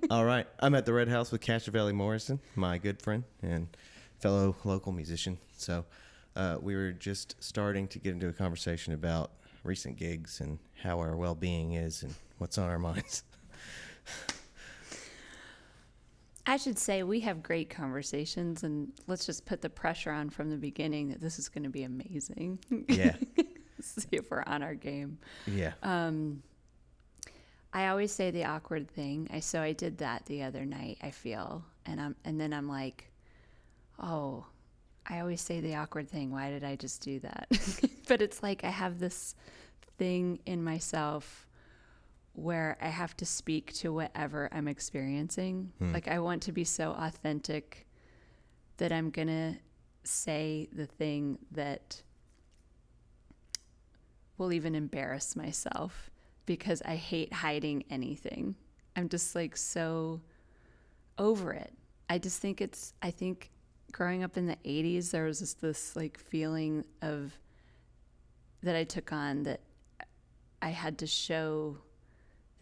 All right. I'm at the Red House with Cashavelly Morrison, my good friend and fellow local musician. So we were just starting to get into a conversation about recent gigs and how our well-being is and what's on our minds. I should say we have great conversations, and let's just put the pressure on from the beginning that this is going to be amazing. Yeah. See if we're on our game. Yeah. I always say the awkward thing. So I did that the other night, I feel. And then I'm like, oh, I always say the awkward thing. Why did I just do that? But it's like I have this thing in myself where I have to speak to whatever I'm experiencing. Like I want to be so authentic that I'm going to say the thing that will even embarrass myself, because I hate hiding anything. I'm just like so over it. I think growing up in the 80s, there was just this like feeling of that I took on, that I had to show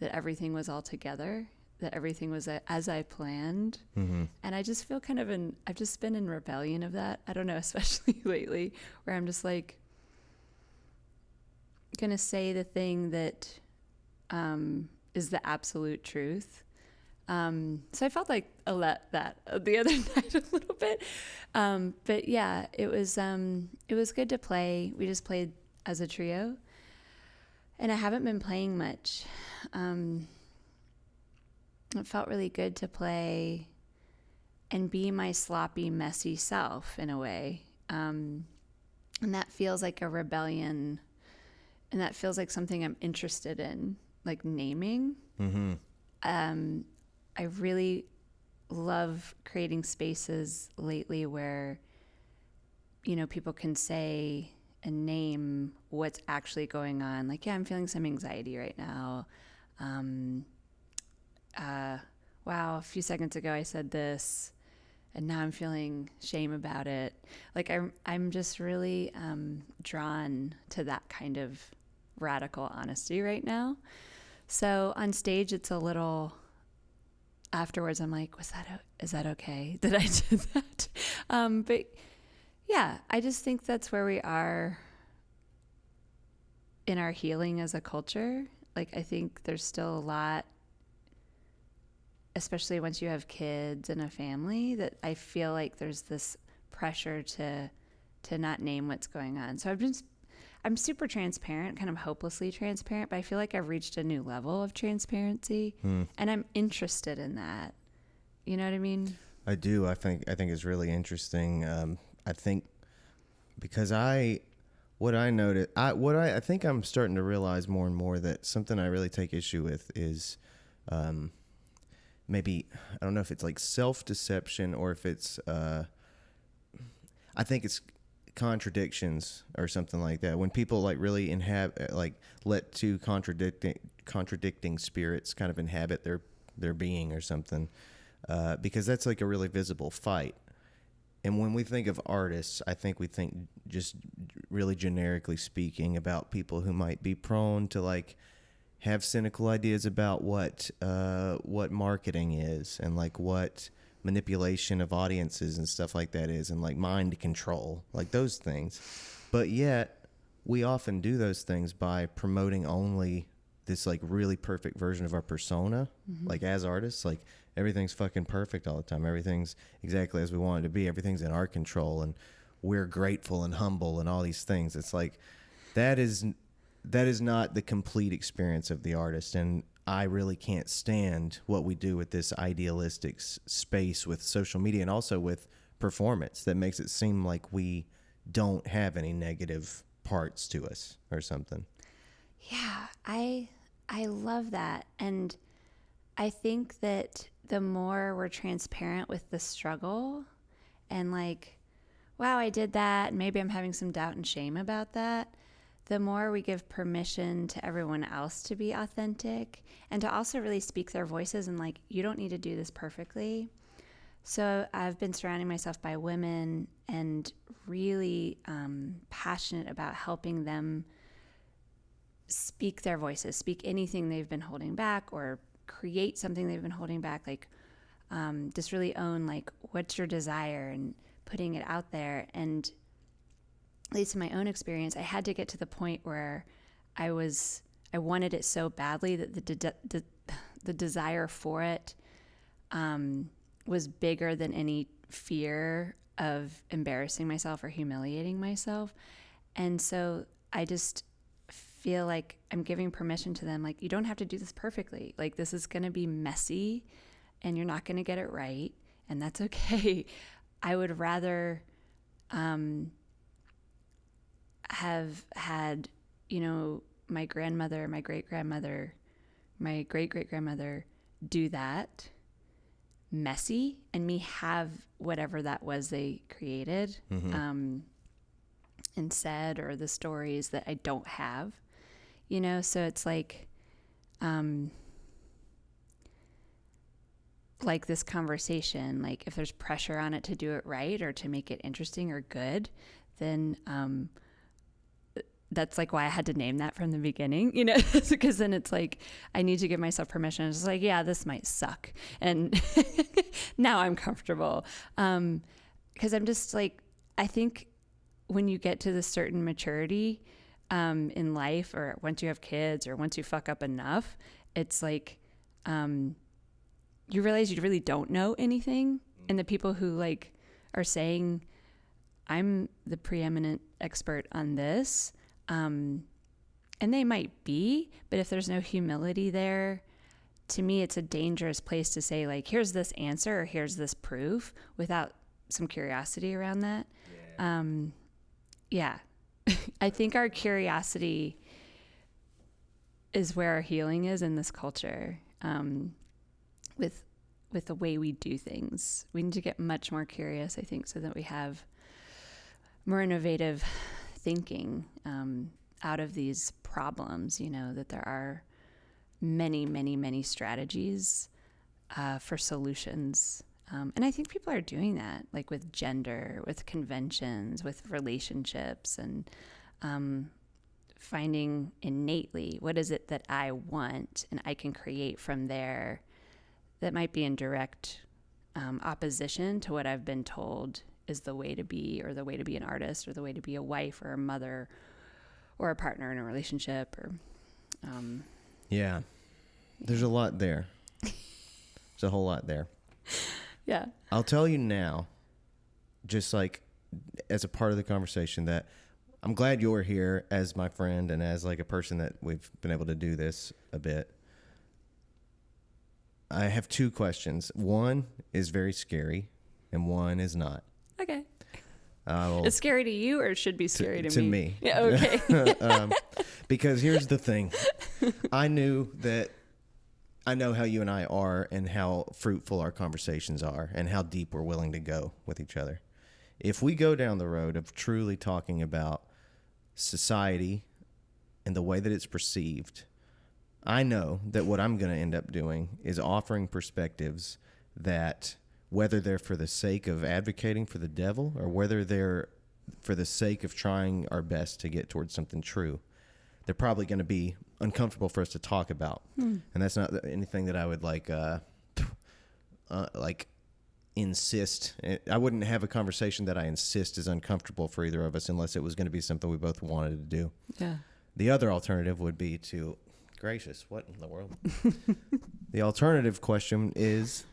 that everything was all together, that everything was as I planned. Mm-hmm. And I just feel I've just been in rebellion of that. I don't know, especially lately, where I'm just like going to say the thing that is the absolute truth. So I felt like I let that the other night a little bit. But yeah, it was good to play. We just played as a trio, and I haven't been playing much. It felt really good to play and be my sloppy, messy self in a way. And that feels like a rebellion, and that feels like something I'm interested in, like naming. Mm-hmm. I really love creating spaces lately where, people can say and name what's actually going on. Like, yeah, I'm feeling some anxiety right now. Wow, a few seconds ago I said this, and now I'm feeling shame about it. Like I'm just really drawn to that kind of radical honesty right now. So on stage, it's a little. Afterwards, I'm like, is that okay that I did that? But yeah, I just think that's where we are in our healing as a culture. Like, I think there's still a lot, especially once you have kids and a family, that I feel like there's this pressure to not name what's going on. So I'm super transparent, kind of hopelessly transparent, but I feel like I've reached a new level of transparency, and I'm interested in that. You know what I mean? I do. I think it's really interesting. I think because what I think I'm starting to realize more and more that something I really take issue with is maybe, I don't know if it's like self-deception or if it's I think it's contradictions or something like that. When people like really let two contradicting spirits kind of inhabit their being or something, because that's like a really visible fight. And when we think of artists, I think we think, just really generically speaking, about people who might be prone to like have cynical ideas about what marketing is, and like what manipulation of audiences and stuff like that is, and like mind control, like those things. But yet we often do those things by promoting only this like really perfect version of our persona. Mm-hmm. Like as artists, like everything's fucking perfect all the time, everything's exactly as we want it to be, everything's in our control, and we're grateful and humble and all these things. It's like that is not the complete experience of the artist. And I really can't stand what we do with this idealistic space with social media, and also with performance, that makes it seem like we don't have any negative parts to us or something. Yeah, I love that. And I think that the more we're transparent with the struggle, and like, wow, I did that, and maybe I'm having some doubt and shame about that, the more we give permission to everyone else to be authentic, and to also really speak their voices, and like, you don't need to do this perfectly. So I've been surrounding myself by women and really passionate about helping them speak their voices, speak anything they've been holding back or create something they've been holding back, like just really own like what's your desire and putting it out there. And at least in my own experience, I had to get to the point where I wanted it so badly that the desire for it was bigger than any fear of embarrassing myself or humiliating myself. And so I just feel like I'm giving permission to them. Like, you don't have to do this perfectly. Like, this is going to be messy and you're not going to get it right. And that's okay. I would rather have had, my grandmother, my great-grandmother, my great-great-grandmother do that messy and me have whatever that was they created and said, or the stories that I don't have, so it's like this conversation, like if there's pressure on it to do it right or to make it interesting or good, then that's like why I had to name that from the beginning, because then it's like, I need to give myself permission. It's like, yeah, this might suck. And now I'm comfortable. Because I'm just like, I think when you get to this certain maturity in life, or once you have kids, or once you fuck up enough, it's like, you realize you really don't know anything. And the people who like are saying, I'm the preeminent expert on this, and they might be, but if there's no humility there, to me, it's a dangerous place to say, like, here's this answer or here's this proof without some curiosity around that. Yeah. I think our curiosity is where our healing is in this culture, with the way we do things. We need to get much more curious, I think, so that we have more innovative thinking out of these problems, that there are many, many, many strategies for solutions. And I think people are doing that, like with gender, with conventions, with relationships, and finding innately what is it that I want and I can create from there that might be in direct opposition to what I've been told is the way to be, or the way to be an artist, or the way to be a wife or a mother or a partner in a relationship, or yeah, there's a lot there. There's a whole lot there. Yeah. I'll tell you now, just like as a part of the conversation, that I'm glad you're here as my friend and as like a person that we've been able to do this a bit. I have two questions. One is very scary and one is not. Okay. It's scary to you, or it should be scary to me? To me. Yeah, okay. Because here's the thing. I know how you and I are and how fruitful our conversations are and how deep we're willing to go with each other. If we go down the road of truly talking about society and the way that it's perceived, I know that what I'm going to end up doing is offering perspectives that, whether they're for the sake of advocating for the devil or whether they're for the sake of trying our best to get towards something true, they're probably going to be uncomfortable for us to talk about. And that's not anything that I would like insist. I wouldn't have a conversation that I insist is uncomfortable for either of us unless it was going to be something we both wanted to do. Yeah. The other alternative would be to, gracious, what in the world? The alternative question is,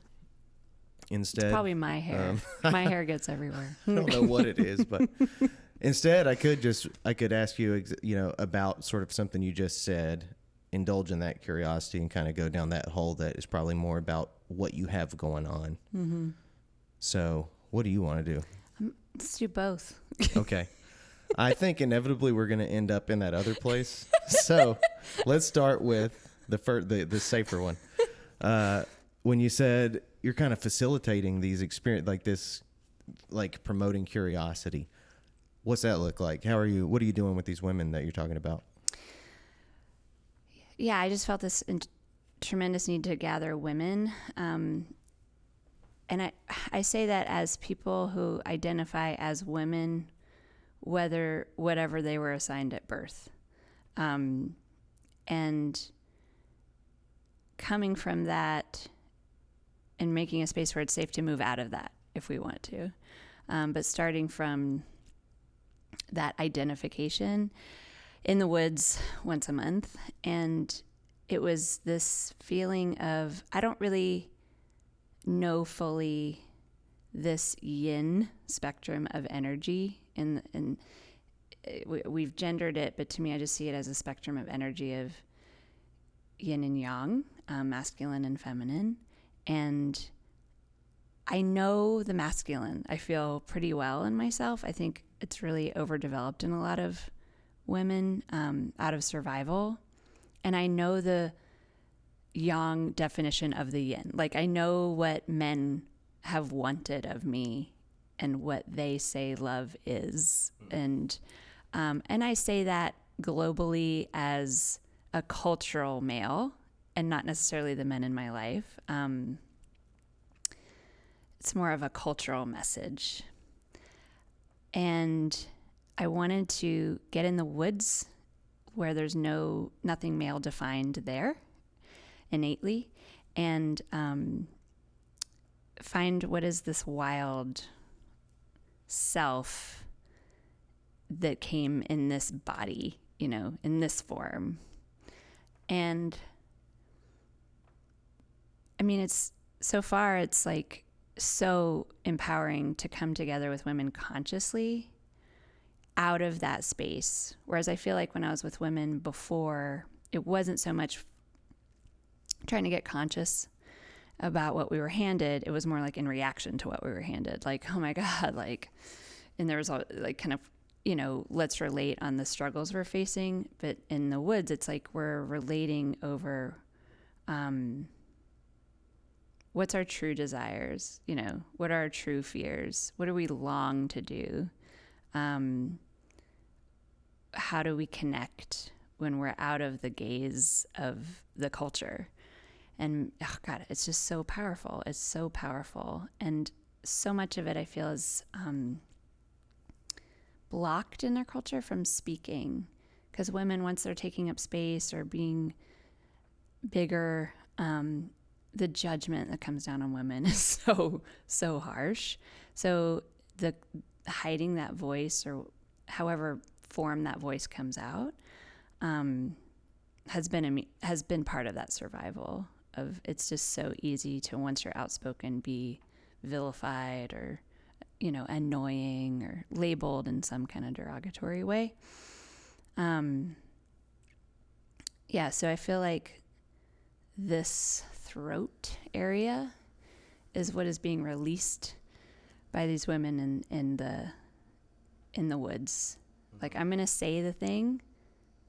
instead, it's probably my hair. My hair gets everywhere. I don't know what it is, but instead I could ask you, about sort of something you just said, indulge in that curiosity and kind of go down that hole that is probably more about what you have going on. Mm-hmm. So what do you want to do? Let's do both. Okay. I think inevitably we're going to end up in that other place. So let's start with the safer one. When you said you're kind of facilitating these experience like this, like promoting curiosity, what's that look like? What are you doing with these women that you're talking about? Yeah, I just felt this tremendous need to gather women. And I say that as people who identify as women, whatever they were assigned at birth. And coming from that and making a space where it's safe to move out of that if we want to. But starting from that identification in the woods once a month. And it was this feeling of, I don't really know fully this yin spectrum of energy. And we've gendered it, but to me, I just see it as a spectrum of energy of yin and yang, masculine and feminine. And I know the masculine. I feel pretty well in myself. I think it's really overdeveloped in a lot of women out of survival. And I know the yang definition of the yin. Like, I know what men have wanted of me and what they say love is. And I say that globally as a cultural male and not necessarily the men in my life. It's more of a cultural message. And I wanted to get in the woods where there's nothing male defined there innately, and find what is this wild self that came in this body, in this form. And I mean, it's like so empowering to come together with women consciously out of that space. Whereas I feel like when I was with women before, it wasn't so much trying to get conscious about what we were handed. It was more like in reaction to what we were handed. Like, oh my God, like, and there was like kind of, let's relate on the struggles we're facing. But in the woods, it's like we're relating over, what's our true desires? What are our true fears? What do we long to do? How do we connect when we're out of the gaze of the culture? And oh God, it's just so powerful. It's so powerful. And so much of it I feel is blocked in our culture from speaking. Because women, once they're taking up space or being bigger, the judgment that comes down on women is so harsh. So the hiding that voice, or however form that voice comes out, has been part of that survival of, it's just so easy to, once you're outspoken, be vilified or annoying or labeled in some kind of derogatory way. So I feel like this throat area is what is being released by these women in the woods. Like, I'm going to say the thing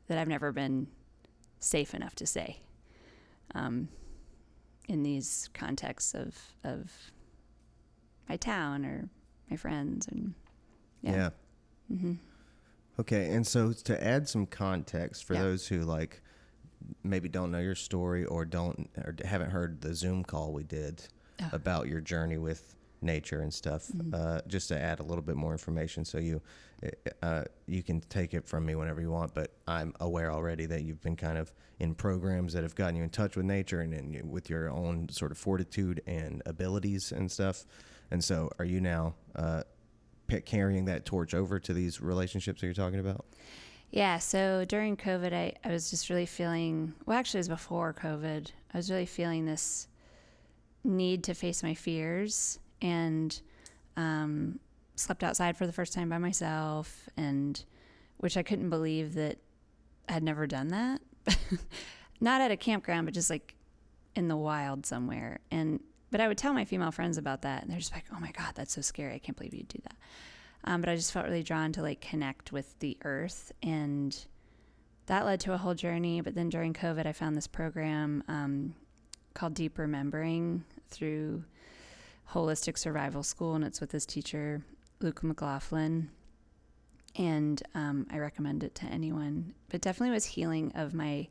that I've never been safe enough to say in these contexts of my town or my friends. And yeah. Mm-hmm. Okay, and so to add some context for those who like maybe don't know your story or haven't heard the Zoom call we did about your journey with nature and stuff, just to add a little bit more information, so you can take it from me whenever you want, but I'm aware already that you've been kind of in programs that have gotten you in touch with nature and with your own sort of fortitude and abilities and stuff. And so are you now carrying that torch over to these relationships that you're talking about? Yeah, so during COVID, I was just really feeling, well, actually it was before COVID, I was really feeling this need to face my fears, and slept outside for the first time by myself, and which I couldn't believe that I had never done that. Not at a campground, but just like in the wild somewhere. But I would tell my female friends about that, and they're just like, oh my God, that's so scary. I can't believe you'd do that. But I just felt really drawn to like connect with the earth, and that led to a whole journey. But then during COVID, I found this program called Deep Remembering through Holistic Survival School, and it's with this teacher, Luke McLaughlin. And I recommend it to anyone. But definitely was healing of my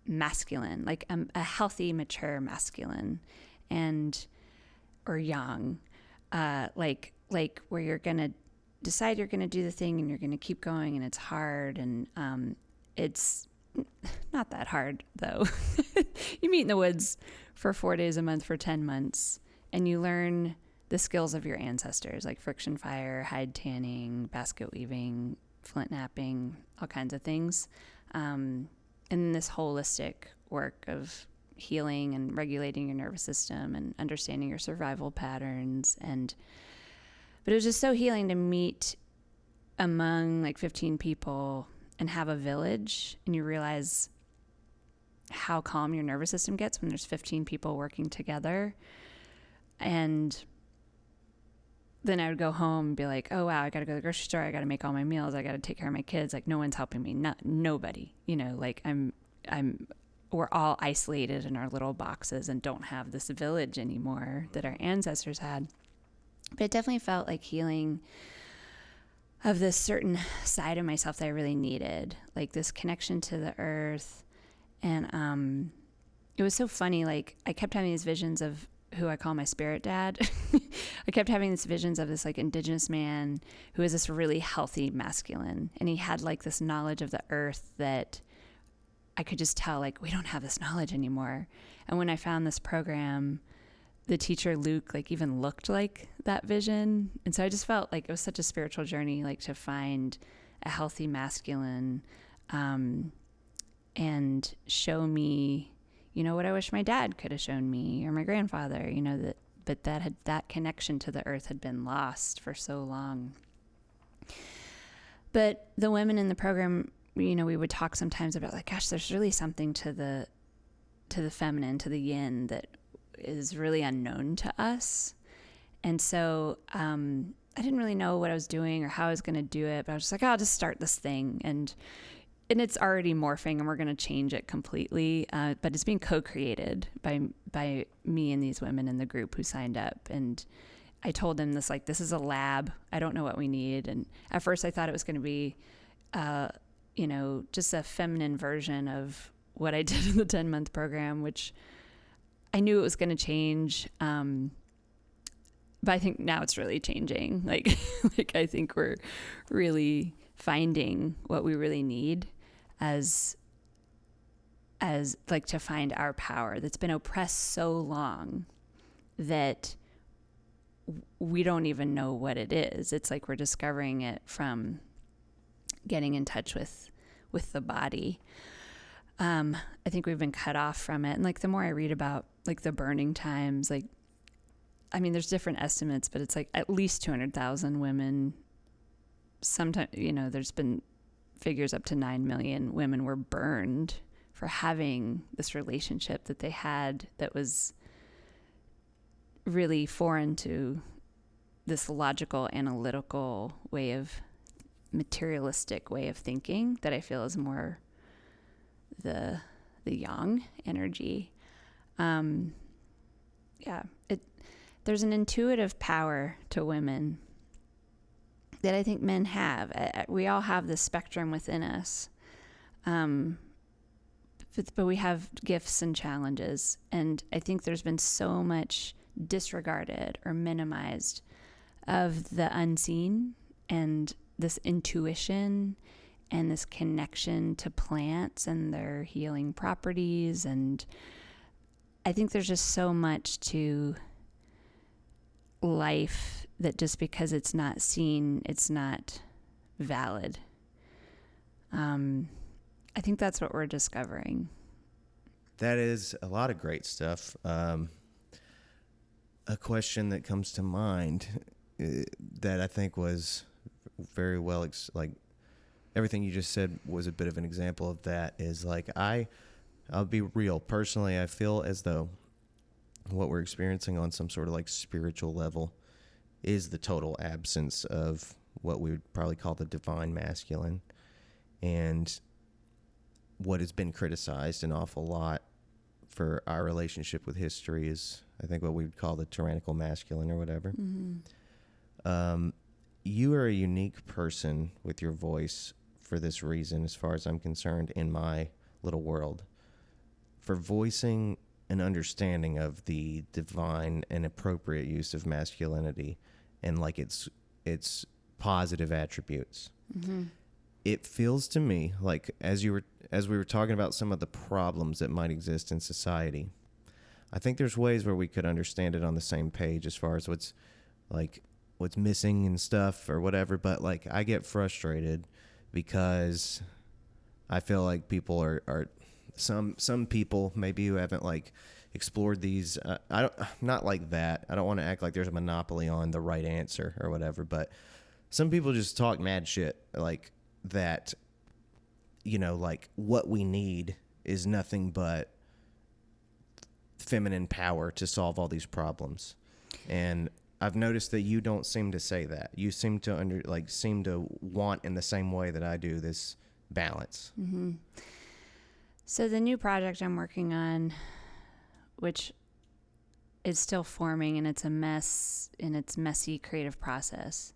masculine, like a healthy, mature masculine, or yang, like where you're gonna decide you're gonna do the thing and you're gonna keep going, and it's hard, and it's not that hard though. You meet in the woods for 4 days a month for 10 months, and you learn the skills of your ancestors, like friction fire, hide tanning, basket weaving, flint knapping, all kinds of things. And then this holistic work of healing and regulating your nervous system and understanding your survival patterns. But it was just so healing to meet among like 15 people and have a village, and you realize how calm your nervous system gets when there's 15 people working together. And then I would go home and be like, oh wow, I got to go to the grocery store. I got to make all my meals. I got to take care of my kids. Like no one's helping me. Nobody, like we're all isolated in our little boxes and don't have this village anymore that our ancestors had. But it definitely felt like healing of this certain side of myself that I really needed, like this connection to the earth. And it was so funny. Like I kept having these visions of who I call my spirit dad. I kept having these visions of this like indigenous man who is this really healthy masculine. And he had like this knowledge of the earth that I could just tell, like, we don't have this knowledge anymore. And when I found this program, the teacher, Luke, like even looked like that vision. And so I just felt like it was such a spiritual journey, like to find a healthy masculine, and show me, what I wish my dad could have shown me or my grandfather, that connection to the earth had been lost for so long. But the women in the program, we would talk sometimes about like, gosh, there's really something to the feminine, to the yin that is really unknown to us. And so, I didn't really know what I was doing or how I was going to do it, but I was just like, I'll just start this thing. And it's already morphing and we're going to change it completely. But it's being co-created by me and these women in the group who signed up. And I told them this, like, this is a lab. I don't know what we need. And at first I thought it was going to be, just a feminine version of what I did in the 10-month program, which I knew it was going to change. But I think now it's really changing. Like I think we're really finding what we really need as like to find our power that's been oppressed so long that we don't even know what it is. It's like we're discovering it from getting in touch with the body. I think we've been cut off from it. And like the more I read about like the burning times, like, I mean, there's different estimates, but it's like at least 200,000 women. Sometimes, there's been figures up to 9 million women were burned for having this relationship that they had that was really foreign to this logical, analytical materialistic way of thinking that I feel is more the yang energy. There's an intuitive power to women that I think men have. We all have this spectrum within us. But we have gifts and challenges. And I think there's been so much disregarded or minimized of the unseen and this intuition and this connection to plants and their healing properties. And I think there's just so much to life that just because it's not seen, it's not valid. I think that's what we're discovering. That is a lot of great stuff. A question that comes to mind that I think was very well, like everything you just said was a bit of an example of that, is like, I'll be real. Personally, I feel as though what we're experiencing on some sort of like spiritual level is the total absence of what we would probably call the divine masculine. And what has been criticized an awful lot for our relationship with history is, I think, what we would call the tyrannical masculine or whatever. Mm-hmm. You are a unique person with your voice for this reason, as far as I'm concerned, in my little world, for voicing an understanding of the divine and appropriate use of masculinity and like its positive attributes. Mm-hmm. it feels to me like as we were talking about some of the problems that might exist in society, I think there's ways where we could understand it on the same page as far as what's missing and stuff or whatever. But like I get frustrated because I feel like people are some people maybe who haven't like explored these. I don't not like that. I don't want to act like there's a monopoly on the right answer or whatever. But some people just talk mad shit like that. Like what we need is nothing but feminine power to solve all these problems. And I've noticed that you don't seem to say that. You seem to seem to want in the same way that I do this balance. Mm-hmm. So the new project I'm working on, which is still forming and it's a mess in its messy creative process,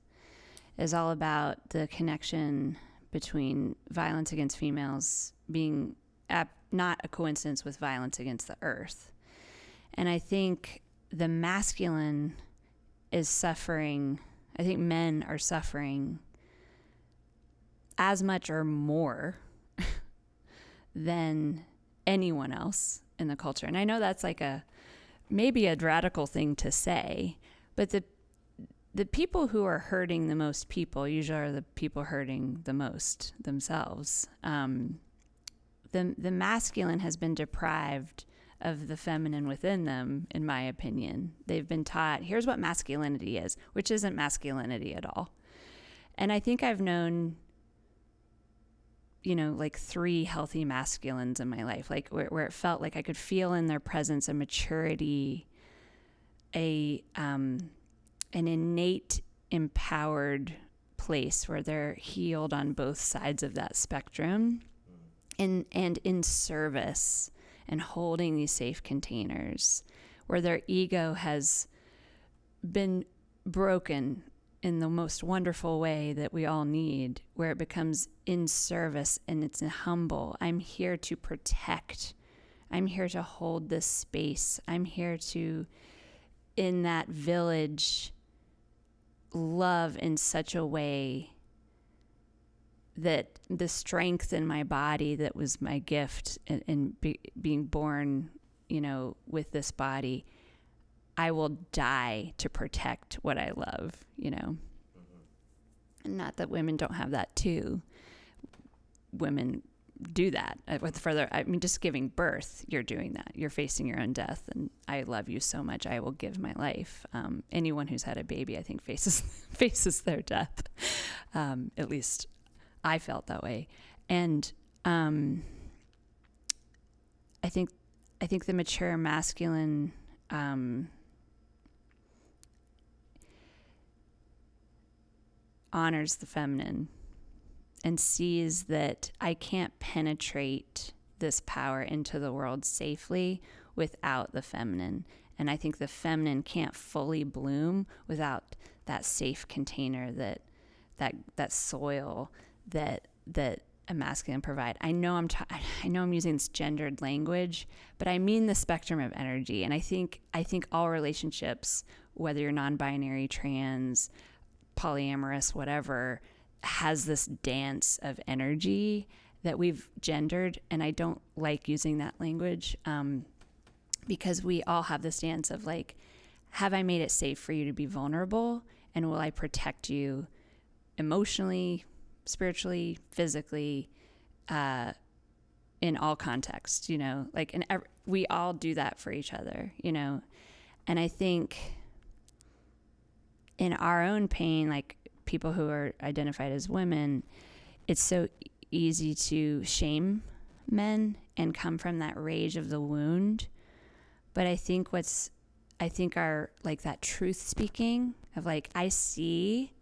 is all about the connection between violence against females being not a coincidence with violence against the earth. And I think the masculine is suffering. I think men are suffering as much or more than anyone else in the culture. And I know that's like maybe a radical thing to say, but the people who are hurting the most people usually are the people hurting the most themselves. The masculine has been deprived of the feminine within them, in my opinion. They've been taught, here's what masculinity is, which isn't masculinity at all. And I think I've known, like 3 healthy masculines in my life, like where it felt like I could feel in their presence a maturity, an innate, empowered place where they're healed on both sides of that spectrum and in service and holding these safe containers where their ego has been broken in the most wonderful way that we all need, where it becomes in service and it's humble. I'm here to protect. I'm here to hold this space. I'm here to, in that village, love in such a way that the strength in my body that was my gift in being born, with this body, I will die to protect what I love, Mm-hmm. And not that women don't have that too. Women do that. Just giving birth, you're doing that. You're facing your own death, and I love you so much, I will give my life. Anyone who's had a baby, I think, faces their death. At least I felt that way. And I think the mature masculine honors the feminine and sees that I can't penetrate this power into the world safely without the feminine. And I think the feminine can't fully bloom without that safe container, that soil that a masculine provide. I know I'm using this gendered language, but I mean the spectrum of energy. And I think all relationships, whether you're non-binary, trans, polyamorous, whatever, has this dance of energy that we've gendered. And I don't like using that language because we all have this dance of like, have I made it safe for you to be vulnerable? And will I protect you emotionally, spiritually, physically, in all contexts, we all do that for each other, and I think in our own pain, like people who are identified as women, it's so easy to shame men and come from that rage of the wound. But I think our like that truth speaking of like, I see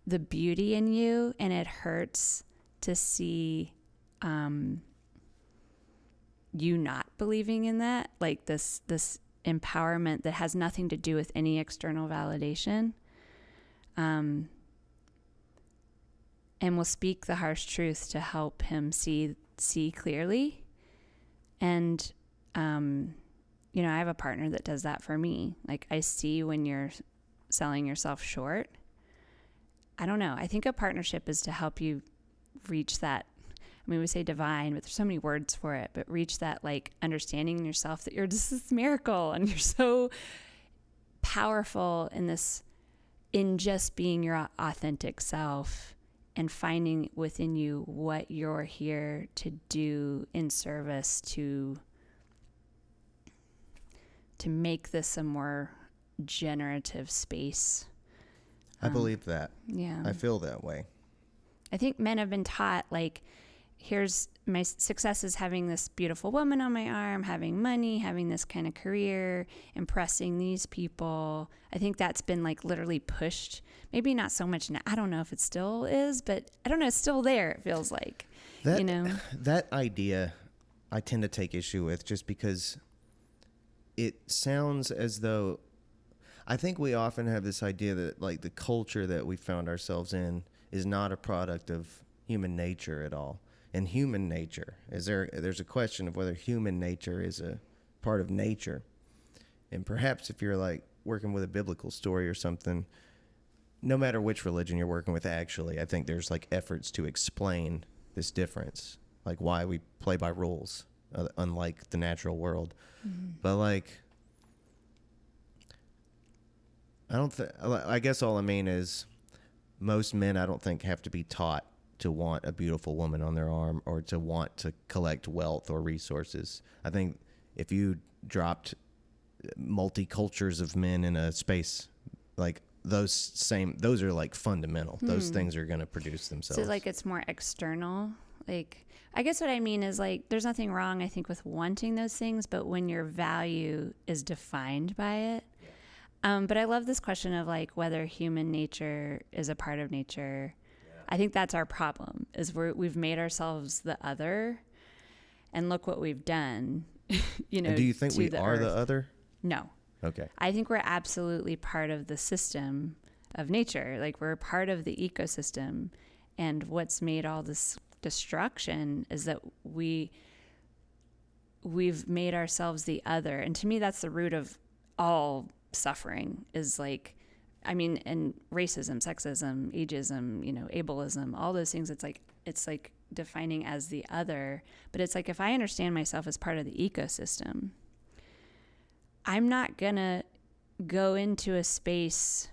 the beauty in you, and it hurts to see you not believing in that, like this empowerment that has nothing to do with any external validation, and will speak the harsh truth to help him see clearly. And I have a partner that does that for me. Like, I see when you're selling yourself short. I don't know. I think a partnership is to help you reach that. I mean, we say divine, but there's so many words for it, but reach that like understanding in yourself that you're just this miracle and you're so powerful in just being your authentic self and finding within you what you're here to do in service to make this a more generative space. I believe that. Yeah. I feel that way. I think men have been taught, like, here's my success is having this beautiful woman on my arm, having money, having this kind of career, impressing these people. I think that's been like literally pushed. Maybe not so much now. I don't know if it still is, but I don't know. It's still there. It feels like, that idea I tend to take issue with just because it sounds as though I think we often have this idea that like the culture that we found ourselves in is not a product of human nature at all. And human nature, there's a question of whether human nature is a part of nature. And perhaps if you're like working with a biblical story or something, no matter which religion you're working with, actually, I think there's like efforts to explain this difference, like why we play by rules, unlike the natural world. Mm-hmm. But like, I guess all I mean is most men, I don't think, have to be taught to want a beautiful woman on their arm or to want to collect wealth or resources. I think if you dropped multicultures of men in a space, like those are like fundamental. Those things are going to produce themselves. So like it's more external. Like, I guess what I mean is like, there's nothing wrong, I think, with wanting those things, but when your value is defined by it. But I love this question of like whether human nature is a part of nature. I think that's our problem, is we've made ourselves the other, and look what we've done. And do you think we are the other? No. Okay. I think we're absolutely part of the system of nature. Like, we're part of the ecosystem, and what's made all this destruction is that we've made ourselves the other. And to me, that's the root of all suffering, is like, I mean, and racism, sexism, ageism, ableism, all those things. It's like defining as the other. But it's like, if I understand myself as part of the ecosystem, I'm not gonna go into a space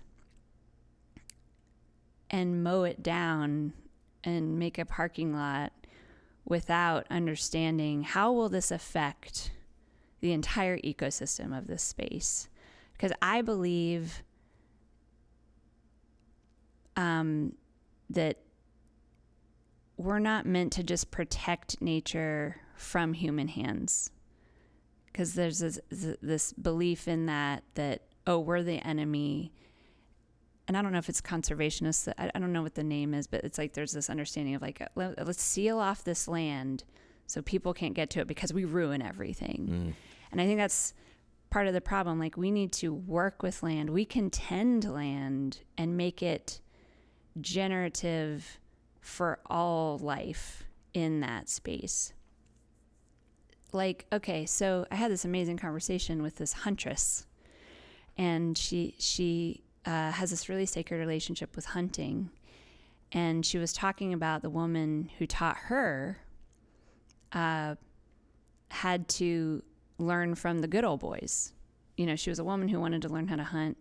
and mow it down and make a parking lot without understanding how will this affect the entire ecosystem of this space. Because I believe that we're not meant to just protect nature from human hands. Because there's this belief in that, we're the enemy. And I don't know if it's conservationist. I don't know what the name is, but it's like there's this understanding of like, let's seal off this land so people can't get to it because we ruin everything. And I think that's part of the problem. Like, we need to work with land. We can tend land and make it generative for all life in that space. Like, okay, so I had this amazing conversation with this huntress, and she has this really sacred relationship with hunting. And she was talking about the woman who taught her had to learn from the good old boys. She was a woman who wanted to learn how to hunt.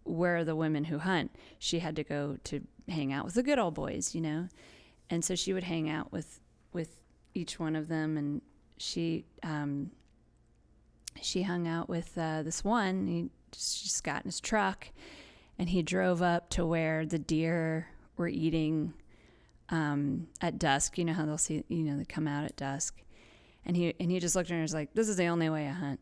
Where are the women who hunt? She had to go to hang out with the good old boys, And so she would hang out with each one of them, and she hung out with this one. He just got in his truck, and he drove up to where the deer were eating at dusk. You know how they'll see, they come out at dusk. And he just looked at her and was like, this is the only way I hunt.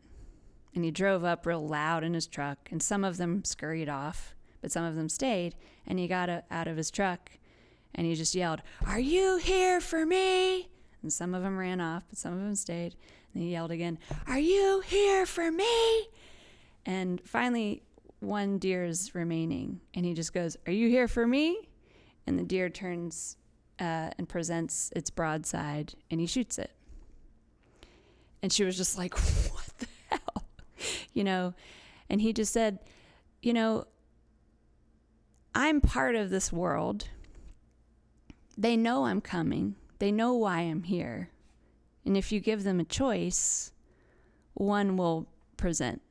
And he drove up real loud in his truck, and some of them scurried off, but some of them stayed. And he got out of his truck, and he just yelled, "Are you here for me?" And some of them ran off, but some of them stayed. And he yelled again, "Are you here for me?" And finally, one deer is remaining, and he just goes, "Are you here for me?" And the deer turns and presents its broadside, and he shoots it. And she was just like, what the hell? And he just said, I'm part of this world. They know I'm coming. They know why I'm here. And if you give them a choice, one will present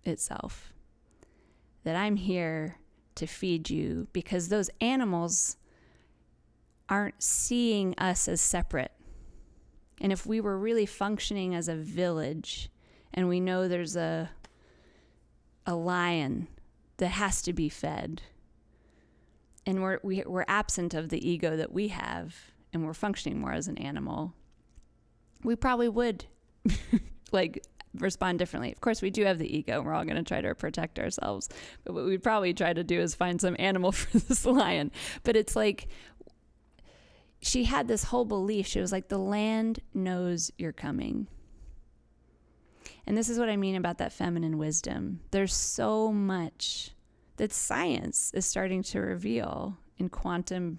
itself. That I'm here to feed you, because those animals aren't seeing us as separate. And if we were really functioning as a village, and we know there's a lion that has to be fed, and we're absent of the ego that we have, and we're functioning more as an animal, we probably would like respond differently. Of course, we do have the ego, and we're all going to try to protect ourselves. But what we'd probably try to do is find some animal for this lion. But it's like, she had this whole belief. She was like, the land knows you're coming. And this is what I mean about that feminine wisdom. There's so much that science is starting to reveal in quantum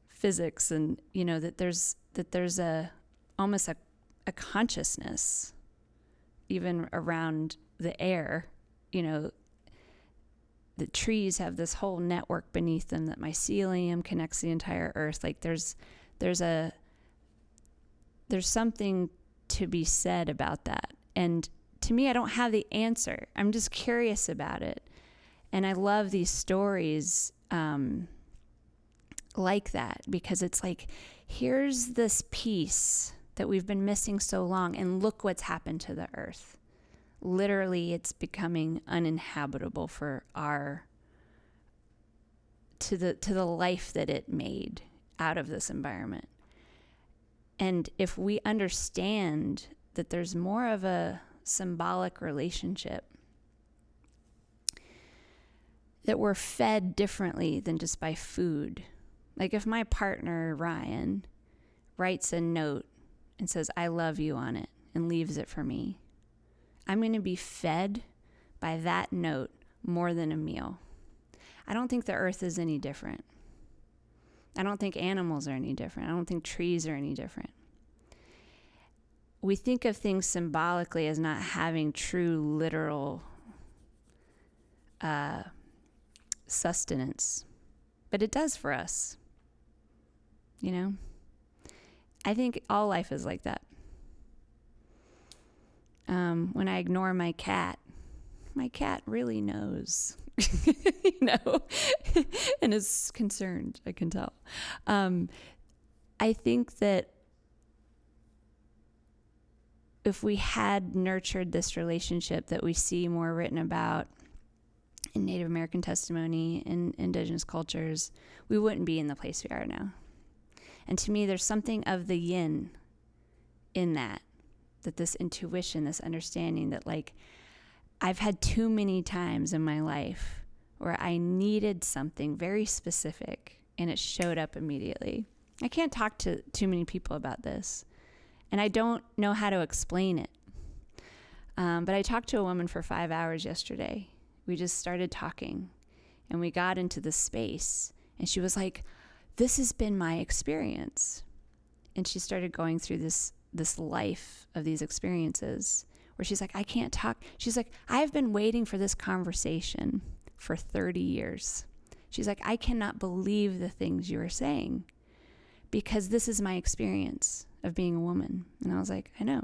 physics, and that there's almost a consciousness even around the air. The trees have this whole network beneath them that mycelium connects the entire earth. Like there's something to be said about that. And to me, I don't have the answer. I'm just curious about it. And I love these stories like that, because it's like, here's this piece that we've been missing so long, and look what's happened to the earth. Literally, it's becoming uninhabitable for to the life that it made out of this environment. And if we understand that there's more of a symbolic relationship, that we're fed differently than just by food. Like if my partner, Ryan, writes a note and says, I love you on it, and leaves it for me, I'm going to be fed by that note more than a meal. I don't think the earth is any different. I don't think animals are any different. I don't think trees are any different. We think of things symbolically as not having true literal sustenance, but it does for us. I think all life is like that. When I ignore my cat really knows, and is concerned, I can tell. I think that if we had nurtured this relationship that we see more written about in Native American testimony and indigenous cultures, we wouldn't be in the place we are now. And to me, there's something of the yin in that this intuition, this understanding that, like, I've had too many times in my life where I needed something very specific and it showed up immediately. I can't talk to too many people about this, and I don't know how to explain it. But I talked to a woman for 5 hours yesterday. We just started talking, and we got into this space, and she was like, this has been my experience. And she started going through this life of these experiences where she's like, I can't talk. She's like, I've been waiting for this conversation for 30 years. She's like, I cannot believe the things you are saying, because this is my experience of being a woman. And I was like, I know.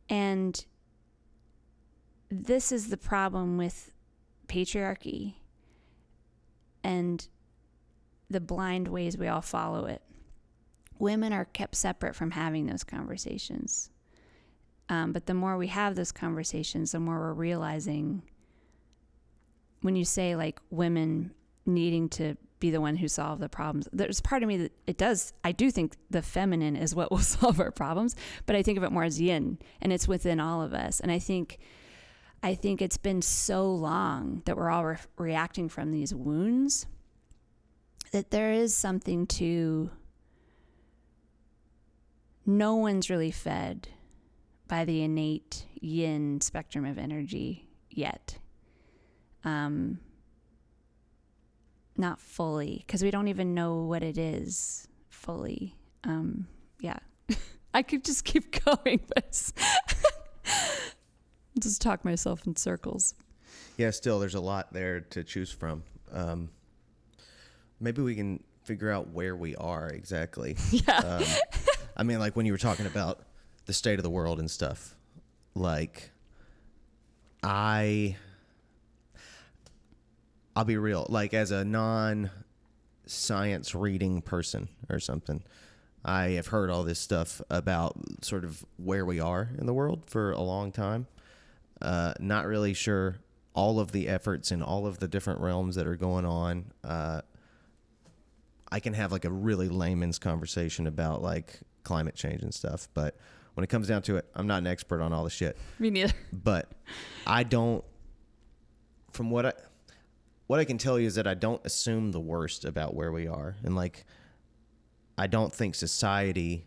And this is the problem with patriarchy and the blind ways we all follow it. Women are kept separate from having those conversations. But the more we have those conversations, the more we're realizing, when you say like women needing to be the one who solve the problems, there's part of me that I do think the feminine is what will solve our problems, but I think of it more as yin, and it's within all of us. And I think it's been so long that we're all reacting from these wounds, that there is something to, no one's really fed by the innate yin spectrum of energy yet. Not fully, because we don't even know what it is fully. Yeah. I could just keep going, but just talk myself in circles. Yeah, still, there's a lot there to choose from. Maybe we can figure out where we are exactly. Yeah. I mean, like when you were talking about the state of the world and stuff, like I'll be real, like as a non-science reading person or something, I have heard all this stuff about sort of where we are in the world for a long time. Not really sure all of the efforts in all of the different realms that are going on. I can have like a really layman's conversation about like climate change and stuff, but when it comes down to it, I'm not an expert on all the shit. Me neither. But I don't, from what I can tell you is that I don't assume the worst about where we are. And like, I don't think society,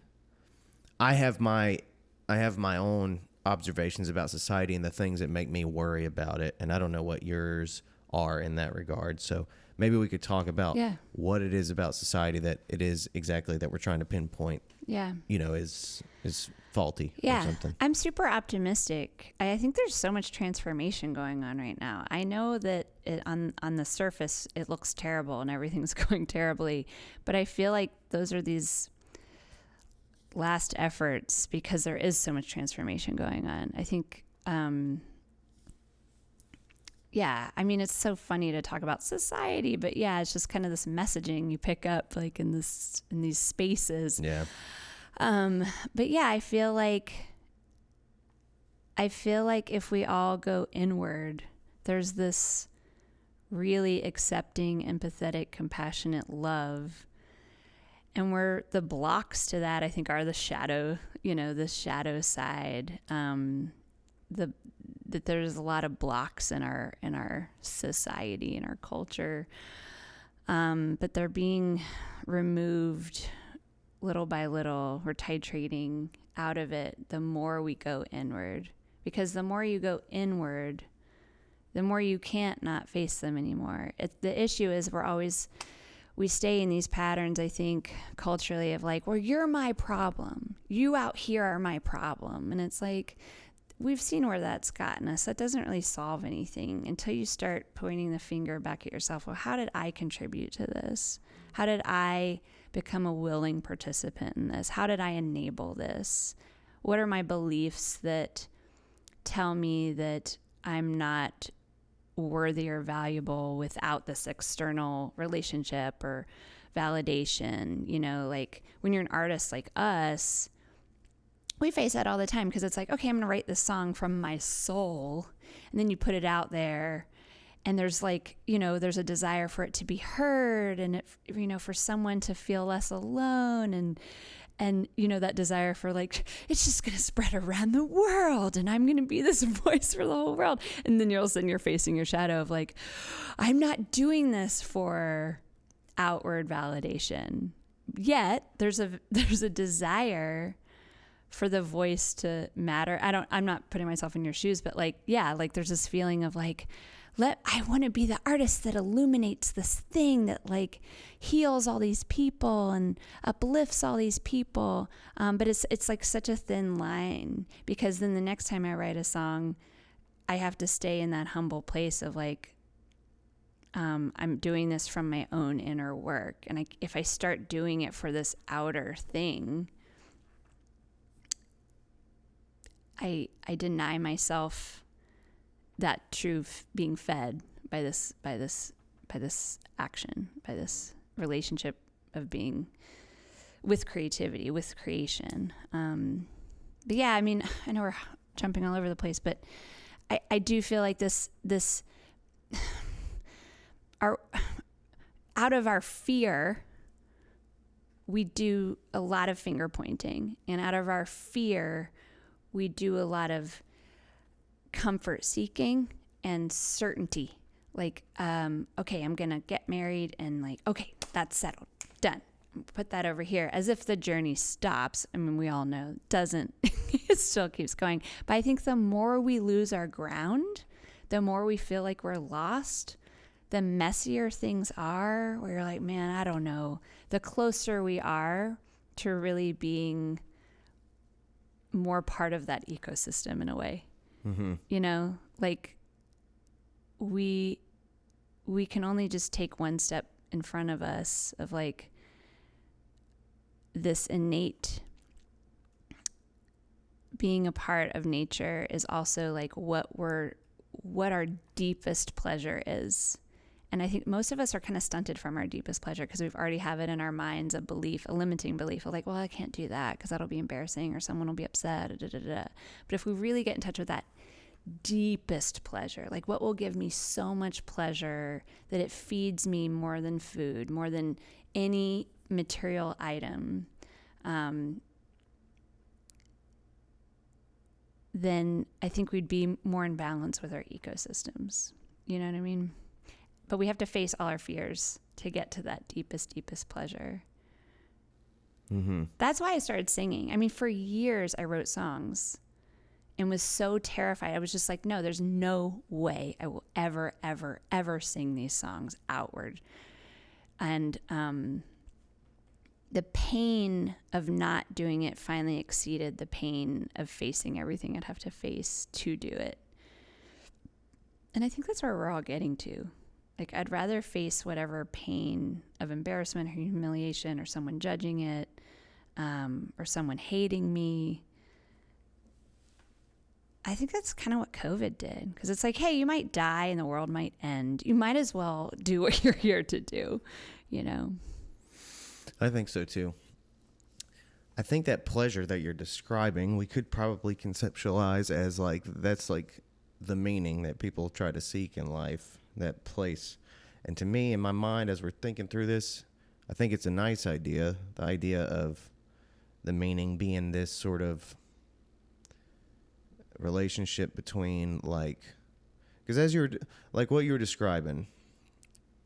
I have my own observations about society and the things that make me worry about it. And I don't know what yours are in that regard. So maybe we could talk about what it is about society that it is exactly that we're trying to pinpoint, is faulty or something. I'm super optimistic. I think there's so much transformation going on right now. I know that on the surface, it looks terrible and everything's going terribly, but I feel like those are these last efforts because there is so much transformation going on. I think, I mean, it's so funny to talk about society, but it's just kind of this messaging you pick up like in these spaces. Yeah. But I feel like if we all go inward, there's this really accepting, empathetic, compassionate love. And where the blocks to that, I think, are the shadow, the shadow side. That there's a lot of blocks in our society, in our culture. But they're being removed little by little. We're titrating out of it the more we go inward. Because the more you go inward, the more you can't not face them anymore. The issue is we stay in these patterns, I think, culturally of like, well, you're my problem. You out here are my problem. And it's like, we've seen where that's gotten us. That doesn't really solve anything until you start pointing the finger back at yourself. Well, how did I contribute to this? How did I become a willing participant in this? How did I enable this? What are my beliefs that tell me that I'm not worthy or valuable without this external relationship or validation? Like when you're an artist like us, we face that all the time because it's like, okay, I'm going to write this song from my soul. And then you put it out there and there's like, there's a desire for it to be heard and, for someone to feel less alone and that desire for like, it's just going to spread around the world and I'm going to be this voice for the whole world. And then all of a sudden you're facing your shadow of like, I'm not doing this for outward validation. Yet there's a desire for the voice to matter. I'm not putting myself in your shoes, but like there's this feeling of like, I want to be the artist that illuminates this thing that like heals all these people and uplifts all these people. But it's like such a thin line because then the next time I write a song, I have to stay in that humble place of like, I'm doing this from my own inner work. And if I start doing it for this outer thing, I deny myself that truth being fed by this action, by this relationship of being with creativity, with creation. But I mean, I know we're jumping all over the place, but I do feel like this out of our fear, we do a lot of finger pointing, and out of our fear, we do a lot of comfort seeking and certainty. Like, okay, I'm going to get married and like, okay, that's settled, done. Put that over here as if the journey stops. I mean, we all know it doesn't, it still keeps going. But I think the more we lose our ground, the more we feel like we're lost, the messier things are, where you're like, man, I don't know. The closer we are to really being more part of that ecosystem in a way. Mm-hmm. Like we can only just take one step in front of us of like this innate being a part of nature is also like what our deepest pleasure is. And I think most of us are kind of stunted from our deepest pleasure because we've already have it in our minds, a limiting belief of like, well, I can't do that because that'll be embarrassing or someone will be upset. But if we really get in touch with that deepest pleasure, like what will give me so much pleasure that it feeds me more than food, more than any material item, then I think we'd be more in balance with our ecosystems. You know what I mean? But we have to face all our fears to get to that deepest pleasure. Mm-hmm. That's why I started singing. I mean, for years I wrote songs and was so terrified. I was just like, no, there's no way I will ever, ever, ever sing these songs outward. And the pain of not doing it finally exceeded the pain of facing everything I'd have to face to do it. And I think that's where we're all getting to. Like, I'd rather face whatever pain of embarrassment or humiliation or someone judging it, or someone hating me. I think that's kind of what COVID did. Because it's like, hey, you might die and the world might end. You might as well do what you're here to do, you know? I think so too. I think that pleasure that you're describing, we could probably conceptualize as like, that's like the meaning that people try to seek in life, that place. And to me, in my mind, as we're thinking through this, I think it's a nice idea. The idea of the meaning being this sort of relationship between like, because as you're like what you were describing,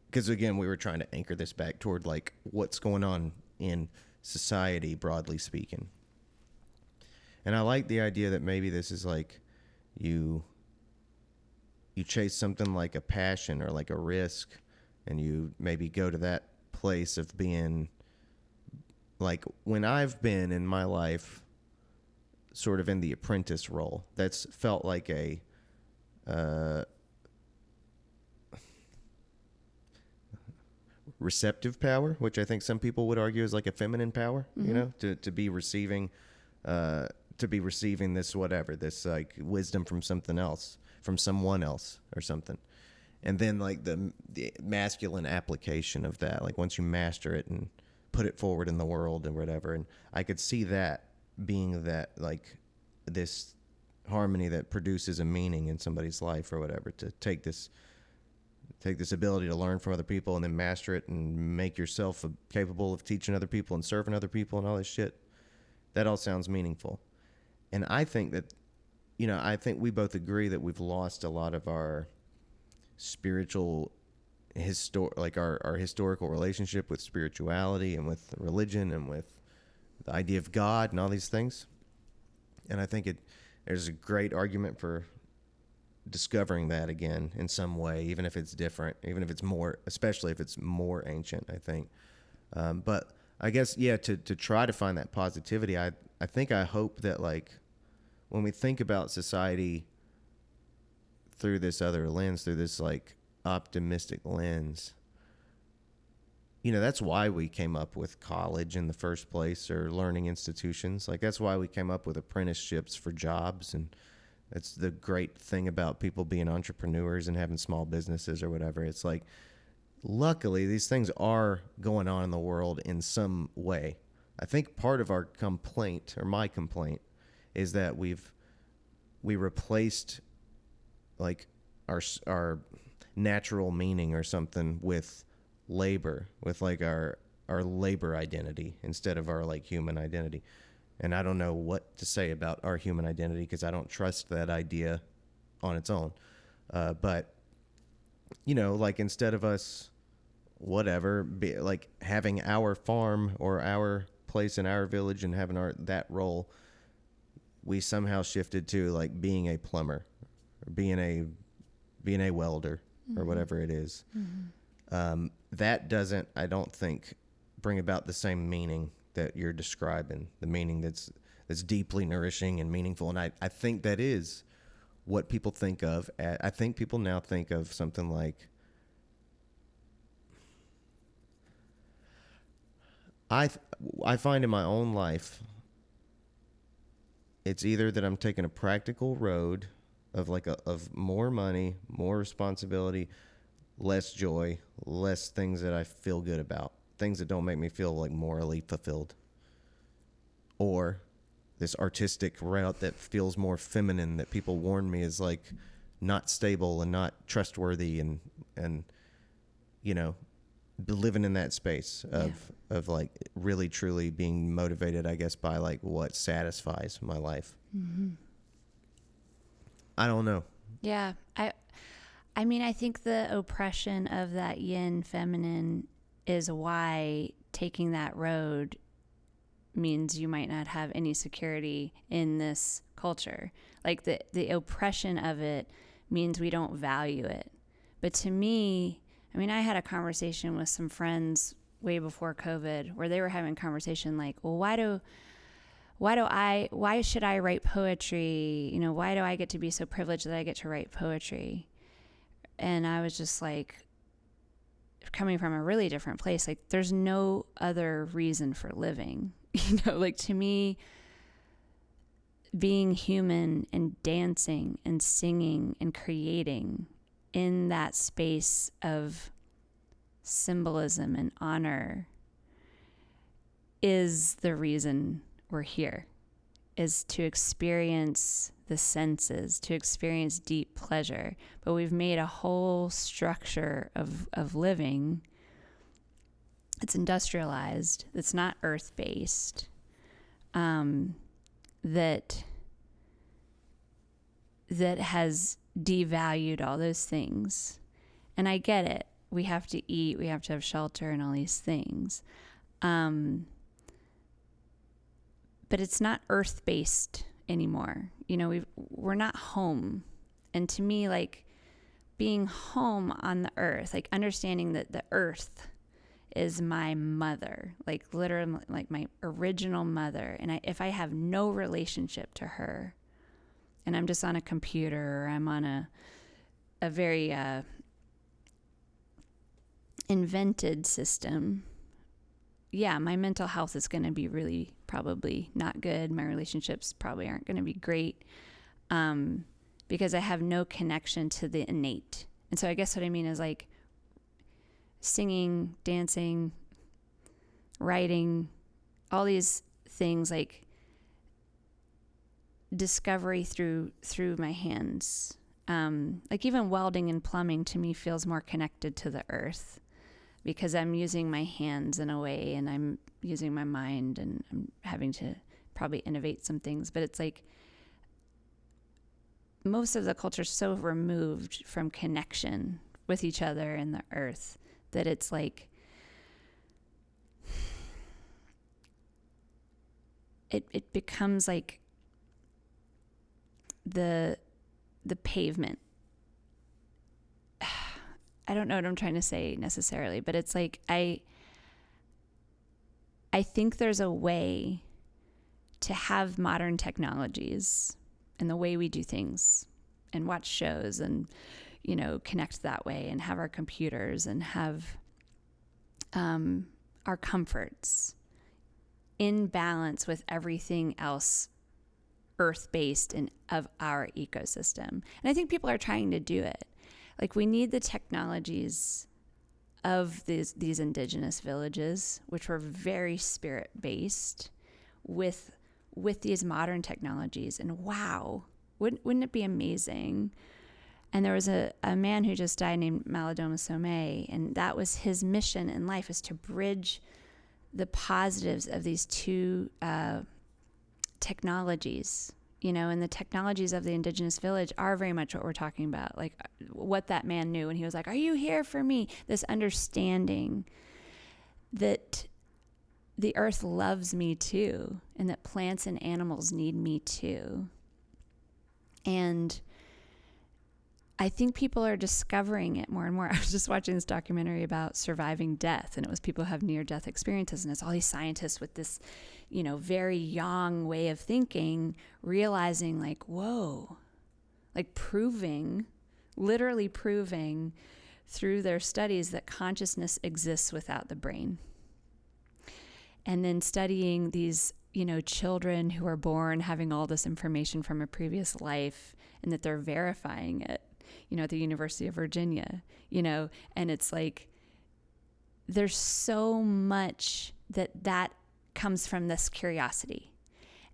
because again, we were trying to anchor this back toward like what's going on in society, broadly speaking. And I like the idea that maybe this is like you chase something like a passion or like a risk, and you maybe go to that place of being like, when I've been in my life sort of in the apprentice role, that's felt like a receptive power, which I think some people would argue is like a feminine power, mm-hmm. you know, to be receiving this whatever, this like wisdom from something else, from someone else or something. And then like the masculine application of that, like once you master it and put it forward in the world and whatever. And I could see that being that like this harmony that produces a meaning in somebody's life or whatever, to take this ability to learn from other people and then master it and make yourself capable of teaching other people and serving other people and all this shit. That all sounds meaningful. And I think that, you know, I think we both agree that we've lost a lot of our spiritual our historical relationship with spirituality and with religion and with the idea of God and all these things. And I think there's a great argument for discovering that again in some way, even if it's different, even if it's more, especially if it's more ancient, I think. But I guess, yeah, to try to find that positivity, I hope that like when we think about society through this other lens, through this like optimistic lens, you know, that's why we came up with college in the first place, or learning institutions. Like that's why we came up with apprenticeships for jobs. And that's the great thing about people being entrepreneurs and having small businesses or whatever. It's like, luckily, these things are going on in the world in some way. I think part of our complaint, or my complaint, is that we replaced like our natural meaning or something with labor, with like our labor identity instead of our like human identity. And I don't know what to say about our human identity because I don't trust that idea on its own. But, you know, like instead of us, whatever, like having our farm or our place in our village and having that role, we somehow shifted to like being a plumber or being a welder, mm-hmm. or whatever it is. Mm-hmm. That doesn't, I don't think, bring about the same meaning that you're describing, the meaning that's deeply nourishing and meaningful. And I think that is what people think of. I think people now think of something like I find in my own life, it's either that I'm taking a practical road of of more money, more responsibility, less joy, less things that I feel good about, things that don't make me feel like morally fulfilled, or this artistic route that feels more feminine that people warn me is like not stable and not trustworthy, and you know, living in that space of like really truly being motivated, I guess, by like what satisfies my life. Mm-hmm. I don't know. Yeah. I mean, I think the oppression of that yin feminine is why taking that road means you might not have any security in this culture. Like the oppression of it means we don't value it. But to me, I mean, I had a conversation with some friends way before COVID where they were having a conversation like, well, why should I write poetry? You know, why do I get to be so privileged that I get to write poetry? And I was just like, coming from a really different place, like there's no other reason for living. You know, like to me, being human and dancing and singing and creating in that space of symbolism and honor is the reason we're here, is to experience the senses, to experience deep pleasure. But we've made a whole structure of living. It's industrialized. It's not earth-based. That has devalued all those things. And I get it. We have to eat. We have to have shelter and all these things. But it's not earth-based anymore. You know, we're not home. And to me, like being home on the earth, like understanding that the earth is my mother, like literally like my original mother. And if I have no relationship to her and I'm just on a computer or I'm on a very invented system, yeah, my mental health is going to be really probably not good. My relationships probably aren't going to be great because I have no connection to the innate. And so I guess what I mean is like singing, dancing, writing, all these things, like discovery through my hands. Like even welding and plumbing to me feels more connected to the earth because I'm using my hands in a way and I'm using my mind and I'm having to probably innovate some things. But it's like most of the culture is so removed from connection with each other and the earth that it's like it becomes like the pavement. I don't know what I'm trying to say necessarily, but it's like I think there's a way to have modern technologies and the way we do things and watch shows and, you know, connect that way and have our computers and have our comforts in balance with everything else earth-based and of our ecosystem. And I think people are trying to do it. Like we need the technologies of these indigenous villages, which were very spirit-based, with these modern technologies. And wow, wouldn't it be amazing? And there was a man who just died named Malidoma Somé, and that was his mission in life, is to bridge the positives of these two technologies, you know, and the technologies of the indigenous village are very much what we're talking about, like what that man knew. And he was like, are you here for me? This understanding that the earth loves me too, and that plants and animals need me too. And I think people are discovering it more and more. I was just watching this documentary about surviving death, and it was people who have near-death experiences, and it's all these scientists with this, you know, very young way of thinking, realizing like, whoa, like literally proving through their studies that consciousness exists without the brain. and then studying these, children who are born having all this information from a previous life and that they're verifying it, at the University of Virginia, and it's like, there's so much that comes from this curiosity.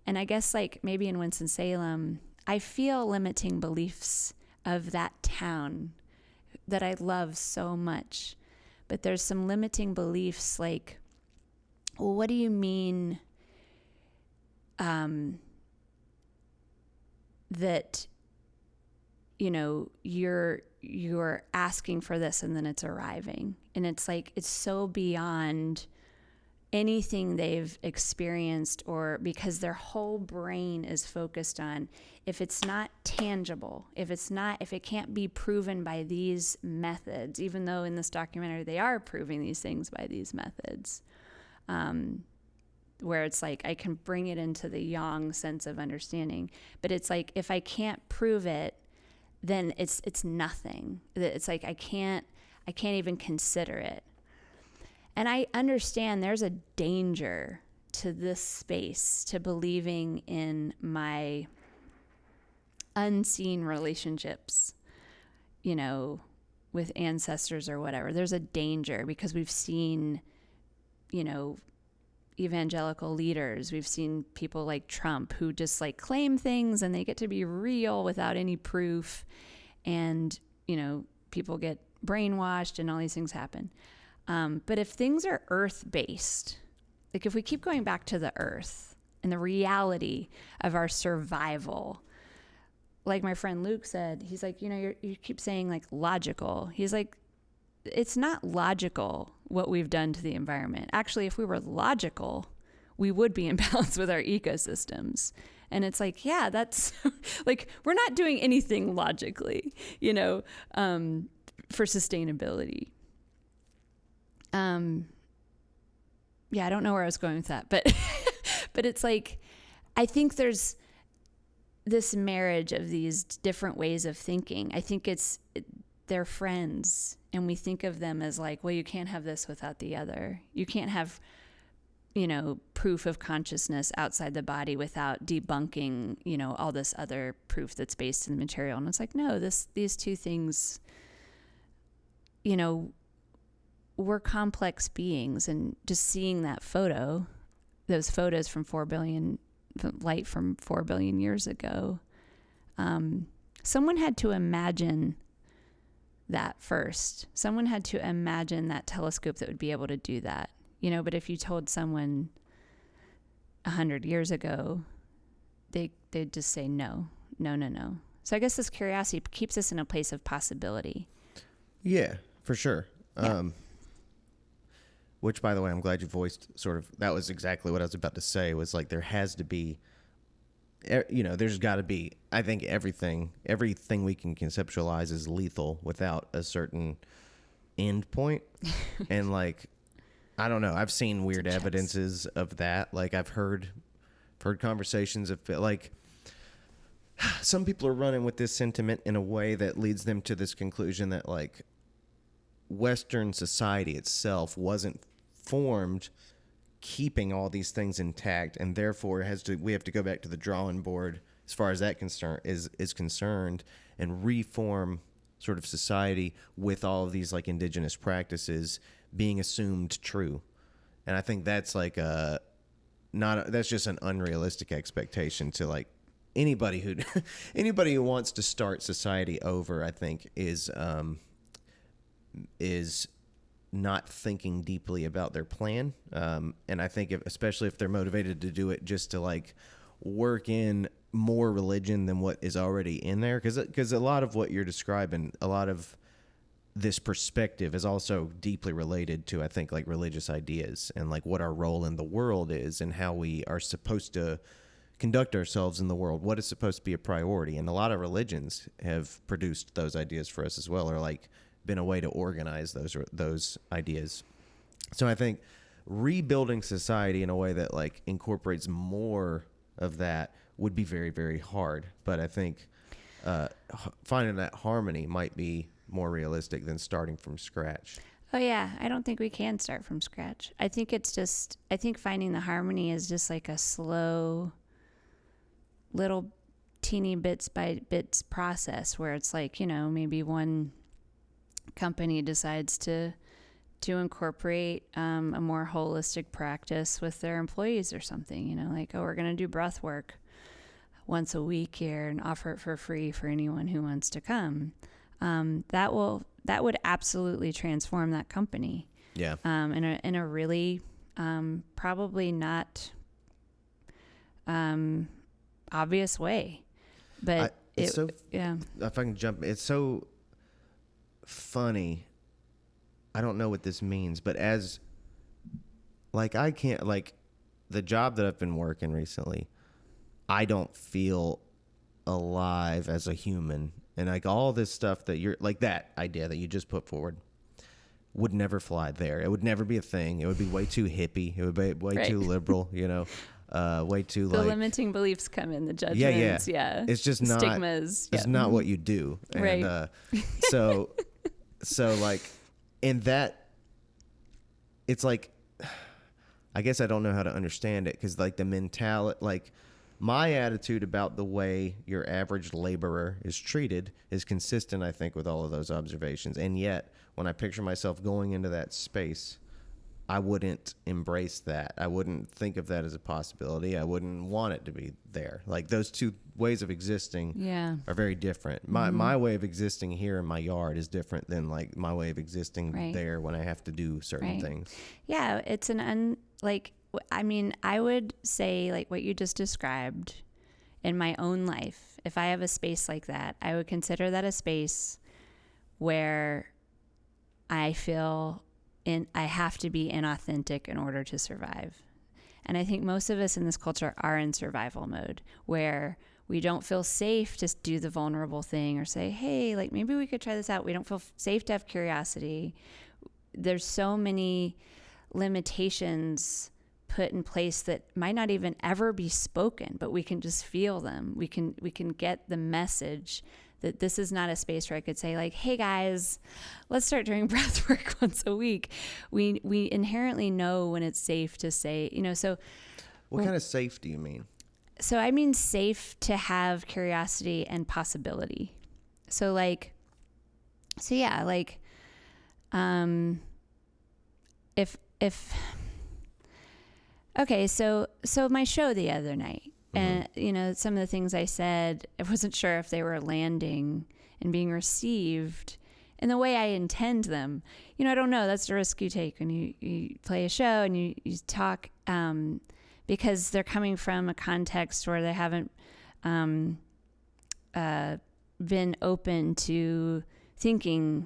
And I guess like maybe in Winston-Salem, I feel limiting beliefs of that town that I love so much. But there's some limiting beliefs like, well, what do you mean that, you're asking for this and then it's arriving? And it's like, it's so beyond anything they've experienced, or because their whole brain is focused on, if it's not tangible, if it can't be proven by these methods, even though in this documentary they are proving these things by these methods, where it's like I can bring it into the yang sense of understanding, but it's like, if I can't prove it, then it's nothing. It's like I can't even consider it. And I understand there's a danger to this space, to believing in my unseen relationships, with ancestors or whatever. There's a danger because we've seen, evangelical leaders. We've seen people like Trump who just like claim things and they get to be real without any proof. And, people get brainwashed and all these things happen. But if things are earth-based, like if we keep going back to the earth and the reality of our survival, like my friend Luke said, he's like, you keep saying like logical. He's like, it's not logical what we've done to the environment. Actually, if we were logical, we would be in balance with our ecosystems. And it's like, yeah, that's like, we're not doing anything logically, for sustainability. Yeah, I don't know where I was going with that, but but it's like, I think there's this marriage of these different ways of thinking. I think they're friends, and we think of them as like, well, you can't have this without the other. You can't have, proof of consciousness outside the body without debunking, all this other proof that's based in the material. And it's like, no, these two things, we're complex beings. And just seeing that photo, those photos from 4 billion years ago, someone had to imagine that first. Someone had to imagine that telescope that would be able to do that, but if you told someone 100 years ago, they'd just say no. So I guess this curiosity keeps us in a place of possibility. Yeah, for sure. Yeah. Which, by the way, I'm glad you voiced sort of, that was exactly what I was about to say, was like, there has to be, there's got to be, I think everything we can conceptualize is lethal without a certain end point. And like, I don't know, I've seen weird evidences of that. Like I've heard conversations of like, some people are running with this sentiment in a way that leads them to this conclusion that like Western society itself wasn't formed keeping all these things intact, and therefore we have to go back to the drawing board as far as that is concerned, and reform sort of society with all of these like indigenous practices being assumed true. And I think that's like that's just an unrealistic expectation to like anybody who wants to start society over, I think is not thinking deeply about their plan. And I think especially if they're motivated to do it just to like work in more religion than what is already in there. Because a lot of what you're describing, a lot of this perspective is also deeply related to, I think, like religious ideas and like what our role in the world is and how we are supposed to conduct ourselves in the world, what is supposed to be a priority. And a lot of religions have produced those ideas for us as well, or like been a way to organize those ideas. So I think rebuilding society in a way that like incorporates more of that would be very, very hard. But I think finding that harmony might be more realistic than starting from scratch. Oh yeah, I don't think we can start from scratch. I think I think finding the harmony is just like a slow little teeny bits by bits process where it's like, maybe one company decides to incorporate a more holistic practice with their employees or something, like, oh, we're going to do breath work once a week here and offer it for free for anyone who wants to come. That would absolutely transform that company. Yeah. In a really probably not obvious way, but if I can jump, it's so funny. I don't know what this means, but I can't, the job that I've been working recently, I don't feel alive as a human. And like all this stuff that you're, like that idea that you just put forward would never fly there. It would never be a thing. It would be way too hippie. It would be way too liberal, way too the limiting beliefs come in, the judgments. Yeah. It's just not stigmas. It's not what you do. And, right. So like in that, it's like, I guess I don't know how to understand it. 'Cause like the mentality, like my attitude about the way your average laborer is treated is consistent, I think, with all of those observations. And yet when I picture myself going into that space, I wouldn't embrace that. I wouldn't think of that as a possibility. I wouldn't want it to be there. Like those two ways of existing are very different. My way of existing here in my yard is different than like my way of existing there when I have to do certain things. Yeah, it's I would say like what you just described in my own life. If I have a space like that, I would consider that a space where I feel I have to be inauthentic in order to survive. And I think most of us in this culture are in survival mode where we don't feel safe to do the vulnerable thing or say, hey, like maybe we could try this out. We don't feel safe to have curiosity. There's so many limitations put in place that might not even ever be spoken, but we can just feel them. We can get the message that this is not a space where I could say like, hey guys, let's start doing breath work once a week. We inherently know when it's safe to say, so. What kind of safe do you mean? So I mean safe to have curiosity and possibility. So so my show the other night, and some of the things I said, I wasn't sure if they were landing and being received in the way I intend them. I don't know. That's the risk you take when you play a show and you talk, because they're coming from a context where they haven't been open to thinking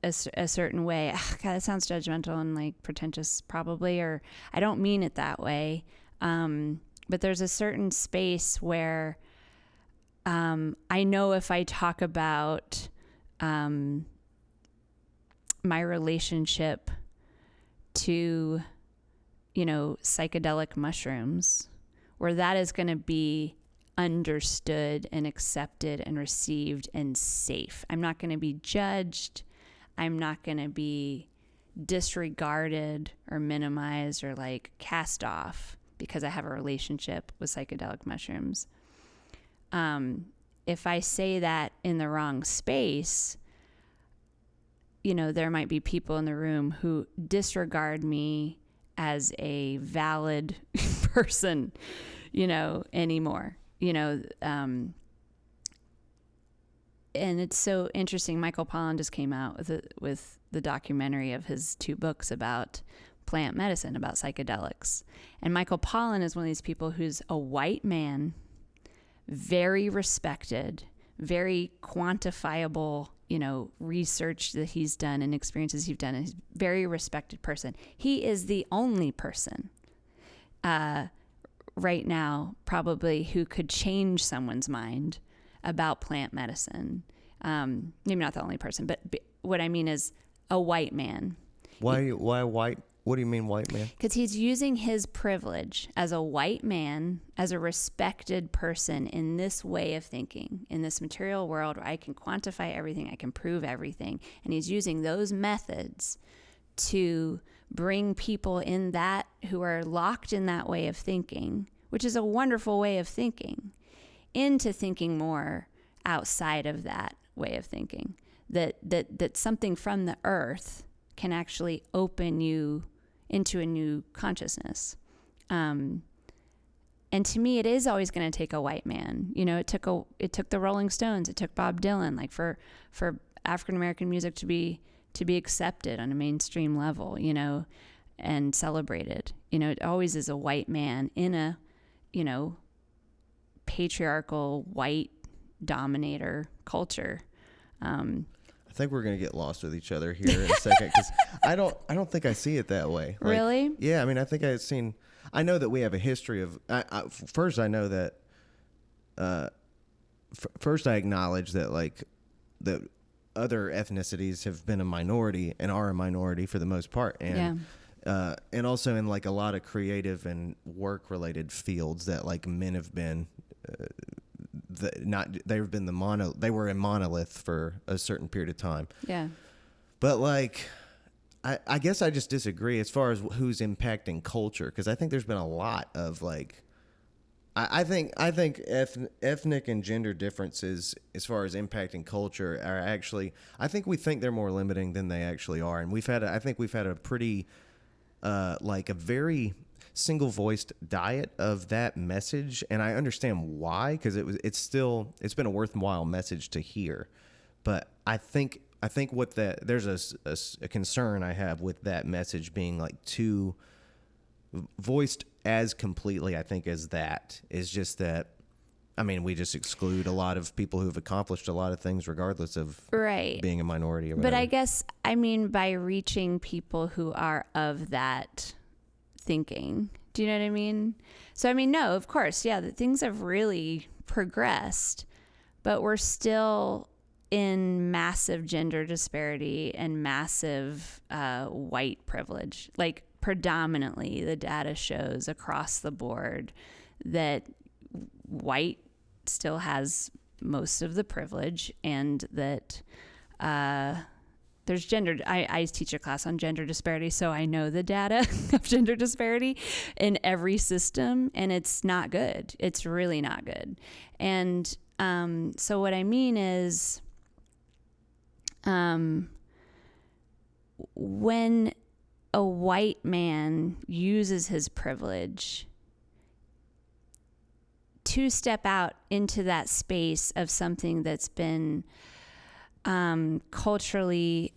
a certain way. God, that sounds judgmental and like pretentious probably, or I don't mean it that way. But there's a certain space where I know if I talk about my relationship to, psychedelic mushrooms, where that is going to be understood and accepted and received and safe. I'm not going to be judged. I'm not going to be disregarded or minimized or like cast off because I have a relationship with psychedelic mushrooms. If I say that in the wrong space, there might be people in the room who disregard me as a valid person, anymore, and it's so interesting. Michael Pollan just came out with the documentary of his 2 books about plant medicine, about psychedelics. And Michael Pollan is one of these people who's a white man, very respected, very quantifiable, research that he's done and experiences he's done. And he's a very respected person. He is the only person right now probably who could change someone's mind about plant medicine. Maybe not the only person, but what I mean is a white man. Why white? What do you mean white man? Because he's using his privilege as a white man, as a respected person in this way of thinking, in this material world where I can quantify everything, I can prove everything. And he's using those methods to bring people in that who are locked in that way of thinking, which is a wonderful way of thinking, into thinking more outside of that way of thinking. That something from the earth can actually open you into a new consciousness. And to me, it is always going to take a white man. You know, it took the Rolling Stones, it took Bob Dylan, like for African American music to be accepted on a mainstream level, you know, and celebrated. You know, it always is a white man in a, you know, patriarchal white dominator culture. I think we're gonna get lost with each other here in a second because I don't think I see it that way. Like, really? Yeah, I mean, I know that we have a history of. First, I know that. First, I acknowledge that like that other ethnicities have been a minority and are a minority for the most part, and and also in like a lot of creative and work related fields that like men have been. They were a monolith for a certain period of time. Yeah. But like, I guess I just disagree as far as who's impacting culture, because I think there's been a lot of like, I think ethnic and gender differences as far as impacting culture are actually, I think we think they're more limiting than they actually are, and I think we've had a pretty, like a very single-voiced diet of that message, and I understand why, because it's been a worthwhile message to hear, but I think there's a concern I have with that message being like too voiced as completely. I think as that is just that. I mean, we just exclude a lot of people who've accomplished a lot of things regardless of being a minority or whatever. But I guess, I mean, by reaching people who are of that thinking. Do you know what I mean? So, I mean, no, of course, yeah, that things have really progressed, but we're still in massive gender disparity and massive white privilege. Like, predominantly, the data shows across the board that white still has most of the privilege, and that there's gender. I teach a class on gender disparity, so I know the data of gender disparity in every system, and it's not good. It's really not good. And so what I mean is, when a white man uses his privilege to step out into that space of something that's been culturally,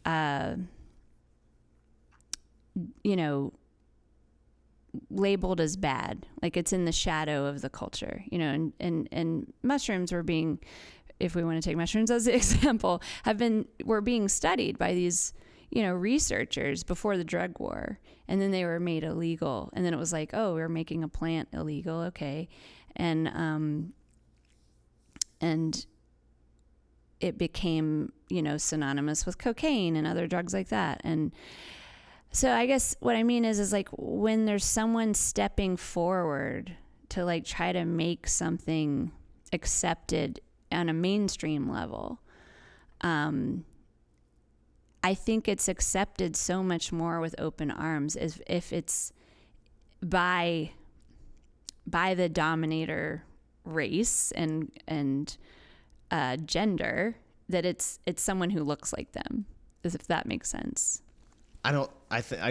labeled as bad, like it's in the shadow of the culture, and mushrooms were being, if we want to take mushrooms as an example, were being studied by these, researchers before the drug war, and then they were made illegal, and then it was like, oh, we're making a plant illegal, okay, and it became, synonymous with cocaine and other drugs like that. And so I guess what I mean is like when there's someone stepping forward to like try to make something accepted on a mainstream level, I think it's accepted so much more with open arms if it's by the dominator race and gender, that it's someone who looks like them, as if that makes sense. I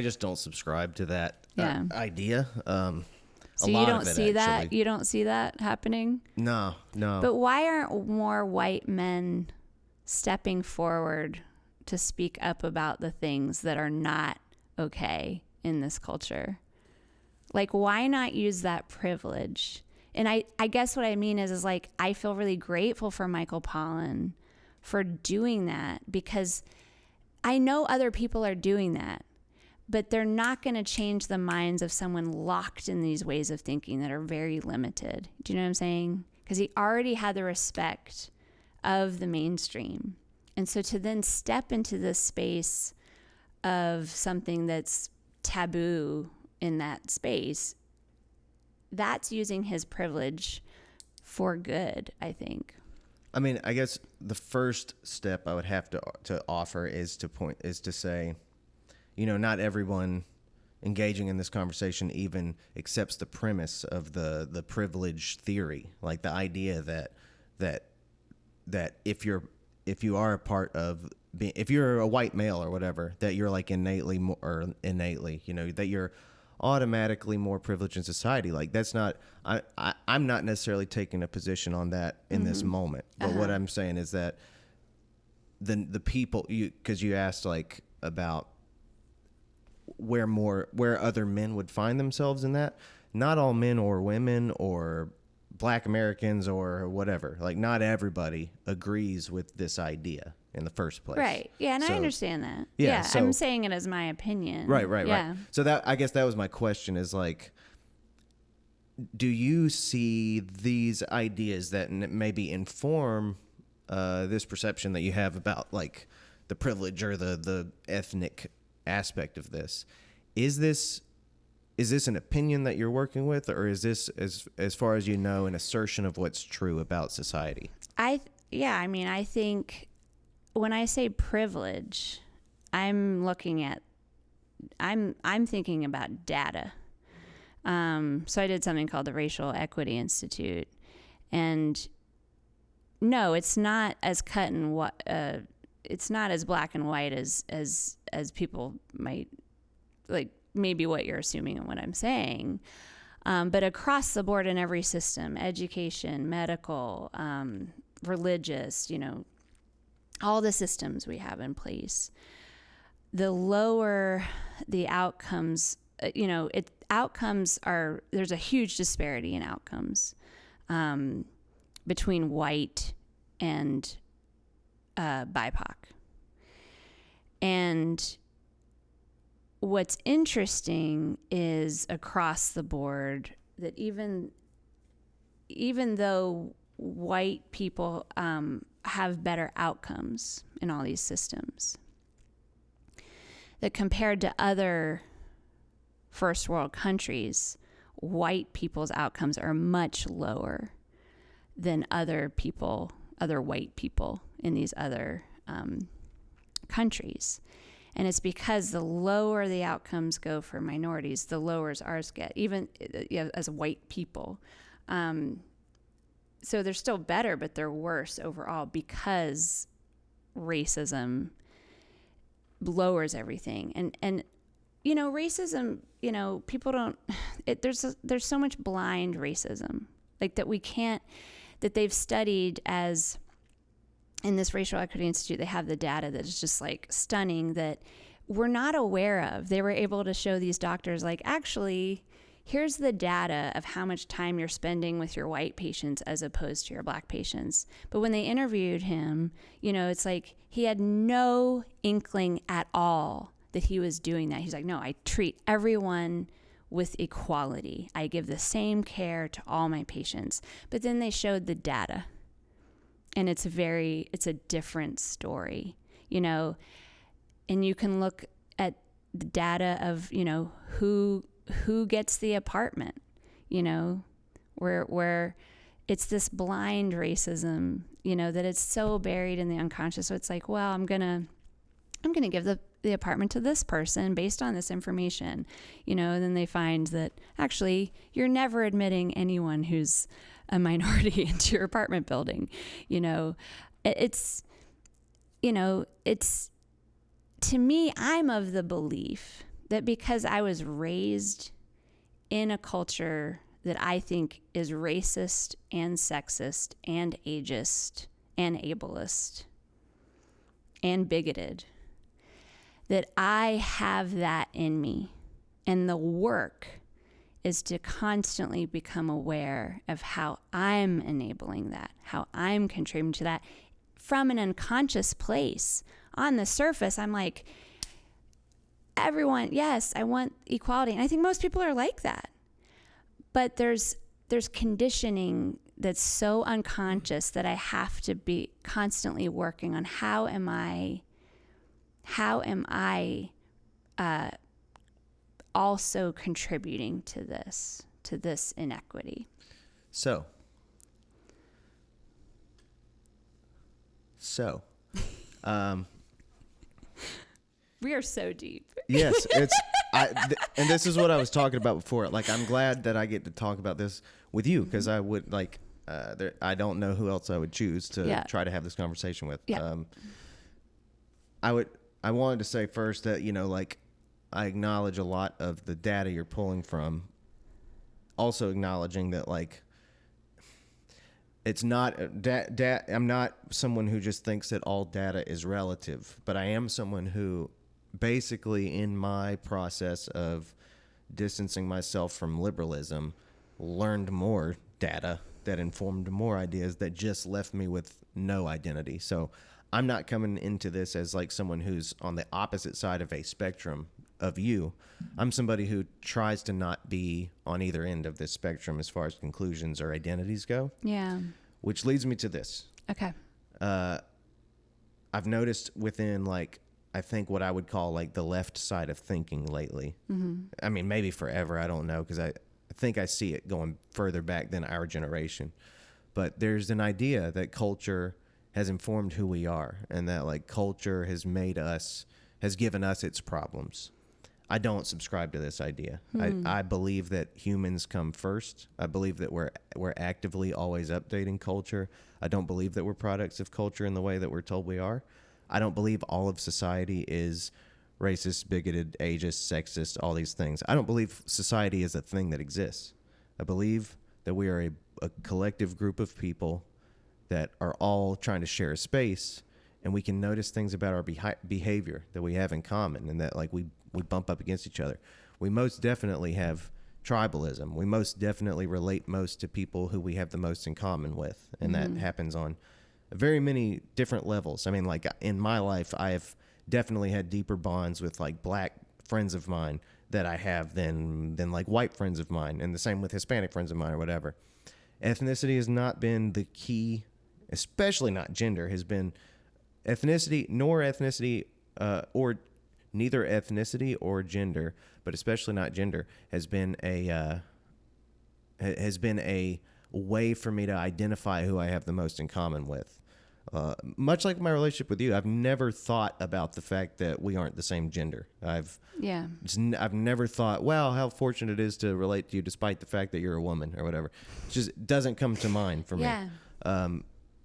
just don't subscribe to that idea. So you don't see that? You don't see that happening? No. But why aren't more white men stepping forward to speak up about the things that are not okay in this culture? Like, why not use that privilege? And I guess what I mean is like, I feel really grateful for Michael Pollan for doing that, because I know other people are doing that, but they're not going to change the minds of someone locked in these ways of thinking that are very limited. Do you know what I'm saying? Because he already had the respect of the mainstream. And so to then step into this space of something that's taboo in that space, that's using his privilege for good, I think. I mean, I guess the first step I would have to offer is to say, not everyone engaging in this conversation even accepts the premise of the privilege theory, like the idea that if you are a part of if you're a white male or whatever, that you're like innately, that you're automatically more privileged in society. Like that's not, I'm not necessarily taking a position on that in this moment, but what I'm saying is that the people, because you asked like about where other men would find themselves in that. Not all men or women or Black Americans or whatever, like not everybody agrees with this idea in the first place. Right. Yeah, and I understand that. Yeah, so, I'm saying it as my opinion. Right. So that, I guess that was my question, is like, do you see these ideas that maybe inform this perception that you have about like the privilege or the ethnic aspect of this? Is this an opinion that you're working with, or is this, as far as you know, an assertion of what's true about society? I think when I say privilege, I'm thinking about data. So I did something called the Racial Equity Institute, and no, it's not as cut and it's not as black and white as people might, like maybe what you're assuming and what I'm saying. But across the board in every system, education, medical, religious, all the systems we have in place, the lower the outcomes, there's a huge disparity in outcomes between white and BIPOC. And what's interesting is across the board that even though white people have better outcomes in all these systems, that compared to other first world countries, white people's outcomes are much lower than other white people in these other countries. And it's because the lower the outcomes go for minorities, the lower ours get, even as white people. So they're still better, but they're worse overall because racism lowers everything. And racism, people don't, there's so much blind racism, like that they've studied as, in this Racial Equity Institute, they have the data that is just like stunning that we're not aware of. They were able to show these doctors, like, actually, here's the data of how much time you're spending with your white patients as opposed to your black patients. But when they interviewed him, it's like he had no inkling at all that he was doing that. He's like, no, I treat everyone with equality. I give the same care to all my patients. But then they showed the data. And it's a different story, and you can look at the data of, who gets the apartment, where it's this blind racism, that it's so buried in the unconscious. So it's like, well, I'm going to give the apartment to this person based on this information, and then they find that actually you're never admitting anyone who's a minority into your apartment building. It's to me, I'm of the belief that because I was raised in a culture that I think is racist and sexist and ageist and ableist and bigoted, that I have that in me. And the work is to constantly become aware of how I'm enabling that, how I'm contributing to that from an unconscious place. On the surface, I'm like, everyone, yes, I want equality. And I think most people are like that. But there's conditioning that's so unconscious that I have to be constantly working on how am I also contributing to this inequity. So, We are so deep. yes, and this is what I was talking about before. Like, I'm glad that I get to talk about this with you, because I would like, I don't know who else I would choose to try to have this conversation with. Yeah. I wanted to say first that, like, I acknowledge a lot of the data you're pulling from. Also acknowledging that, like, it's not I'm not someone who just thinks that all data is relative, but I am someone who basically, in my process of distancing myself from liberalism, learned more data that informed more ideas that just left me with no identity. So I'm not coming into this as like someone who's on the opposite side of a spectrum of you. I'm somebody who tries to not be on either end of this spectrum as far as conclusions or identities go. Yeah. Which leads me to this. Okay. I've noticed within, like, I think what I would call like the left side of thinking lately. Mm-hmm. I mean, maybe forever. I don't know, because I think I see it going further back than our generation. But there's an idea that culture has informed who we are, and that like culture has given us its problems. I don't subscribe to this idea. I believe that humans come first. I believe that we're actively always updating culture. I don't believe that we're products of culture in the way that we're told we are. I don't believe all of society is racist, bigoted, ageist, sexist, all these things. I don't believe society is a thing that exists. I believe that we are a collective group of people that are all trying to share a space, and we can notice things about our behavior that we have in common, and that like we bump up against each other. We most definitely have tribalism. We most definitely relate most to people who we have the most in common with, and that happens on very many different levels. I mean, like in my life, I have definitely had deeper bonds with like black friends of mine that I have than like white friends of mine, and the same with Hispanic friends of mine or whatever. Ethnicity has not been the key, especially not gender, has been ethnicity, or neither ethnicity or gender, but especially not gender, has been a way for me to identify who I have the most in common with. Much like my relationship with you, I've never thought about the fact that we aren't the same gender. I've never thought, wow, how fortunate it is to relate to you despite the fact that you're a woman or whatever. It just doesn't come to mind for me.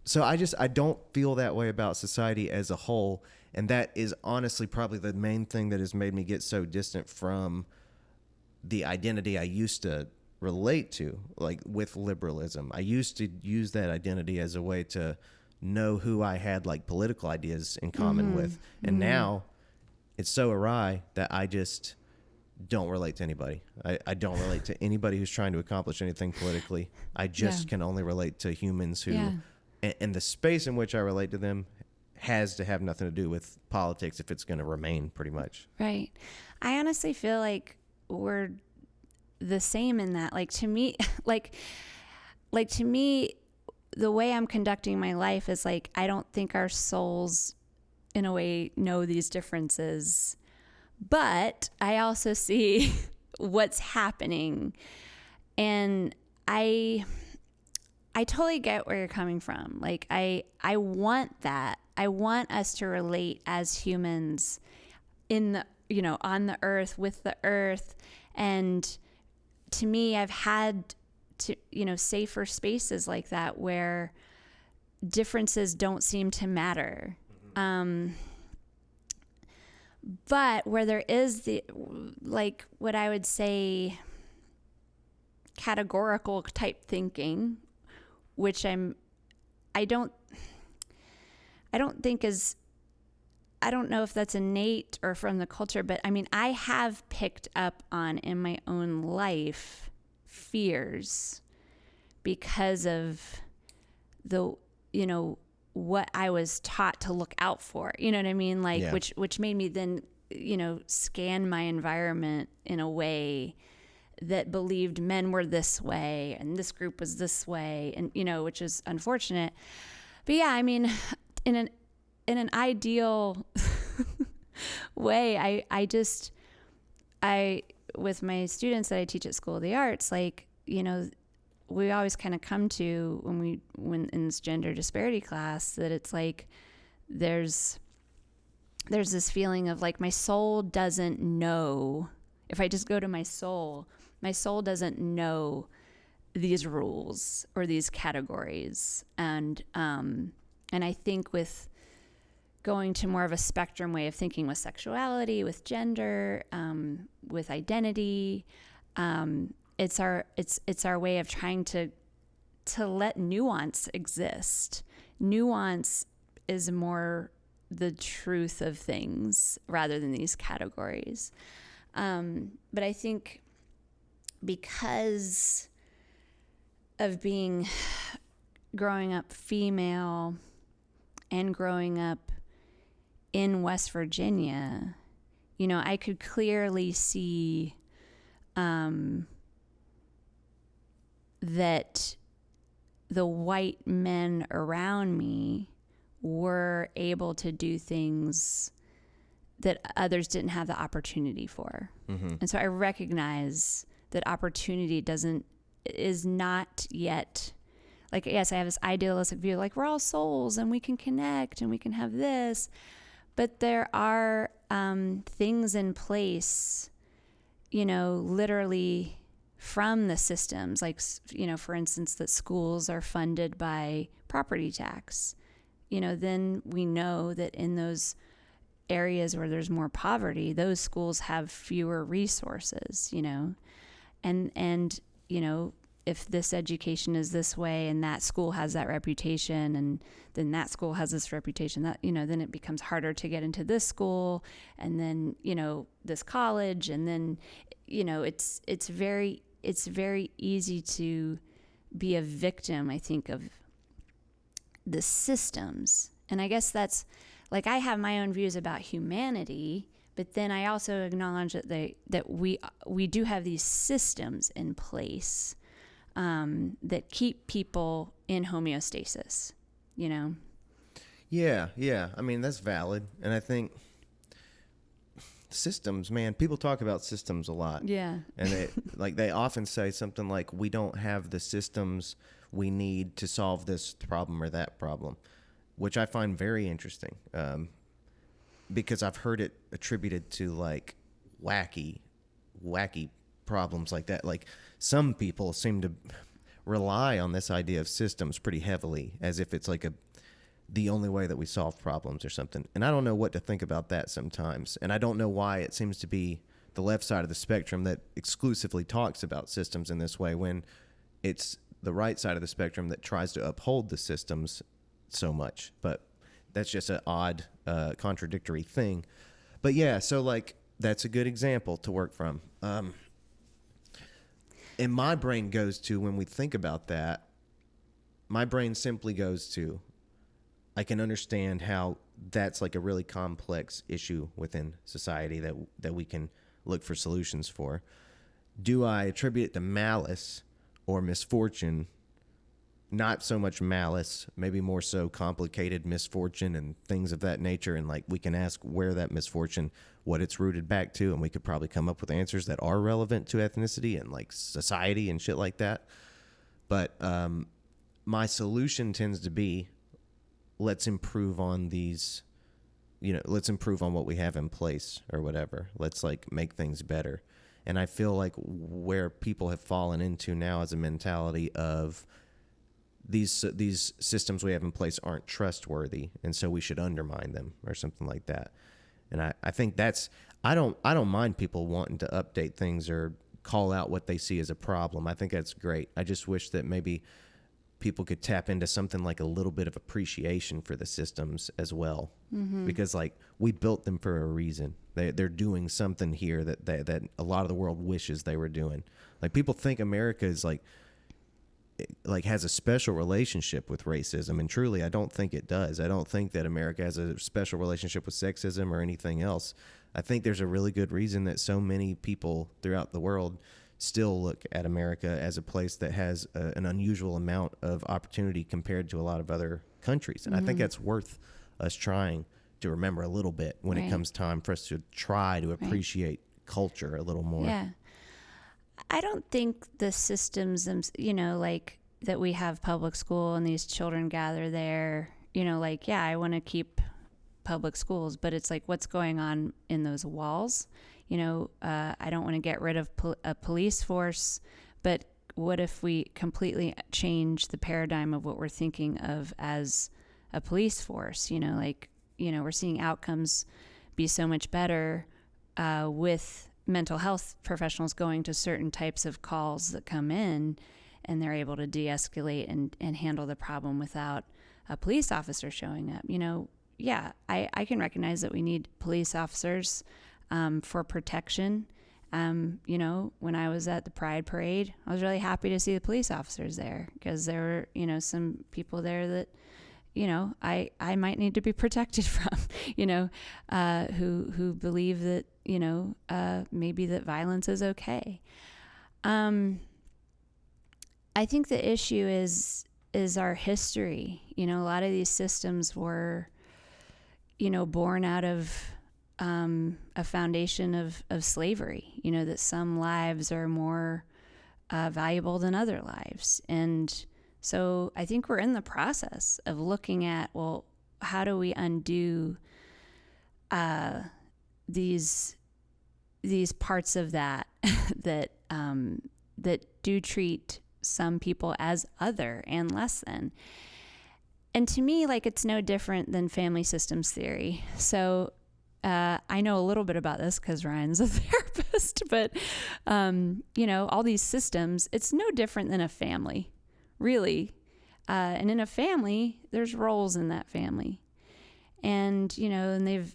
So I don't feel that way about society as a whole. And that is honestly probably the main thing that has made me get so distant from the identity I used to relate to, like with liberalism. I used to use that identity as a way to know who I had like political ideas in common with. And now it's so awry that I just don't relate to anybody. I don't relate to anybody who's trying to accomplish anything politically. I just can only relate to humans who, and the space in which I relate to them has to have nothing to do with politics if it's going to remain, pretty much. Right. I honestly feel like we're the same in that, like to me, to me, the way I'm conducting my life is like, I don't think our souls in a way know these differences, but I also see what's happening. And I totally get where you're coming from. Like I want that. I want us to relate as humans in the, on the earth, with the earth. And to me, I've had to, safer spaces like that where differences don't seem to matter. But where there is the, like what I would say, categorical type thinking, which I don't think is, I don't know if that's innate or from the culture, but I mean, I have picked up on in my own life fears because of the, what I was taught to look out for, you know what I mean? Like, which made me then, scan my environment in a way that believed men were this way and this group was this way, and, which is unfortunate. But yeah, I mean, in an ideal way, I with my students that I teach at School of the Arts, like, you know, we always kind of come to when in this gender disparity class that it's like there's this feeling of like my soul doesn't know. If I just go to my soul doesn't know these rules or these categories. And I think with going to more of a spectrum way of thinking with sexuality, with gender, with identity, it's our way of trying to let nuance exist. Nuance is more the truth of things rather than these categories. But I think because of growing up female and growing up in West Virginia, you know, I could clearly see that the white men around me were able to do things that others didn't have the opportunity for. Mm-hmm. And so I recognize that opportunity is not yet, like, yes, I have this idealistic view, like we're all souls and we can connect and we can have this, but there are things in place, you know, literally from the systems, like, you know, for instance, that schools are funded by property tax. You know, then we know that in those areas where there's more poverty, those schools have fewer resources, you know, and you know, if this education is this way and that school has that reputation and then that school has this reputation, that, you know, then it becomes harder to get into this school and then, you know, this college, and then, you know, it's very easy to be a victim, I think, of the systems. And I guess that's, like, I have my own views about humanity, but then I also acknowledge that we do have these systems in place that keep people in homeostasis, you know? Yeah. I mean, that's valid. And I think systems, man, people talk about systems a lot. Yeah. And they often say something like, we don't have the systems we need to solve this problem or that problem, which I find very interesting, because I've heard it attributed to like wacky problems like that. Like, some people seem to rely on this idea of systems pretty heavily, as if it's like the only way that we solve problems or something. And I don't know what to think about that sometimes. And I don't know why it seems to be the left side of the spectrum that exclusively talks about systems in this way, when it's the right side of the spectrum that tries to uphold the systems so much. But that's just an odd, contradictory thing. But yeah, so like, that's a good example to work from. And my brain goes to, when we think about that, my brain simply goes to, I can understand how that's like a really complex issue within society that we can look for solutions for. Do I attribute it to malice or misfortune? Not so much malice, maybe more so complicated misfortune and things of that nature. And like, we can ask where that misfortune, what it's rooted back to, and we could probably come up with answers that are relevant to ethnicity and like society and shit like that. But my solution tends to be, let's improve on these, you know, let's improve on what we have in place or whatever. Let's like make things better. And I feel like where people have fallen into now is a mentality of, these systems we have in place aren't trustworthy, and so we should undermine them or something like that. And I think that's, I don't mind people wanting to update things or call out what they see as a problem. I think that's great. I just wish that maybe people could tap into something like a little bit of appreciation for the systems as well. Mm-hmm. Because like, we built them for a reason. They're doing something here that a lot of the world wishes they were doing. Like, people think America is like has a special relationship with racism, and truly I don't think it does. I don't think that America has a special relationship with sexism or anything else. I think there's a really good reason that so many people throughout the world still look at America as a place that has an unusual amount of opportunity compared to a lot of other countries. And I think that's worth us trying to remember a little bit when it comes time for us to try to appreciate culture a little more. Yeah. I don't think the systems, like that we have public school and these children gather there, like, yeah, I want to keep public schools, but it's like, what's going on in those walls? I don't want to get rid of a police force, but what if we completely change the paradigm of what we're thinking of as a police force? We're seeing outcomes be so much better with mental health professionals going to certain types of calls that come in, and they're able to de-escalate and handle the problem without a police officer showing up. Yeah, I can recognize that we need police officers for protection. When I was at the Pride Parade, I was really happy to see the police officers there, because there were, some people there that, I might need to be protected from, who believe that, maybe that violence is okay. I think the issue is our history. A lot of these systems were, born out of a foundation of slavery, that some lives are more valuable than other lives. And so I think we're in the process of looking at, well, how do we undo these parts of that that do treat some people as other and less than. And to me, like, it's no different than family systems theory. So I know a little bit about this because Ryan's a therapist, but all these systems, it's no different than a family, really. And in a family, there's roles in that family. And, and they've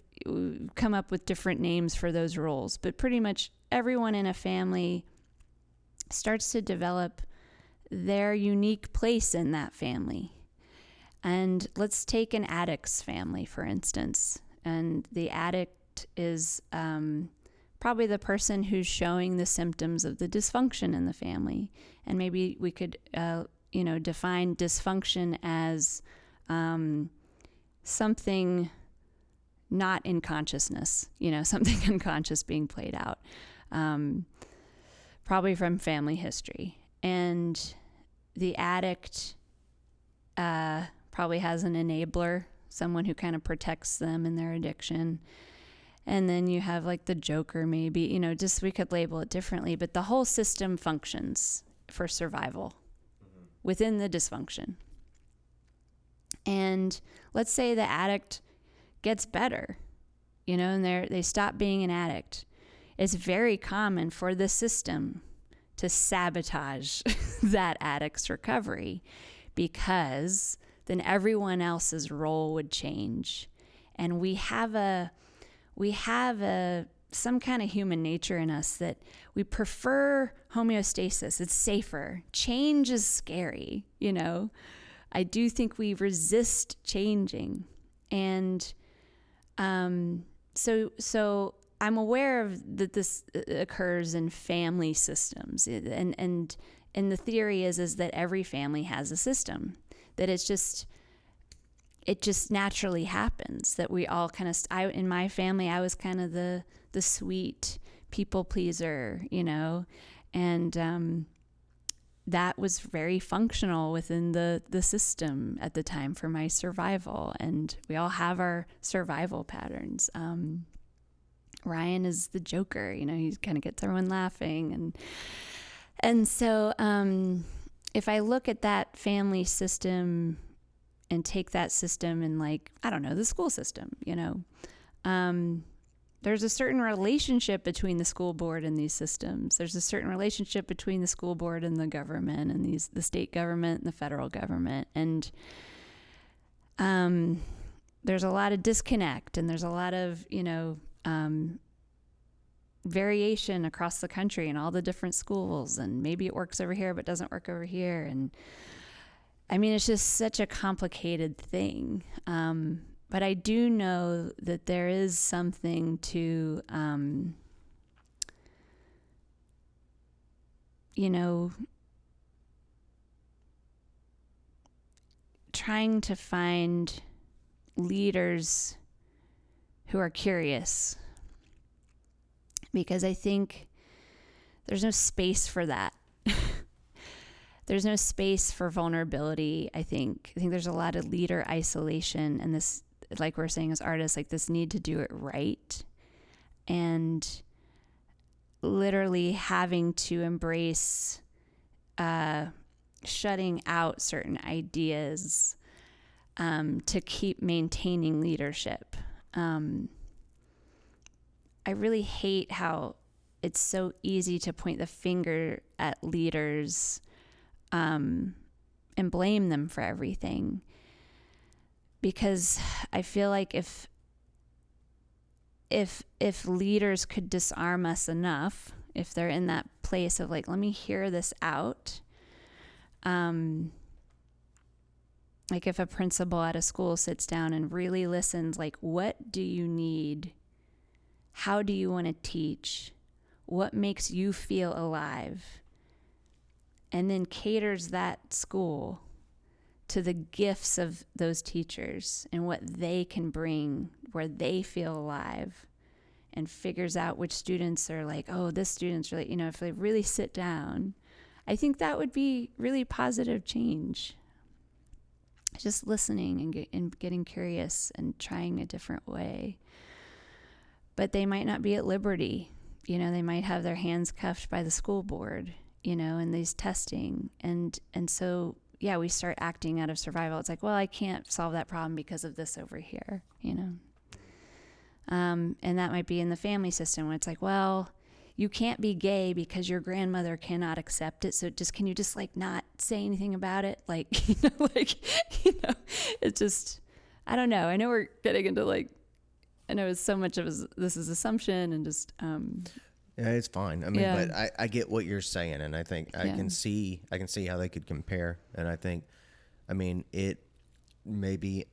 come up with different names for those roles, but pretty much everyone in a family starts to develop their unique place in that family. And let's take an addict's family, for instance. And the addict is probably the person who's showing the symptoms of the dysfunction in the family. And maybe we could, define dysfunction as something not in consciousness, something unconscious being played out, probably from family history. And the addict probably has an enabler, someone who kind of protects them in their addiction. And then you have like the joker, maybe, just we could label it differently, but the whole system functions for survival within the dysfunction. And let's say the addict gets better, and they stop being an addict. It's very common for the system to sabotage that addict's recovery, because then everyone else's role would change. And we have some kind of human nature in us that we prefer homeostasis. It's safer. Change is scary, I do think we resist changing. And so I'm aware of that this occurs in family systems. And the theory is that every family has a system, that it just naturally happens, that we all kind of, in my family, I was kind of the sweet people pleaser, and that was very functional within the system at the time for my survival. And we all have our survival patterns. Ryan is the joker, he kind of gets everyone laughing. And so if I look at that family system and take that system and, like, I don't know, the school system, there's a certain relationship between the school board and these systems. There's a certain relationship between the school board and the government, and the state government and the federal government. And there's a lot of disconnect, and there's a lot of, variation across the country and all the different schools. And maybe it works over here, but doesn't work over here. And I mean, it's just such a complicated thing. But I do know that there is something to, trying to find leaders who are curious. Because I think there's no space for that. There's no space for vulnerability. I think there's a lot of leader isolation, and this, like we're saying as artists, like this need to do it right, and literally having to embrace shutting out certain ideas to keep maintaining leadership. I really hate how it's so easy to point the finger at leaders and blame them for everything. Because I feel like if leaders could disarm us enough, if they're in that place of like, let me hear this out, like if a principal at a school sits down and really listens, like, what do you need? How do you want to teach? What makes you feel alive? And then caters that school to the gifts of those teachers and what they can bring where they feel alive, and figures out which students are like, oh, this student's really, if they really sit down, I think that would be really positive change. Just listening and getting curious and trying a different way. But they might not be at liberty. They might have their hands cuffed by the school board, in these testing. And so, yeah, we start acting out of survival. It's like, well, I can't solve that problem because of this over here, And that might be in the family system where it's like, well, you can't be gay because your grandmother cannot accept it. So can you just like not say anything about it? Like, it's just, I don't know. I know we're getting into like, I know it's so much of this is assumption and just, yeah, it's fine. I mean, but I get what you're saying, and I think I can see how they could compare. And I think, I mean, it maybe,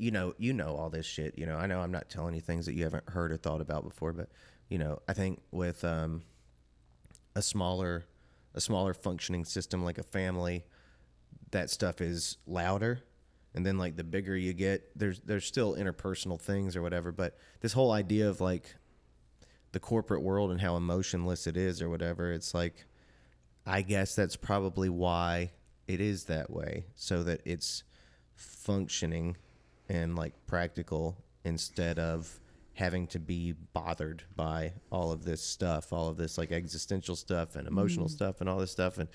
all this shit. I know I'm not telling you things that you haven't heard or thought about before, but I think with a smaller functioning system like a family, that stuff is louder. And then like the bigger you get, there's still interpersonal things or whatever. But this whole idea of like the corporate world and how emotionless it is or whatever, it's like, I guess that's probably why it is that way, so that it's functioning and like practical instead of having to be bothered by all of this stuff, all of this like existential stuff and emotional stuff and all this stuff. And,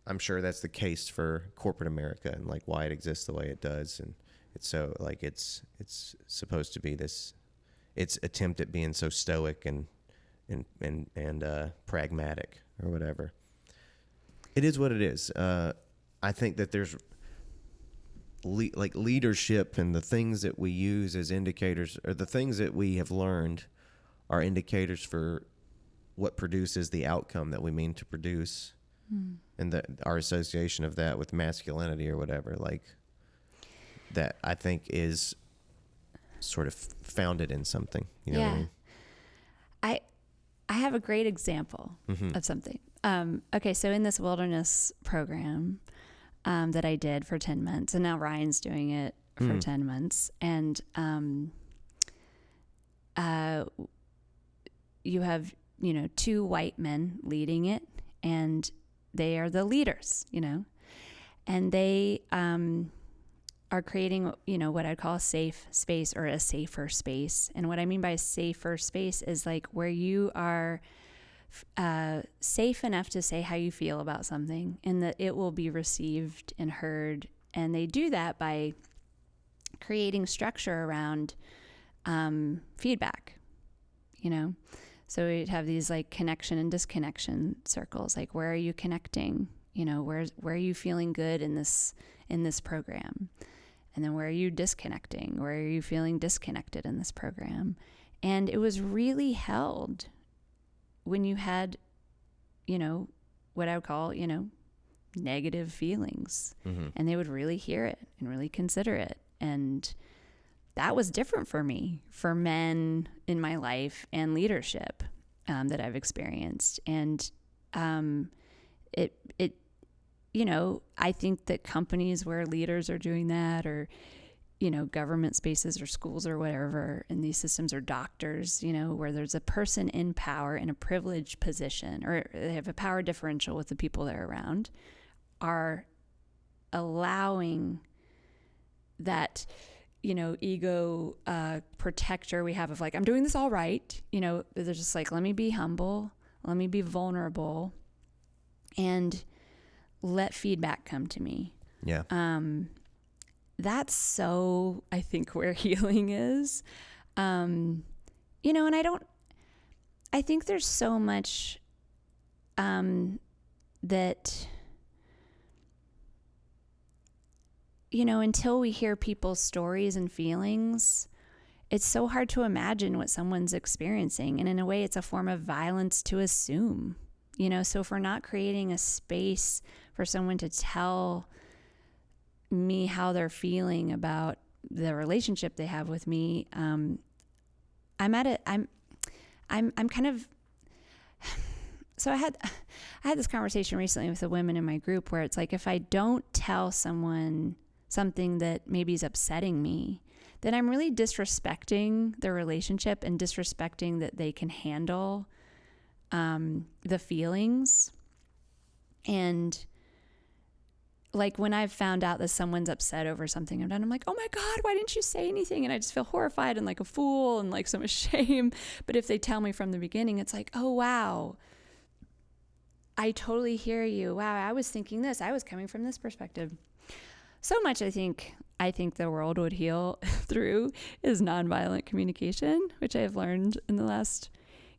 I'm sure that's the case for corporate America and like why it exists the way it does. And it's so like, it's supposed to be its attempt at being so stoic and pragmatic or whatever. It is what it is. I think that there's leadership and the things that we use as indicators, or the things that we have learned are indicators for what produces the outcome that we mean to produce. And our association of that with masculinity or whatever, like that, I think is sort of founded in something. You know what I mean? I have a great example of something. Okay, so in this wilderness program that I did for 10 months, and now Ryan's doing it for 10 months, and you have, two white men leading it, and they are the leaders, and they are creating, what I'd call a safe space or a safer space. And what I mean by a safer space is like where you are safe enough to say how you feel about something and that it will be received and heard. And they do that by creating structure around feedback, So we'd have these like connection and disconnection circles. Like, where are you connecting? Where are you feeling good in this program? And then where are you disconnecting? Where are you feeling disconnected in this program? And it was really held when you had, what I would call, negative feelings. And they would really hear it and really consider it. And that was different for me, for men in my life and leadership that I've experienced. And I think that companies where leaders are doing that, or government spaces or schools or whatever in these systems, or doctors, where there's a person in power in a privileged position, or they have a power differential with the people they're around, are allowing that, ego protector we have of like, I'm doing this all right. They're just like, let me be humble, let me be vulnerable, and let feedback come to me. Yeah. That's so, I think, where healing is. And I think there's so much that, until we hear people's stories and feelings, it's so hard to imagine what someone's experiencing. And in a way, it's a form of violence to assume, so if we're not creating a space for someone to tell me how they're feeling about the relationship they have with me, I'm kind of, so I had this conversation recently with the women in my group where it's like, if I don't tell someone something that maybe is upsetting me, then I'm really disrespecting the relationship and disrespecting that they can handle the feelings. And like when I've found out that someone's upset over something I've done, I'm like, oh my God, why didn't you say anything? And I just feel horrified and like a fool and like so much shame. But if they tell me from the beginning, it's like, oh, wow, I totally hear you. Wow, I was thinking this. I was coming from this perspective. So much I think the world would heal through is nonviolent communication, which I've learned in the last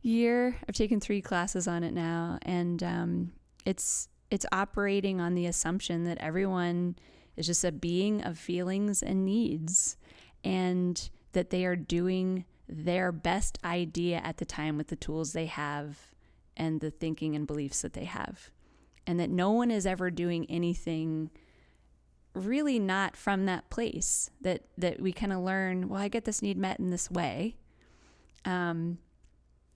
year. I've taken 3 classes on it now, and it's operating on the assumption that everyone is just a being of feelings and needs, and that they are doing their best idea at the time with the tools they have and the thinking and beliefs that they have. And that no one is ever doing anything really not from that place, that we kind of learn, well, I get this need met in this way. And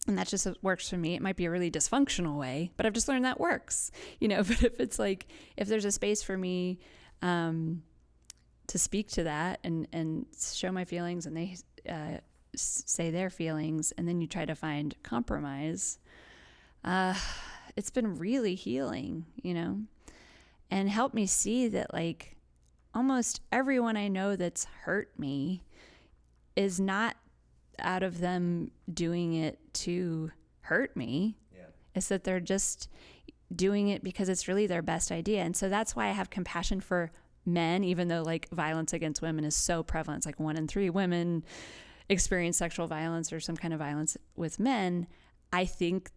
that just works for me. It might be a really dysfunctional way, but I've just learned that works, but if it's like, if there's a space for me to speak to that and show my feelings, and they say their feelings, and then you try to find compromise, it's been really healing, and helped me see that like almost everyone I know that's hurt me is not out of them doing it to hurt me. Yeah. It's that they're just doing it because it's really their best idea. And so that's why I have compassion for men, even though like violence against women is so prevalent. It's like 1 in 3 women experience sexual violence or some kind of violence with men. I think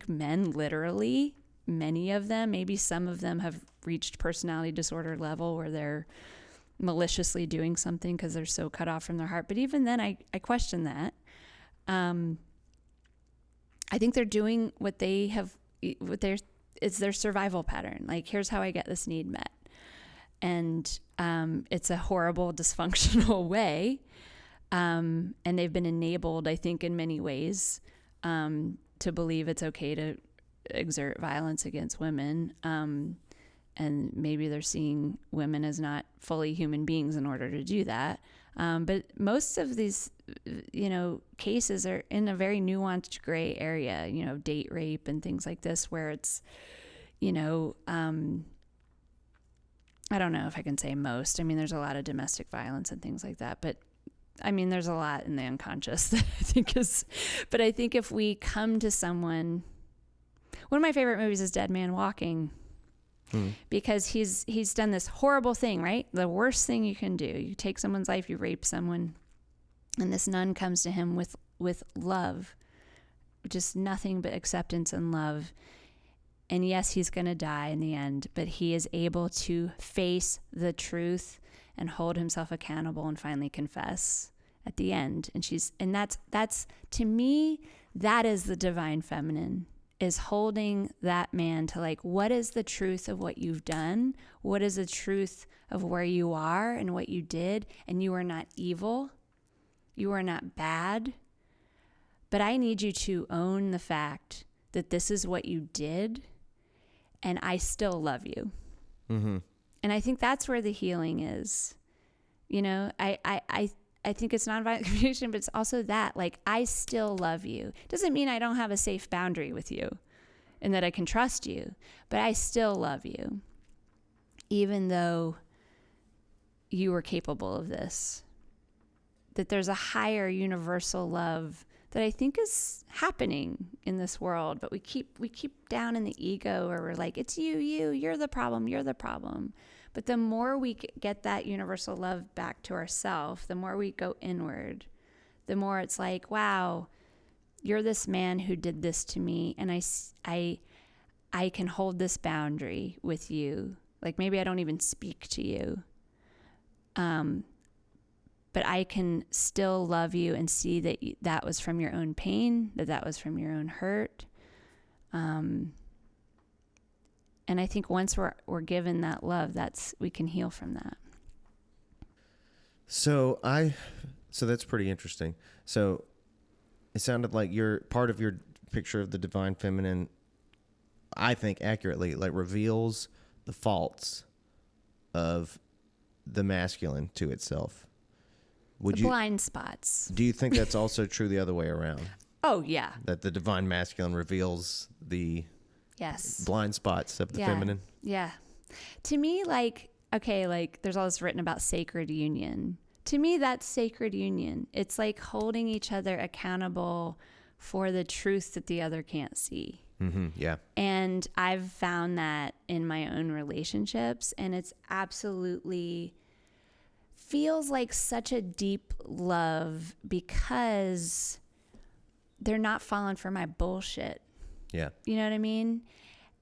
men literally, many of them, maybe some of them have reached personality disorder level where they're maliciously doing something because they're so cut off from their heart. But even then, I question that. I think they're doing what it's their survival pattern. Like, here's how I get this need met. And it's a horrible, dysfunctional way. And they've been enabled, I think, in many ways to believe it's okay to exert violence against women. And maybe they're seeing women as not fully human beings in order to do that. But most of these, cases are in a very nuanced gray area, date rape and things like this, where it's, I don't know if I can say most. I mean, there's a lot of domestic violence and things like that, but I mean, there's a lot in the unconscious that I think but I think if we come to someone, one of my favorite movies is Dead Man Walking. Because he's done this horrible thing, right? The worst thing you can do. You take someone's life, you rape someone, and this nun comes to him with love, just nothing but acceptance and love. And yes, he's going to die in the end, but he is able to face the truth and hold himself accountable and finally confess at the end. And that's to me, that is the divine feminine. Is holding that man to like, what is the truth of what you've done? What is the truth of where you are and what you did? And you are not evil. You are not bad. But I need you to own the fact that this is what you did, and I still love you. Mm-hmm. And I think that's where the healing is. You know, I think it's nonviolent communication, but it's also that, like, I still love you. Doesn't mean I don't have a safe boundary with you and that I can trust you, but I still love you, even though you were capable of this. That there's a higher universal love that I think is happening in this world, but we keep down in the ego where we're like, it's you're the problem. But the more we get that universal love back to ourselves, the more we go inward, the more it's like, wow, you're this man who did this to me, and I can hold this boundary with you. Like, maybe I don't even speak to you, but I can still love you and see that that was from your own pain, that was from your own hurt. And I think once we're given that love, we can heal from that. So that's pretty interesting. So it sounded like part of your picture of the divine feminine, I think accurately, like reveals the faults of the masculine to itself. Blind spots. Do you think that's also true the other way around? Oh, yeah. That the divine masculine reveals the blind spots of the feminine? Yeah. To me, like, okay, like there's all this written about sacred union. To me, that's sacred union. It's like holding each other accountable for the truth that the other can't see. Mm-hmm, yeah. And I've found that in my own relationships, and it's absolutely feels like such a deep love because they're not falling for my bullshit. Yeah. You know what I mean?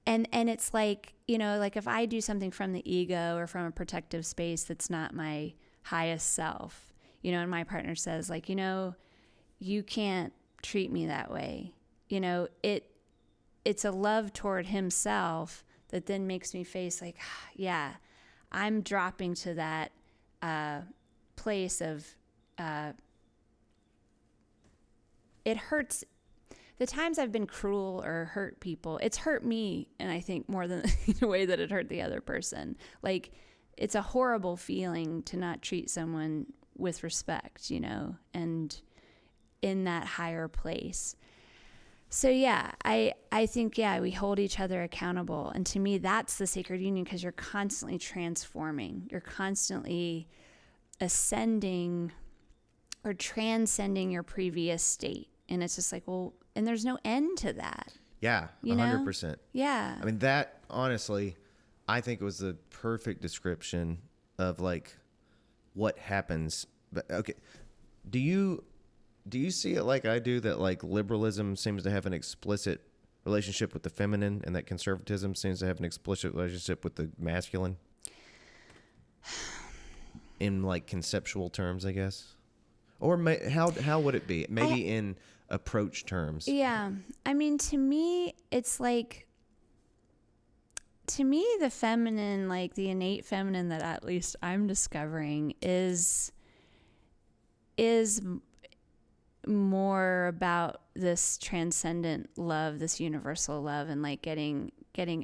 And it's like, you know, like if I do something from the ego or from a protective space that's not my highest self, you know, and my partner says like, you know, you can't treat me that way. You know, it's a love toward himself that then makes me face like, yeah, I'm dropping to that place of it hurts. The times I've been cruel or hurt people, it's hurt me, and I think more than the way that it hurt the other person. Like, it's a horrible feeling to not treat someone with respect, you know, and in that higher place. So yeah, I think, yeah, we hold each other accountable. And to me, that's the sacred union, because you're constantly transforming. You're constantly ascending or transcending your previous state. And it's just like, well, and there's no end to that. Yeah, 100%. Yeah. I mean, that, honestly, I think it was the perfect description of, like, what happens. But, okay, do you see it like I do, that, like, liberalism seems to have an explicit relationship with the feminine, and that conservatism seems to have an explicit relationship with the masculine? In, like, conceptual terms, I guess? Or how would it be? Maybe in approach terms. Yeah. I mean, to me, it's like, the feminine, like the innate feminine that at least I'm discovering is more about this transcendent love, this universal love, and like getting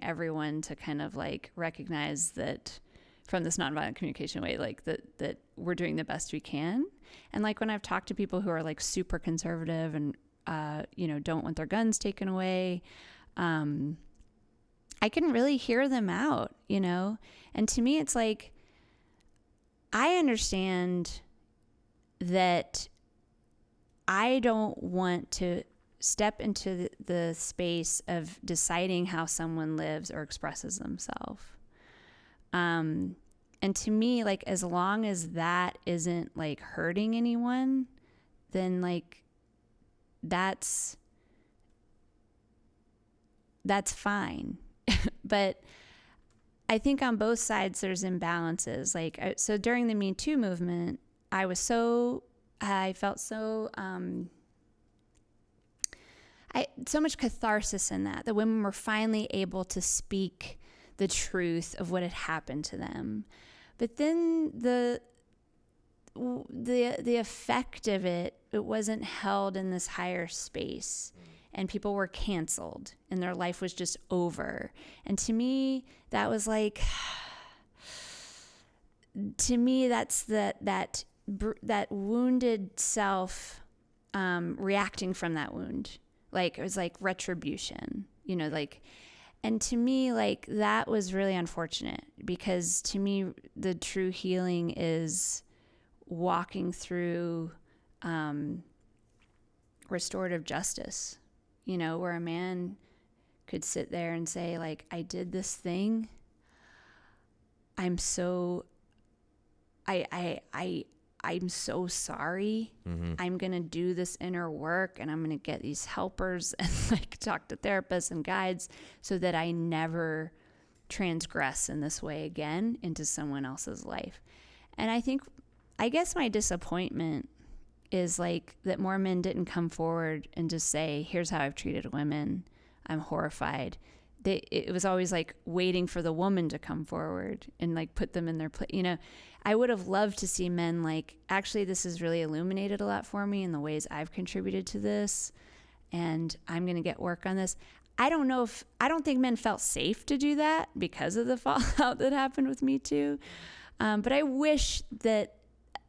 everyone to kind of like recognize that from this nonviolent communication way, like that we're doing the best we can. And like when I've talked to people who are like super conservative and, you know, don't want their guns taken away, I can really hear them out, you know? And to me, it's like, I understand that I don't want to step into the space of deciding how someone lives or expresses themselves. And to me, like, as long as that isn't like hurting anyone, then like that's fine. But I think on both sides there's imbalances. Like, so during the Me Too movement, I felt so so much catharsis in that women were finally able to speak the truth of what had happened to them. But then the effect of it wasn't held in this higher space, and people were canceled and their life was just over. And to me, that was like, to me, that's that wounded self reacting from that wound. Like, it was like retribution, like, and to me, like, that was really unfortunate, because to me, the true healing is walking through restorative justice, where a man could sit there and say, like, I did this thing. I'm so sorry. Mm-hmm. I'm going to do this inner work, and I'm going to get these helpers and like talk to therapists and guides so that I never transgress in this way again into someone else's life. And I guess my disappointment is like that more men didn't come forward and just say, here's how I've treated women. I'm horrified. It was always like waiting for the woman to come forward and like put them in their place. I would have loved to see men like, actually, this has really illuminated a lot for me in the ways I've contributed to this, and I'm going to get work on this. I don't think men felt safe to do that because of the fallout that happened with Me Too. But I wish that,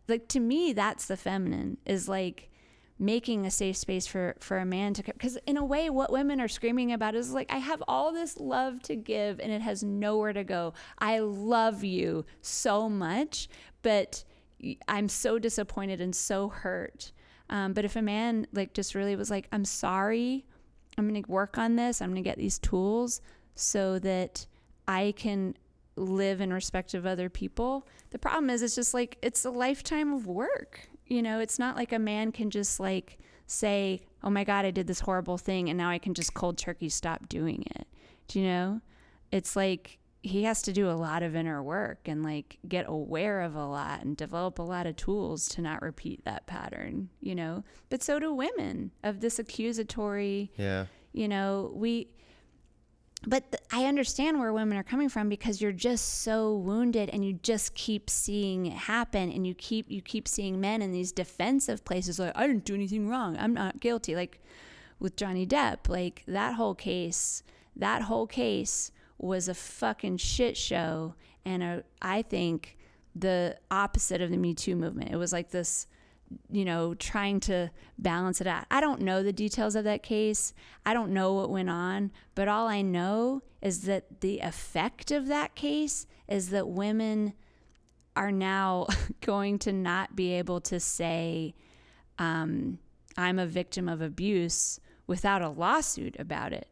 like, to me, that's the feminine, is like making a safe space for a man to, because in a way what women are screaming about is like, I have all this love to give and it has nowhere to go. I love you so much, but I'm so disappointed and so hurt. But if a man like just really was like, I'm sorry, I'm going to work on this, I'm going to get these tools so that I can live in respect of other people. The problem is, it's just like, it's a lifetime of work. It's not like a man can just like say, oh my God, I did this horrible thing and now I can just cold turkey stop doing it. Do you know? It's like he has to do a lot of inner work and like get aware of a lot and develop a lot of tools to not repeat that pattern, But so do women of this accusatory, But I understand where women are coming from, because you're just so wounded and you just keep seeing it happen, and you keep seeing men in these defensive places like, I didn't do anything wrong, I'm not guilty. Like with Johnny Depp, like that whole case was a fucking shit show, and I think the opposite of the Me Too movement. It was like this, trying to balance it out. I don't know the details of that case. I don't know what went on, but all I know is that the effect of that case is that women are now going to not be able to say, I'm a victim of abuse without a lawsuit about it.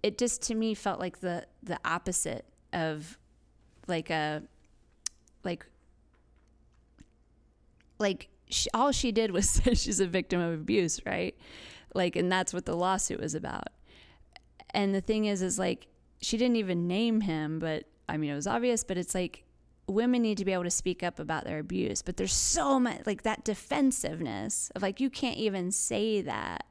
It just, to me, felt like the opposite of all she did was say she's a victim of abuse, right? Like, and that's what the lawsuit was about. And the thing is like, she didn't even name him, but I mean, it was obvious, but it's like, women need to be able to speak up about their abuse, but there's so much, like, that defensiveness of like, you can't even say that,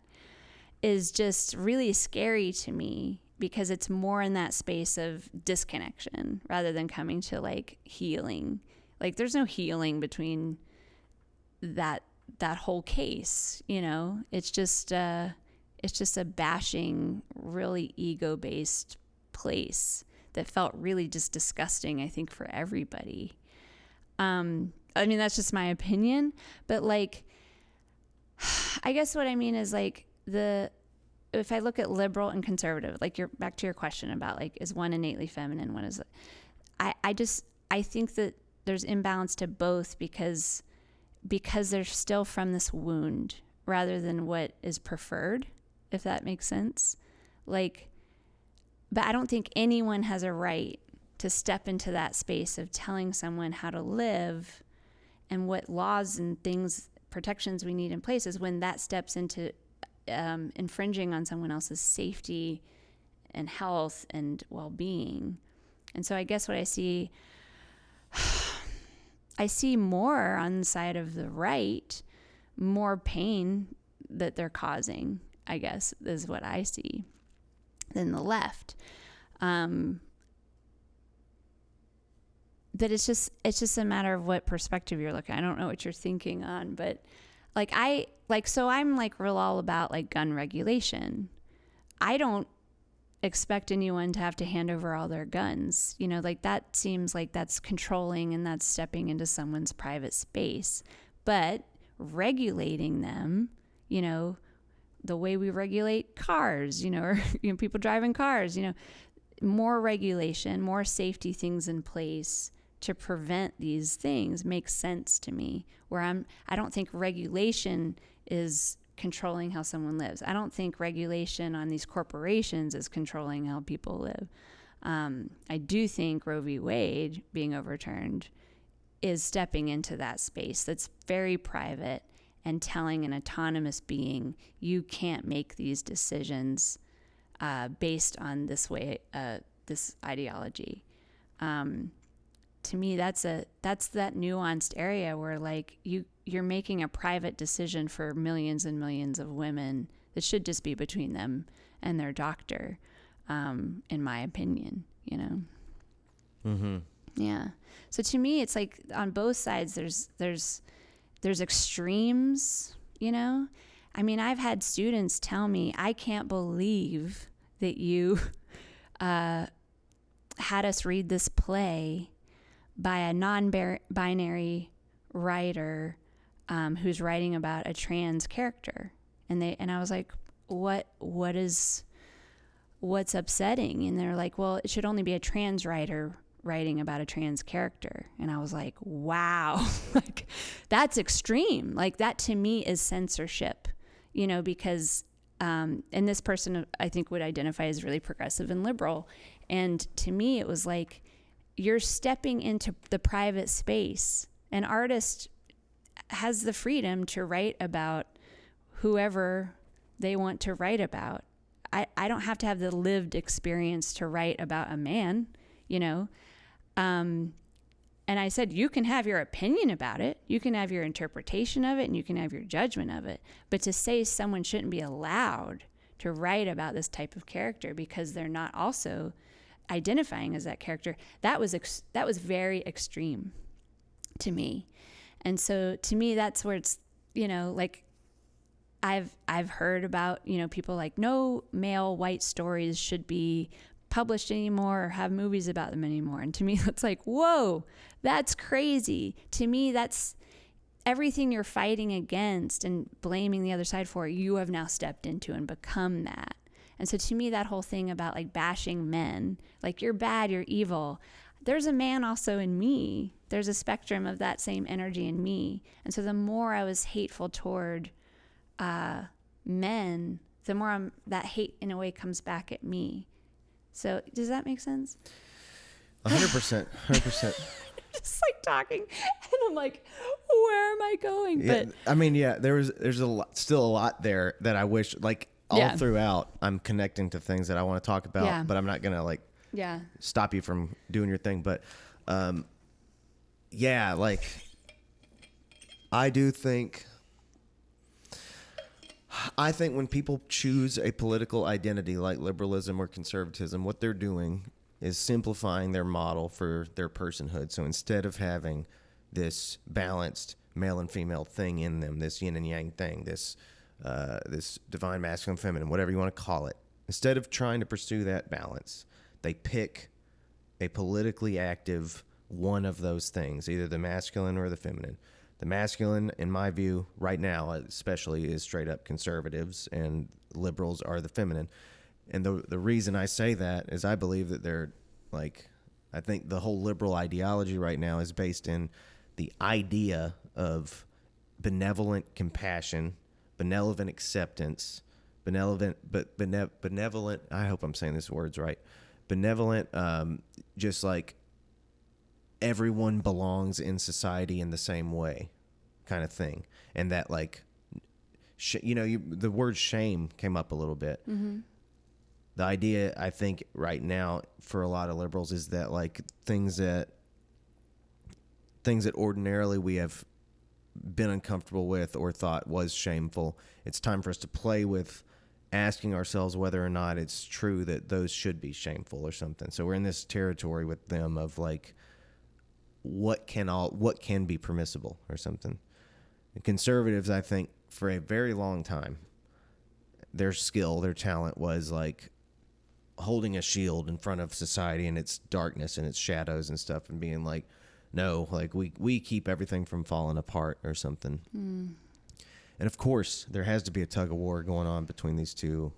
is just really scary to me, because it's more in that space of disconnection rather than coming to like healing. Like, there's no healing between that whole case, it's just a bashing, really ego-based place that felt really just disgusting, I think, for everybody. I mean, that's just my opinion, but like, I guess what I mean is like, if I look at liberal and conservative, like, you're back to your question about like, is one innately feminine, one is, I think that there's imbalance to both, because they're still from this wound rather than what is preferred, if that makes sense. Like, but I don't think anyone has a right to step into that space of telling someone how to live and what laws and things, protections we need in places, when that steps into infringing on someone else's safety and health and well-being. And so I guess what I see more on the side of the right, more pain that they're causing, I guess, is what I see, than the left. That it's just a matter of what perspective you're looking at. I don't know what you're thinking on, but so I'm like real all about like gun regulation. I don't expect anyone to have to hand over all their guns. You know, like that seems like that's controlling and that's stepping into someone's private space. But regulating them, you know, the way we regulate cars, you know, or people driving cars, you know, more regulation, more safety things in place to prevent these things makes sense to me. Where I don't think regulation is controlling how someone lives. I don't think regulation on these corporations is controlling how people live. I do think Roe v. Wade being overturned is stepping into that space that's very private and telling an autonomous being, you can't make these decisions based on this way, this ideology. To me, that's that nuanced area where like you're making a private decision for millions and millions of women that should just be between them and their doctor, in my opinion, you know? Mm-hmm. Yeah. So to me, it's like on both sides, there's extremes, you know? I mean, I've had students tell me, I can't believe that you had us read this play by a non-binary writer who's writing about a trans character. And I was like, what's upsetting? And they're like, well, it should only be a trans writer writing about a trans character. And I was like, wow, like that's extreme. Like that to me is censorship, you know, because, and this person I think would identify as really progressive and liberal. And to me, it was like, you're stepping into the private space. An artist has the freedom to write about whoever they want to write about. I don't have to have the lived experience to write about a man, you know? And I said, you can have your opinion about it. You can have your interpretation of it and you can have your judgment of it. But to say someone shouldn't be allowed to write about this type of character because they're not also identifying as that character, that was very extreme to me. And so to me, that's where it's, you know, like I've heard about, you know, people like no male white stories should be published anymore or have movies about them anymore. And to me, that's like, whoa, that's crazy. To me, that's everything you're fighting against and blaming the other side for, you have now stepped into and become that. And so to me, that whole thing about like bashing men, like you're bad, you're evil. There's a man also in me. There's a spectrum of that same energy in me. And so the more I was hateful toward men, the more that hate in a way comes back at me. So does that make sense? 100%. 100%. Just like talking, and I'm like, where am I going? Yeah, But I mean, yeah, there's still a lot there that I wish, like all throughout, I'm connecting to things that I want to talk about, but I'm not gonna like stop you from doing your thing. But like I think when people choose a political identity like liberalism or conservatism, what they're doing is simplifying their model for their personhood. So instead of having this balanced male and female thing in them, this yin and yang thing, this divine masculine feminine, whatever you want to call it, instead of trying to pursue that balance, they pick a politically active one of those things, either the masculine or the feminine. The masculine, in my view, right now especially, is straight up conservatives, and liberals are the feminine. And the reason I say that is I believe that they're like, I think the whole liberal ideology right now is based in the idea of benevolent compassion, benevolent acceptance, benevolent, I hope I'm saying these words right, benevolent, just like everyone belongs in society in the same way kind of thing. And that like, the word shame came up a little bit. Mm-hmm. The idea, I think, right now for a lot of liberals is that like things that ordinarily we have been uncomfortable with or thought was shameful, it's time for us to play with asking ourselves whether or not it's true that those should be shameful or something. So we're in this territory with them of like, what can be permissible or something. And conservatives, I think, for a very long time, their skill, their talent was like holding a shield in front of society and its darkness and its shadows and stuff, and being like, no, like we keep everything from falling apart or something. And of course there has to be a tug of war going on between these two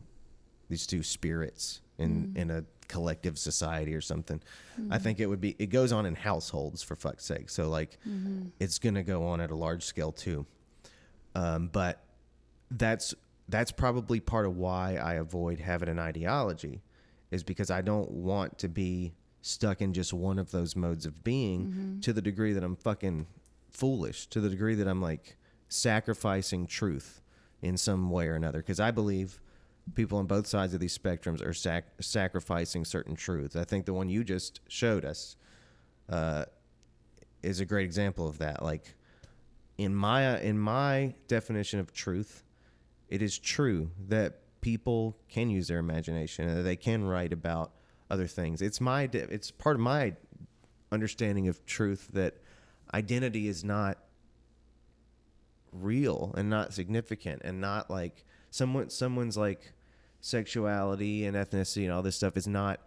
spirits in a collective society or something. I think it goes on in households, for fuck's sake. So like it's going to go on at a large scale too. But that's probably part of why I avoid having an ideology, is because I don't want to be stuck in just one of those modes of being to the degree that I'm fucking foolish, to the degree that I'm like sacrificing truth in some way or another. Because I believe people on both sides of these spectrums are sacrificing certain truths. I think the one you just showed us is a great example of that. Like in my definition of truth, it is true that people can use their imagination and that they can write about other things. It's part of my understanding of truth that identity is not real and not significant, and not like someone's like sexuality and ethnicity and all this stuff is not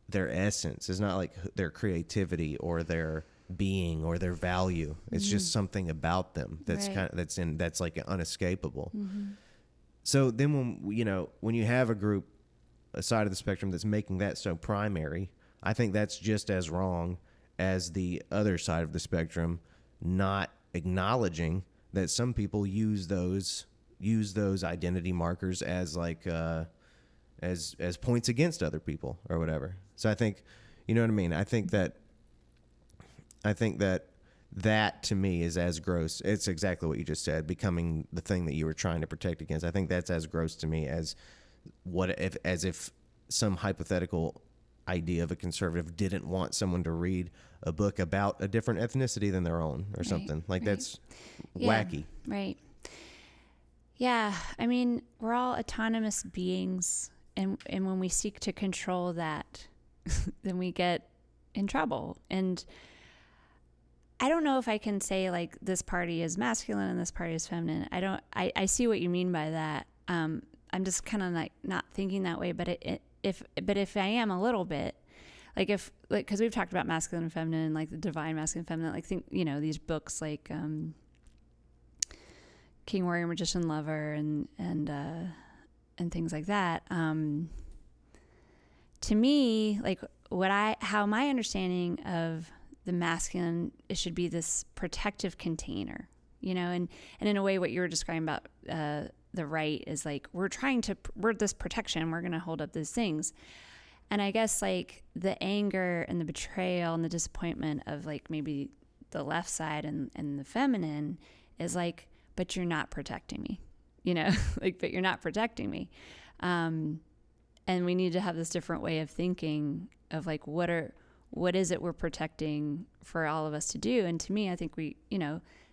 their essence. It's not like their creativity or their being or their value. It's just something about them that's that's like unescapable. So then when you have a side of the spectrum that's making that so primary, I think that's just as wrong as the other side of the spectrum not acknowledging that some people use those identity markers as like as points against other people or whatever. So I think, you know what I mean? I think that to me is as gross. It's exactly what you just said, becoming the thing that you were trying to protect against. I think that's as gross to me as if some hypothetical idea of a conservative didn't want someone to read a book about a different ethnicity than their own or something. Like that's wacky. Right. Yeah. I mean, we're all autonomous beings, and when we seek to control that, then we get in trouble. And I don't know if I can say like this party is masculine and this party is feminine. I see what you mean by that. I'm just kind of like not thinking that way, but if I am a little bit, because we've talked about masculine and feminine, and like the divine masculine and feminine, like these books like King, Warrior, Magician, Lover, and things like that. To me, like how my understanding of the masculine, it should be this protective container, and in a way what you were describing about the right is like we're this protection, we're going to hold up these things. And I guess like the anger and the betrayal and the disappointment of like maybe the left side and the feminine is like, but you're not protecting me, but you're not protecting me. And we need to have this different way of thinking of like, what is it we're protecting for all of us to do? And to me, I think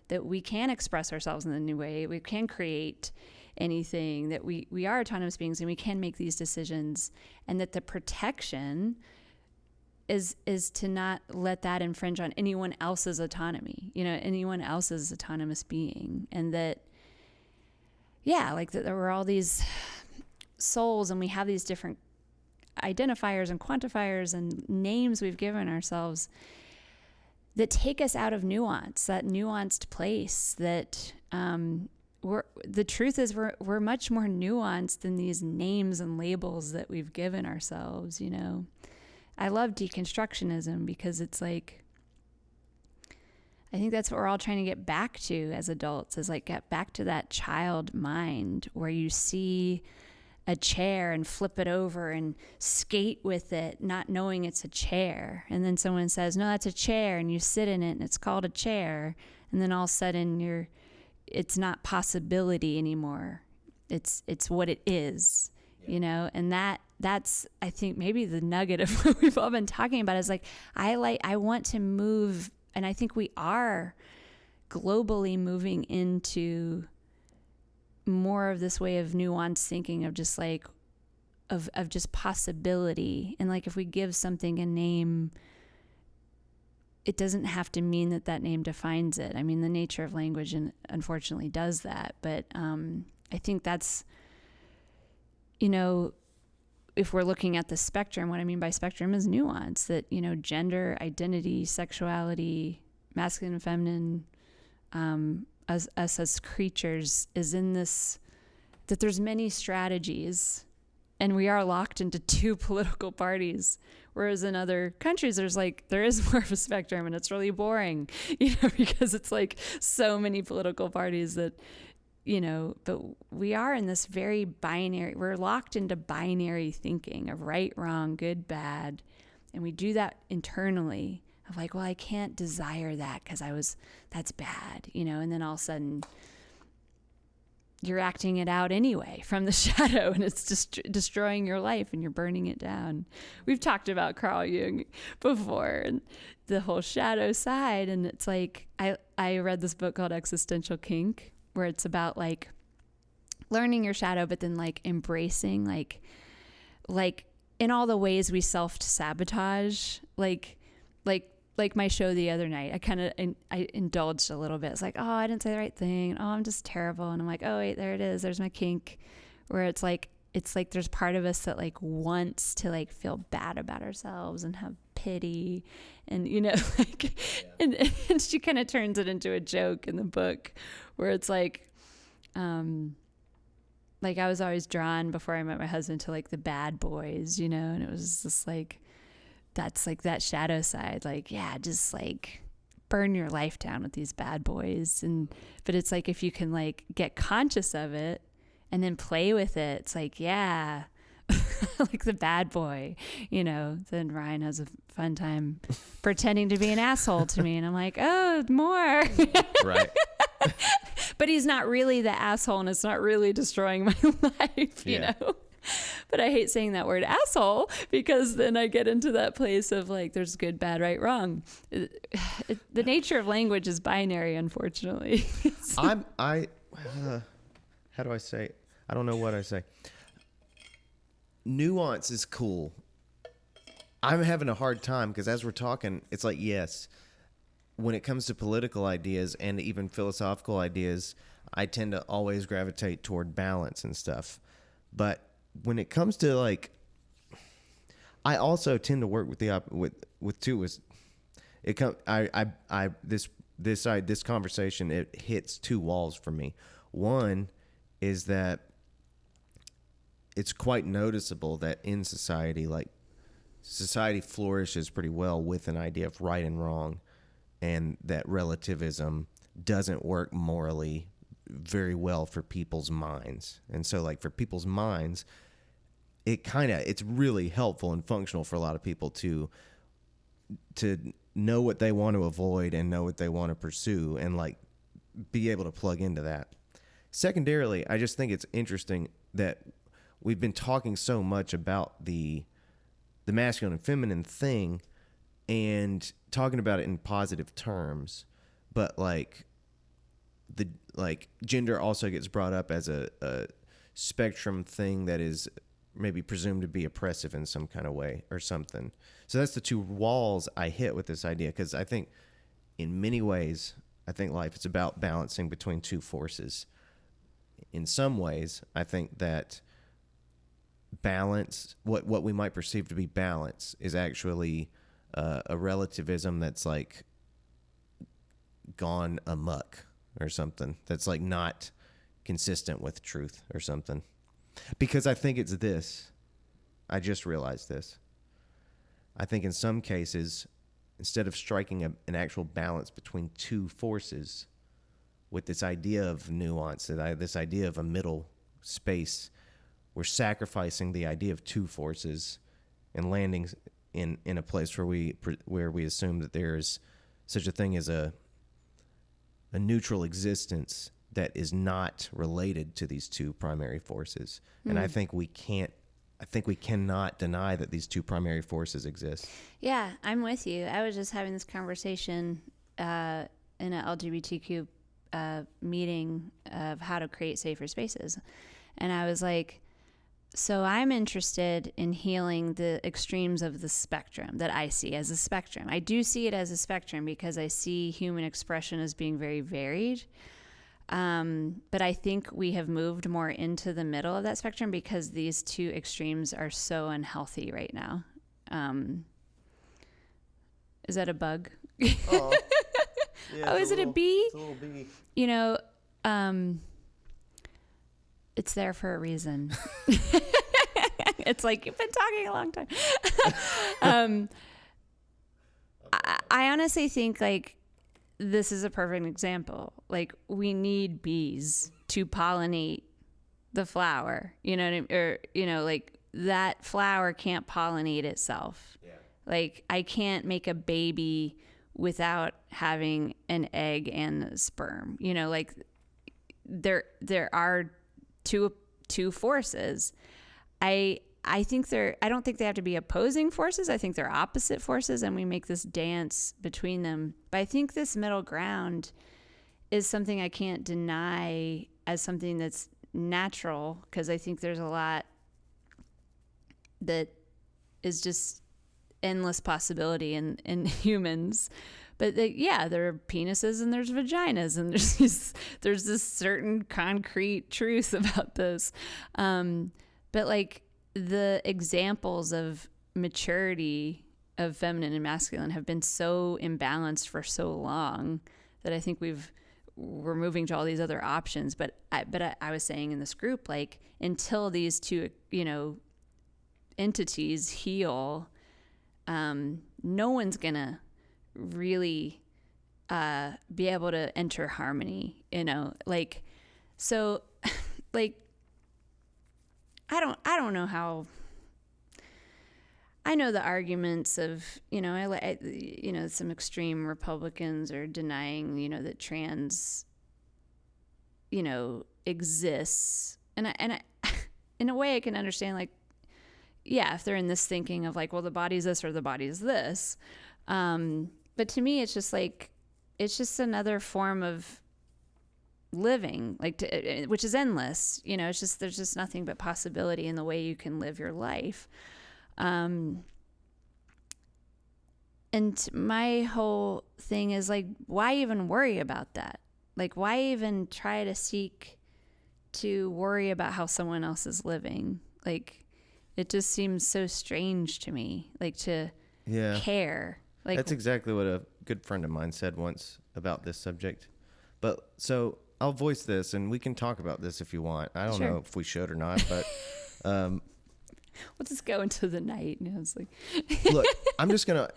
that we can express ourselves in a new way. We can create anything, that we are autonomous beings and we can make these decisions, and that the protection is to not let that infringe on anyone else's autonomy, anyone else's autonomous being. And that, like that there were all these souls and we have these different identifiers and quantifiers and names we've given ourselves that take us out of nuance, that nuanced place that, the truth is we're much more nuanced than these names and labels that we've given ourselves, I love deconstructionism because it's like, I think that's what we're all trying to get back to as adults, is like get back to that child mind where you see a chair and flip it over and skate with it, not knowing it's a chair. And then someone says, no, that's a chair. And you sit in it and it's called a chair. And then all of a sudden it's not possibility anymore. It's what it is, and that's, I think maybe the nugget of what we've all been talking about is like, I want to move. And I think we are globally moving into more of this way of nuanced thinking of just like, of just possibility. And like, if we give something a name, it doesn't have to mean that name defines it. I mean, the nature of language unfortunately does that. But I think that's, if we're looking at the spectrum, what I mean by spectrum is nuance, that, you know, gender, identity, sexuality, masculine and feminine, us as creatures is in this, that there's many strategies, and we are locked into two political parties. Whereas in other countries, there is more of a spectrum, and it's really boring, you know, because it's like so many political parties that, you know, but we are in this very binary, we're locked into binary thinking of right, wrong, good, bad. And we do that internally of like, well, I can't desire that because that's bad, you know, and then all of a sudden you're acting it out anyway from the shadow, and it's just destroying your life and you're burning it down. We've talked about Carl Jung before and the whole shadow side. And it's like, I read this book called Existential Kink, where it's about like learning your shadow, but then like embracing like in all the ways we self-sabotage, like my show the other night, I indulged a little bit. It's like, oh, I didn't say the right thing. Oh, I'm just terrible. And I'm like, oh wait, there it is. There's my kink, where it's like there's part of us that like wants to like feel bad about ourselves and have pity, and, you know, like, and she kind of turns it into a joke in the book, where it's like I was always drawn before I met my husband to like the bad boys, you know, and it was just like, that's like that shadow side, like, yeah, just like burn your life down with these bad boys. But it's like, if you can like get conscious of it and then play with it, it's like, yeah, like the bad boy, you know, then Ryan has a fun time pretending to be an asshole to me. And I'm like, oh, more. Right. But he's not really the asshole, and it's not really destroying my life, you know? But I hate saying that word asshole, because then I get into that place of like, there's good, bad, right, wrong. The nature of language is binary, unfortunately. How do I say? I don't know what I say. Nuance is cool. I'm having a hard time because as we're talking, it's like, yes, when it comes to political ideas and even philosophical ideas, I tend to always gravitate toward balance and stuff. But when it comes to like, I also tend to work with with two is it come this conversation, it hits two walls for me. One is that it's quite noticeable that in society, like society flourishes pretty well with an idea of right and wrong, and that relativism doesn't work morally very well for people's minds. And so like for people's minds, it's really helpful and functional for a lot of people to know what they want to avoid and know what they want to pursue, and like be able to plug into that. Secondarily, I just think it's interesting that we've been talking so much about the masculine and feminine thing and talking about it in positive terms, but like gender also gets brought up as a spectrum thing that is maybe presumed to be oppressive in some kind of way or something. So that's the two walls I hit with this idea, because I think in many ways, I think life is about balancing between two forces. In some ways, I think that balance, what we might perceive to be balance, is actually a relativism that's like gone amok or something, that's like not consistent with truth or something. Because I think it's this. I just realized this. I think in some cases, instead of striking an actual balance between two forces with this idea of nuance, this idea of a middle space, we're sacrificing the idea of two forces and landing in a place where we assume that there's such a thing as a neutral existence that is not related to these two primary forces. And I think we cannot deny that these two primary forces exist. Yeah, I'm with you. I was just having this conversation in an LGBTQ meeting of how to create safer spaces. And I was like, so I'm interested in healing the extremes of the spectrum that I see as a spectrum. I do see it as a spectrum because I see human expression as being very varied. But I think we have moved more into the middle of that spectrum because these two extremes are so unhealthy right now. Is that a bug? Oh, yeah, Oh, is it a bee? It's a little bee. You know, it's there for a reason. It's like, you've been talking a long time. I honestly think like this is a perfect example. Like, we need bees to pollinate the flower, you know what I mean? Or, you know, like that flower can't pollinate itself. Yeah. Like, I can't make a baby without having an egg and a sperm, you know, like there are two forces. I think I don't think they have to be opposing forces. I think they're opposite forces, and we make this dance between them. But I think this middle ground is something I can't deny as something that's natural, because I think there's a lot that is just endless possibility in humans. But there are penises and there's vaginas, and there's this certain concrete truth about this. But like, the examples of maturity of feminine and masculine have been so imbalanced for so long that I think we're moving to all these other options. But I was saying in this group, like, until these two, you know, entities heal, no one's gonna really be able to enter harmony, you know, like, so like, I don't know how. I know the arguments of, you know, you know, some extreme Republicans are denying, you know, that trans, you know, exists, and I in a way I can understand, like, yeah, if they're in this thinking of like, well, the body's this or the body's this, but to me it's just like, it's just another form of living, like, which is endless, you know. It's just, there's just nothing but possibility in the way you can live your life. And my whole thing is like, why even worry about that? Like, why even try to seek to worry about how someone else is living? Like, it just seems so strange to me, like, to care. Like, that's exactly what a good friend of mine said once about this subject. But so I'll voice this, and we can talk about this if you want. I don't know if we should or not, but we'll just go into the night. And it's like, look, I'm just gonna.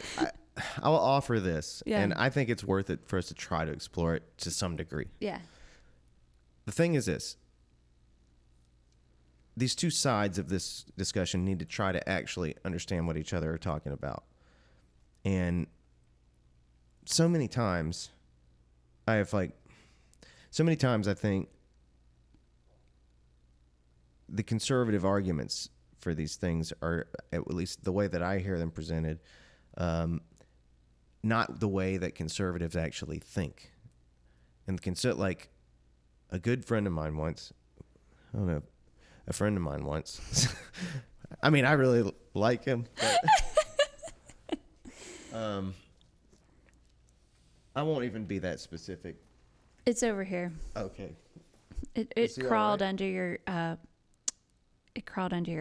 I'll offer this, and I think it's worth it for us to try to explore it to some degree. Yeah. The thing is this: these two sides of this discussion need to try to actually understand what each other are talking about. And so many times I think the conservative arguments for these things are, at least the way that I hear them presented, not the way that conservatives actually think. And like a good friend of mine once, I don't know, a friend of mine once, I mean, I really like him, but I won't even be that specific. It's over here. Okay. It crawled under your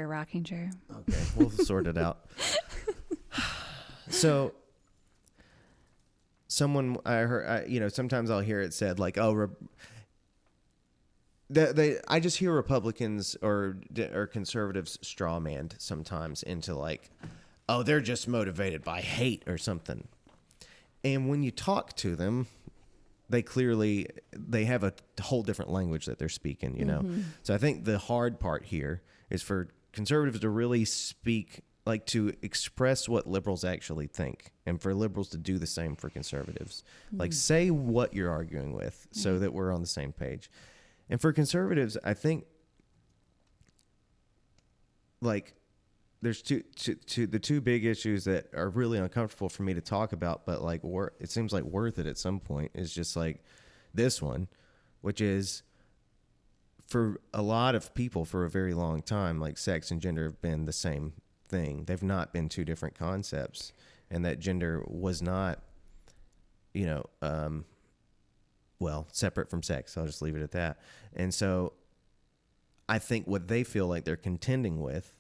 rocking chair. Okay, we'll sort it out. So, I heard, sometimes I'll hear it said like, oh, I just hear Republicans or conservatives strawmanned sometimes into like, oh, they're just motivated by hate or something. And when you talk to them, they have a whole different language that they're speaking, you know? Mm-hmm. So I think the hard part here is for conservatives to really speak, like, to express what liberals actually think, and for liberals to do the same for conservatives. Mm-hmm. Like, say what you're arguing with so that we're on the same page. And for conservatives, I think, like, there's the two big issues that are really uncomfortable for me to talk about, but like it seems like worth it at some point, is just like this one, which is, for a lot of people for a very long time, like, sex and gender have been the same thing. They've not been two different concepts, and that gender was not, separate from sex. I'll just leave it at that. And so I think what they feel like they're contending with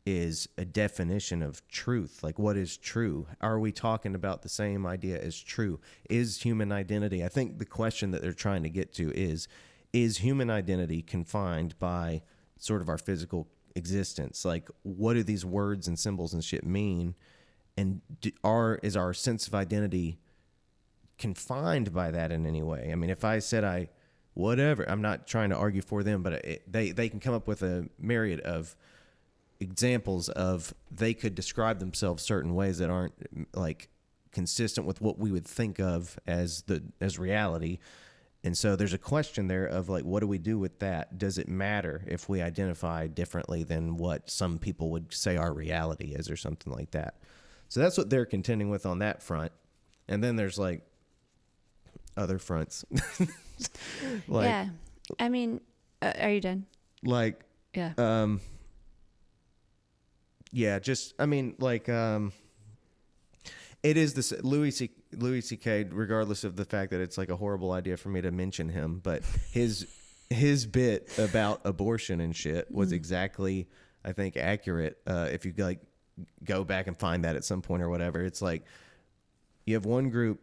is a definition of truth. Like, what is true? Are we talking about the same idea as true? Is human identity, I think the question that they're trying to get to is human identity confined by sort of our physical existence? Like, what do these words and symbols and shit mean? And is our sense of identity confined by that in any way? I mean, if I said whatever, I'm not trying to argue for them, but they can come up with a myriad of examples of they could describe themselves certain ways that aren't like consistent with what we would think of as reality. And so there's a question there of like, what do we do with that? Does it matter if we identify differently than what some people would say our reality is or something like that? So that's what they're contending with on that front. And then there's like other fronts. Like, yeah. I mean, are you done? Like, yeah. Yeah, just, I mean, like, it is this Louis C.K., regardless of the fact that it's like a horrible idea for me to mention him, but his bit about abortion and shit was exactly, I think, accurate. If you like go back and find that at some point or whatever, it's like you have one group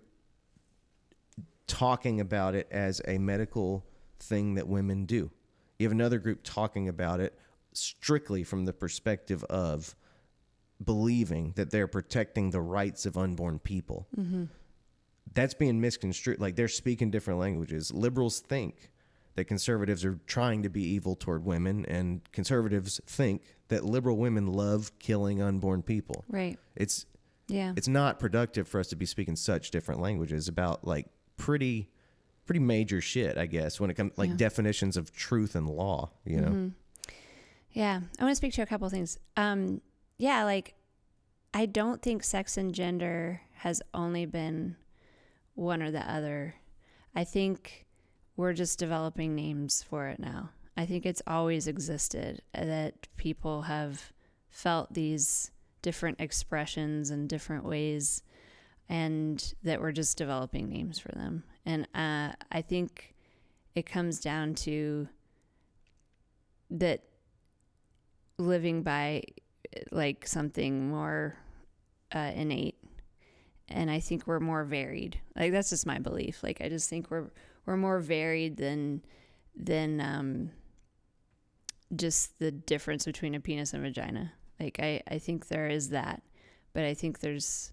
talking about it as a medical thing that women do. You have another group talking about it strictly from the perspective of believing that they're protecting the rights of unborn people. Mm-hmm. That's being misconstrued. Like, they're speaking different languages. Liberals think that conservatives are trying to be evil toward women, and conservatives think that liberal women love killing unborn people. Right. It's not productive for us to be speaking such different languages about like pretty major shit, I guess, when it comes like definitions of truth and law, you know? Yeah. I want to speak to a couple of things. Yeah, like, I don't think sex and gender has only been one or the other. I think we're just developing names for it now. I think it's always existed, that people have felt these different expressions in different ways, and that we're just developing names for them. And I think it comes down to that living by like something more innate, and I think we're more varied. Like, that's just my belief. Like, I just think we're more varied than just the difference between a penis and vagina. Like, I think there is that, but I think there's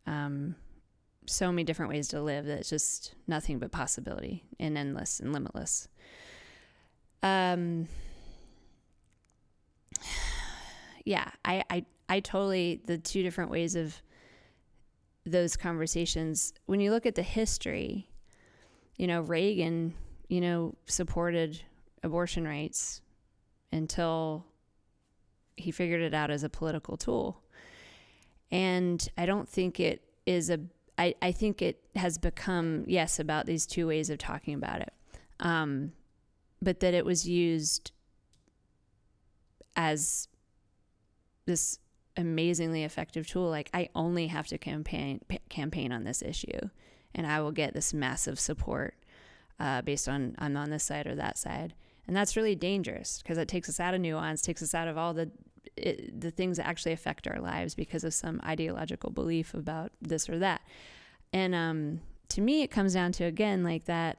so many different ways to live that it's just nothing but possibility and endless and limitless. Yeah, I totally, the two different ways of those conversations, when you look at the history, you know, Reagan, you know, supported abortion rights until he figured it out as a political tool. And I don't think it is I think it has become, yes, about these two ways of talking about it. But that it was used as this amazingly effective tool. Like, I only have to campaign on this issue, and I will get this massive support based on I'm on this side or that side. And that's really dangerous, because it takes us out of nuance, takes us out of all the things that actually affect our lives because of some ideological belief about this or that. And to me, it comes down to, again, like that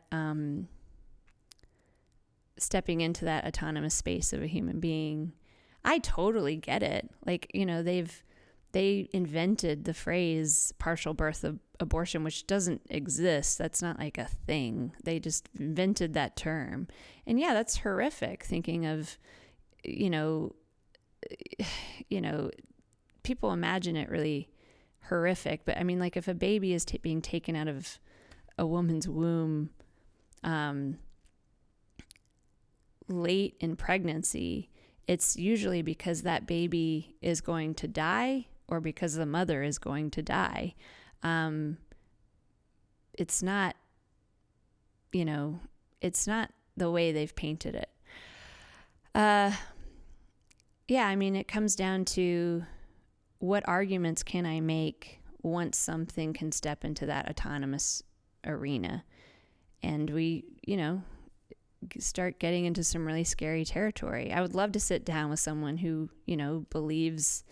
stepping into that autonomous space of a human being. I totally get it. Like, you know, they invented the phrase partial birth abortion, which doesn't exist. That's not like a thing. They just invented that term. And yeah, that's horrific, thinking of, you know, people imagine it really horrific. But I mean, like, if a baby is being taken out of a woman's womb late in pregnancy, it's usually because that baby is going to die or because the mother is going to die. It's not, you know, it's not the way they've painted it. Yeah, I mean, it comes down to what arguments can I make once something can step into that autonomous arena. And we, start getting into some really scary territory. I would love to sit down with someone who, believes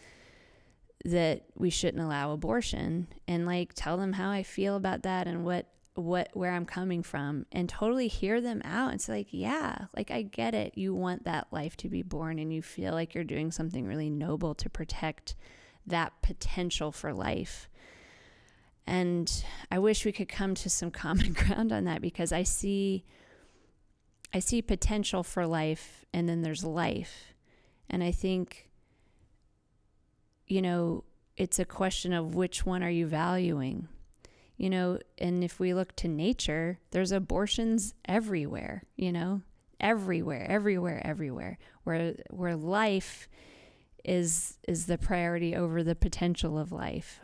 that we shouldn't allow abortion and like tell them how I feel about that and where I'm coming from, and totally hear them out and say like, yeah, like I get it. You want that life to be born and you feel like you're doing something really noble to protect that potential for life. And I wish we could come to some common ground on that, because I see potential for life, and then there's life. And I think, it's a question of which one are you valuing, and if we look to nature, there's abortions everywhere, everywhere, where life is the priority over the potential of life.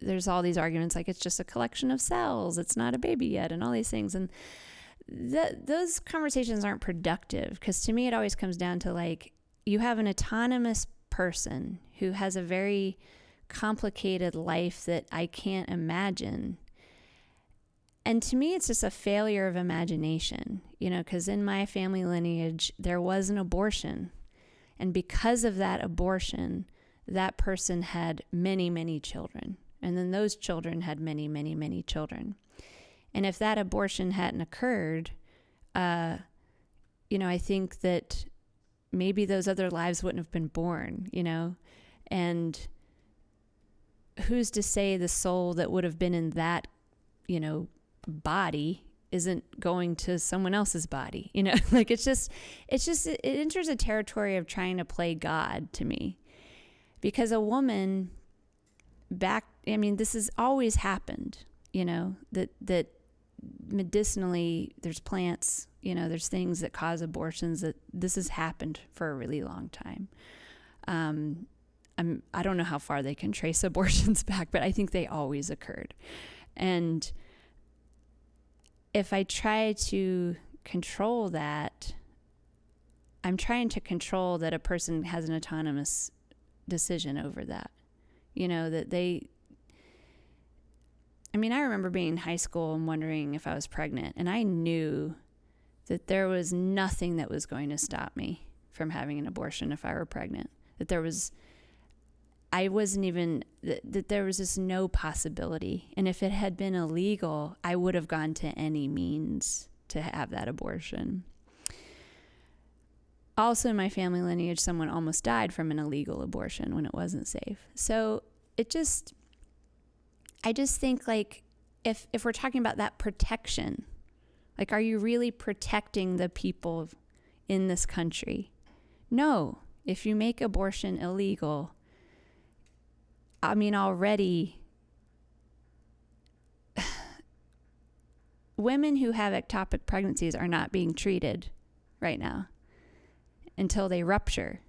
There's all these arguments like it's just a collection of cells, it's not a baby yet, and all these things. And those conversations aren't productive, because to me it always comes down to like, you have an autonomous person who has a very complicated life that I can't imagine. And to me, it's just a failure of imagination, because in my family lineage, there was an abortion. And because of that abortion, that person had many, many children. And then those children had many, many, many children. And if that abortion hadn't occurred, I think that maybe those other lives wouldn't have been born, and who's to say the soul that would have been in that, body isn't going to someone else's body, like it enters a territory of trying to play God to me, because a woman this has always happened, that medicinally there's plants, there's things that cause abortions, that this has happened for a really long time. I don't know how far they can trace abortions back, but I think they always occurred. And if I try to control that, I'm trying to control that a person has an autonomous decision over that. I remember being in high school and wondering if I was pregnant, and I knew that there was nothing that was going to stop me from having an abortion if I were pregnant. That there was just no possibility. And if it had been illegal, I would have gone to any means to have that abortion. Also in my family lineage, someone almost died from an illegal abortion when it wasn't safe. So I just think like, if we're talking about that protection, like, are you really protecting the people in this country? No. If you make abortion illegal, already women who have ectopic pregnancies are not being treated right now until they rupture.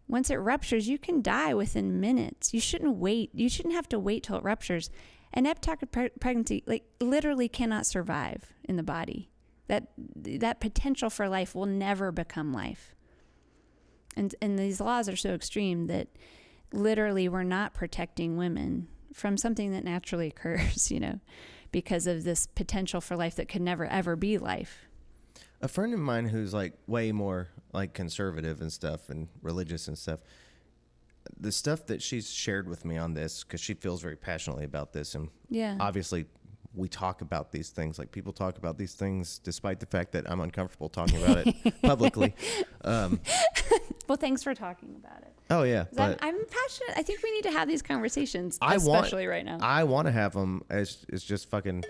Once it ruptures, you can die within minutes. You shouldn't wait. You shouldn't have to wait till it ruptures. An ectopic pregnancy, literally cannot survive in the body. That potential for life will never become life. And these laws are so extreme that literally we're not protecting women from something that naturally occurs, because of this potential for life that could never, ever be life. A friend of mine who's way more conservative and stuff and religious and stuff, the stuff that she's shared with me on this, because she feels very passionately about this, and obviously we talk about these things, people talk about these things despite the fact that I'm uncomfortable talking about it publicly. Well, thanks for talking about it. Oh yeah, but I'm passionate. I think we need to have these conversations, especially right now. I want to have them. It's just fucking,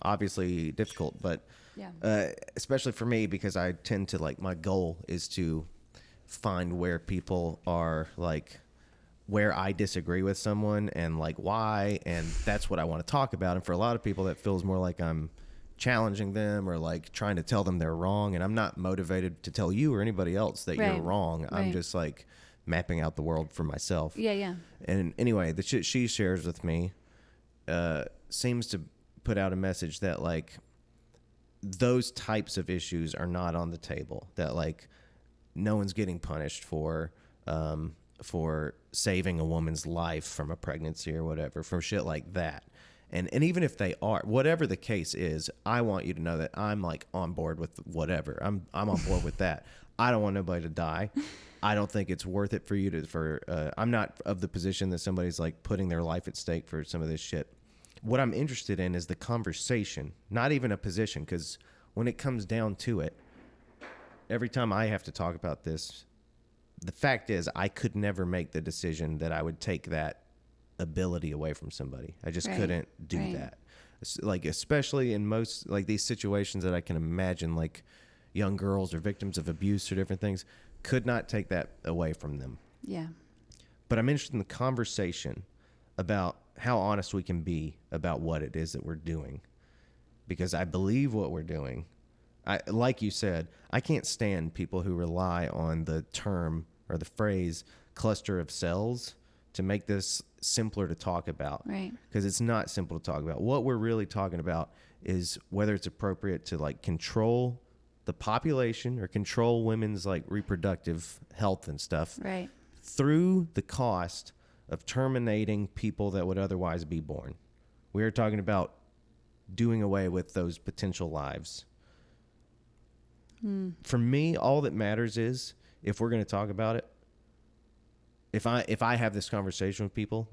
obviously difficult, but especially for me, because I tend to my goal is to find where people are, where I disagree with someone and why, and that's what I want to talk about. And for a lot of people, that feels more like I'm challenging them or trying to tell them they're wrong, and I'm not motivated to tell you or anybody else that you're wrong. Right. I'm just mapping out the world for myself. Yeah. And anyway, the shit she shares with me seems to put out a message that those types of issues are not on the table, that no one's getting punished for saving a woman's life from a pregnancy or whatever, from shit like that. And even if they are, whatever the case is, I want you to know that I'm like on board with whatever. I'm on board with that. I don't want nobody to die. I don't think it's worth it for you to, I'm not of the position that somebody's like putting their life at stake for some of this shit. What I'm interested in is the conversation, not even a position, because when it comes down to it, every time I have to talk about this, the fact is I could never make the decision that I would take that ability away from somebody. I just couldn't do that. Like, especially in most, like, these situations that I can imagine, like young girls or victims of abuse or different things, could not take that away from them. Yeah. But I'm interested in the conversation about how honest we can be about what it is that we're doing, because I believe what we're doing. Like you said, I can't stand people who rely on the term or the phrase cluster of cells to make this simpler to talk about. Right. Because it's not simple to talk about. What we're really talking about is whether it's appropriate to like control the population or control women's like reproductive health and stuff. Right. Through the cost of terminating people that would otherwise be born. We are talking about doing away with those potential lives. For me, all that matters is, if we're going to talk about it, if I have this conversation with people,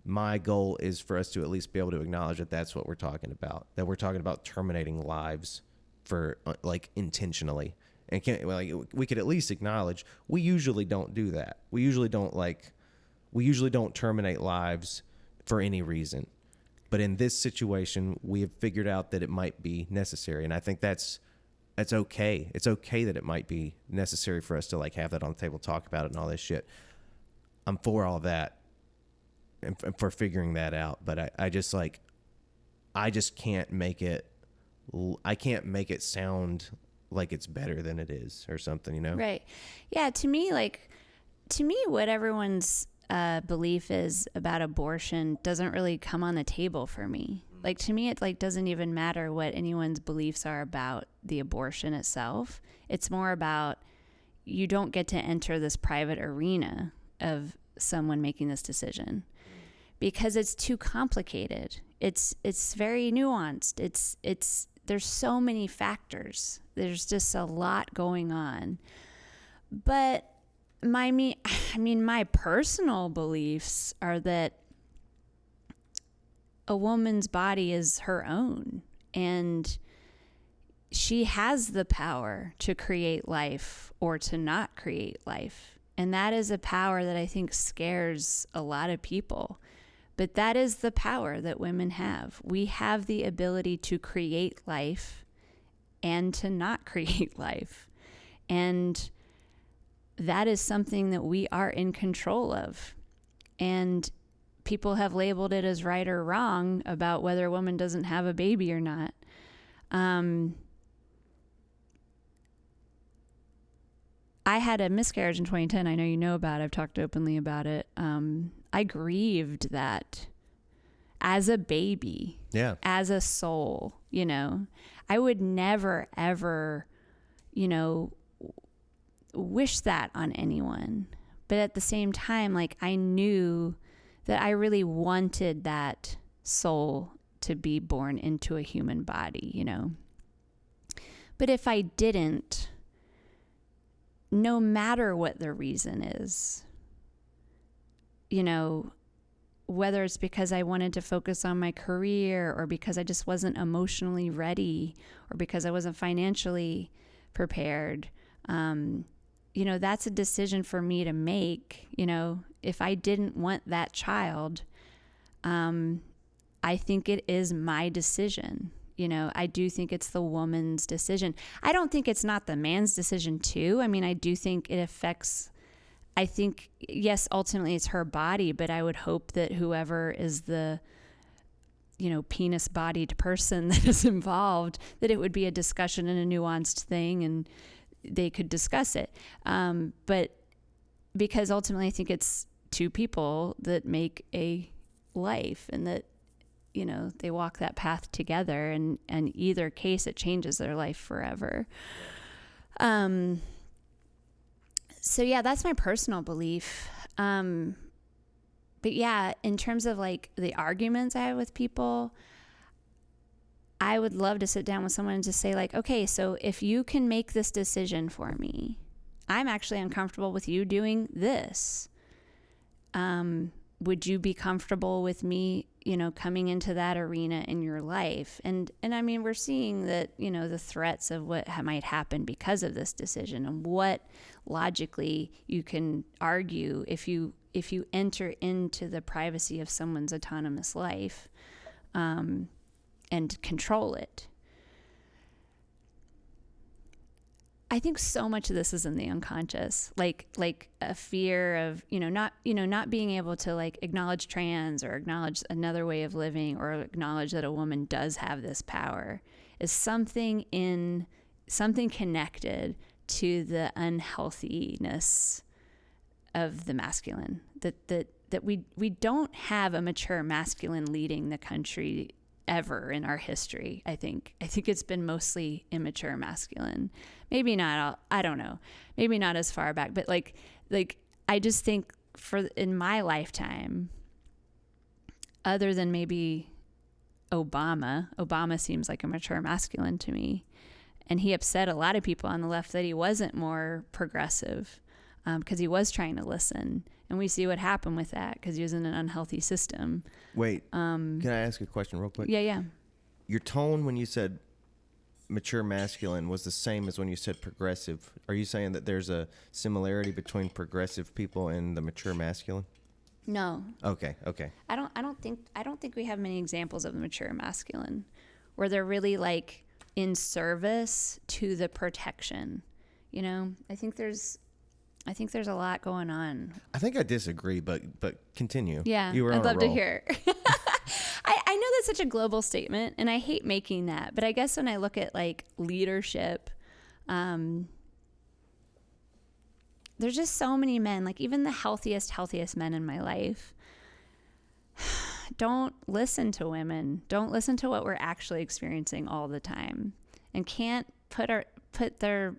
my goal is for us to at least be able to acknowledge that that's what we're talking about, that we're talking about terminating lives for like intentionally. And we could at least acknowledge we usually don't do that. We usually don't terminate lives for any reason. But in this situation, we have figured out that it might be necessary. And I think that's okay. It's okay that it might be necessary for us to like have that on the table, talk about it and all this shit. I'm for all that and for figuring that out. But I just can't make it sound like it's better than it is or something, you know? Right. Yeah. To me, what everyone's belief is about abortion doesn't really come on the table for me. Like, to me, it like doesn't even matter what anyone's beliefs are about the abortion itself. It's more about, you don't get to enter this private arena of someone making this decision because it's too complicated. It's very nuanced. There's so many factors. There's just a lot going on. But my personal beliefs are that a woman's body is her own, and she has the power to create life or to not create life. And that is a power that I think scares a lot of people. But that is the power that women have. We have the ability to create life and to not create life. And that is something that we are in control of. And people have labeled it as right or wrong about whether a woman doesn't have a baby or not. I had a miscarriage in 2010. I know you know about it. I've talked openly about it. I grieved that as a baby, as a soul, you know. I would never, ever, you know, wish that on anyone. But at the same time, like, I knew that I really wanted that soul to be born into a human body, you know. But if I didn't, no matter what the reason is, you know, whether it's because I wanted to focus on my career or because I just wasn't emotionally ready or because I wasn't financially prepared, you know, that's a decision for me to make. You know, if I didn't want that child, I think it is my decision. You know, I do think it's the woman's decision. I don't think it's not the man's decision too. I mean, I do think it affects, I think, yes, ultimately it's her body, but I would hope that whoever is the, you know, penis-bodied person that is involved, that it would be a discussion and a nuanced thing and they could discuss it. But because ultimately I think it's two people that make a life and that, you know, they walk that path together, and in either case it changes their life forever. So yeah, that's my personal belief. yeah, in terms of like the arguments I have with people, I would love to sit down with someone and just say like, okay, so if you can make this decision for me, I'm actually uncomfortable with you doing this. Would you be comfortable with me, coming into that arena in your life? And I mean, we're seeing that, the threats of what might happen because of this decision, and what logically you can argue if you enter into the privacy of someone's autonomous life, and control it. I think so much of this is in the unconscious, like a fear of, not being able to like acknowledge trans, or acknowledge another way of living, or acknowledge that a woman does have this power, is something connected to the unhealthiness of the masculine, that we don't have a mature masculine leading the country ever in our history. I think it's been mostly immature masculine. Maybe not, I don't know. Maybe not as far back, but like I just think in my lifetime, other than maybe Obama seems like a mature masculine to me. And he upset a lot of people on the left that he wasn't more progressive, because he was trying to listen. And we see what happened with that, because he was in an unhealthy system. Wait, can I ask a question real quick? Yeah. Your tone when you said mature masculine was the same as when you said progressive. Are you saying that there's a similarity between progressive people and the mature masculine? No. Okay. I don't think we have many examples of the mature masculine where they're really like in service to the protection. I think there's a lot going on. I think I disagree, but continue. Yeah, you were on I'd love a roll. to hear. I know that's such a global statement, and I hate making that. But I guess when I look at like leadership, there's just so many men, like even the healthiest men in my life, don't listen to women. Don't listen to what we're actually experiencing all the time, and can't put their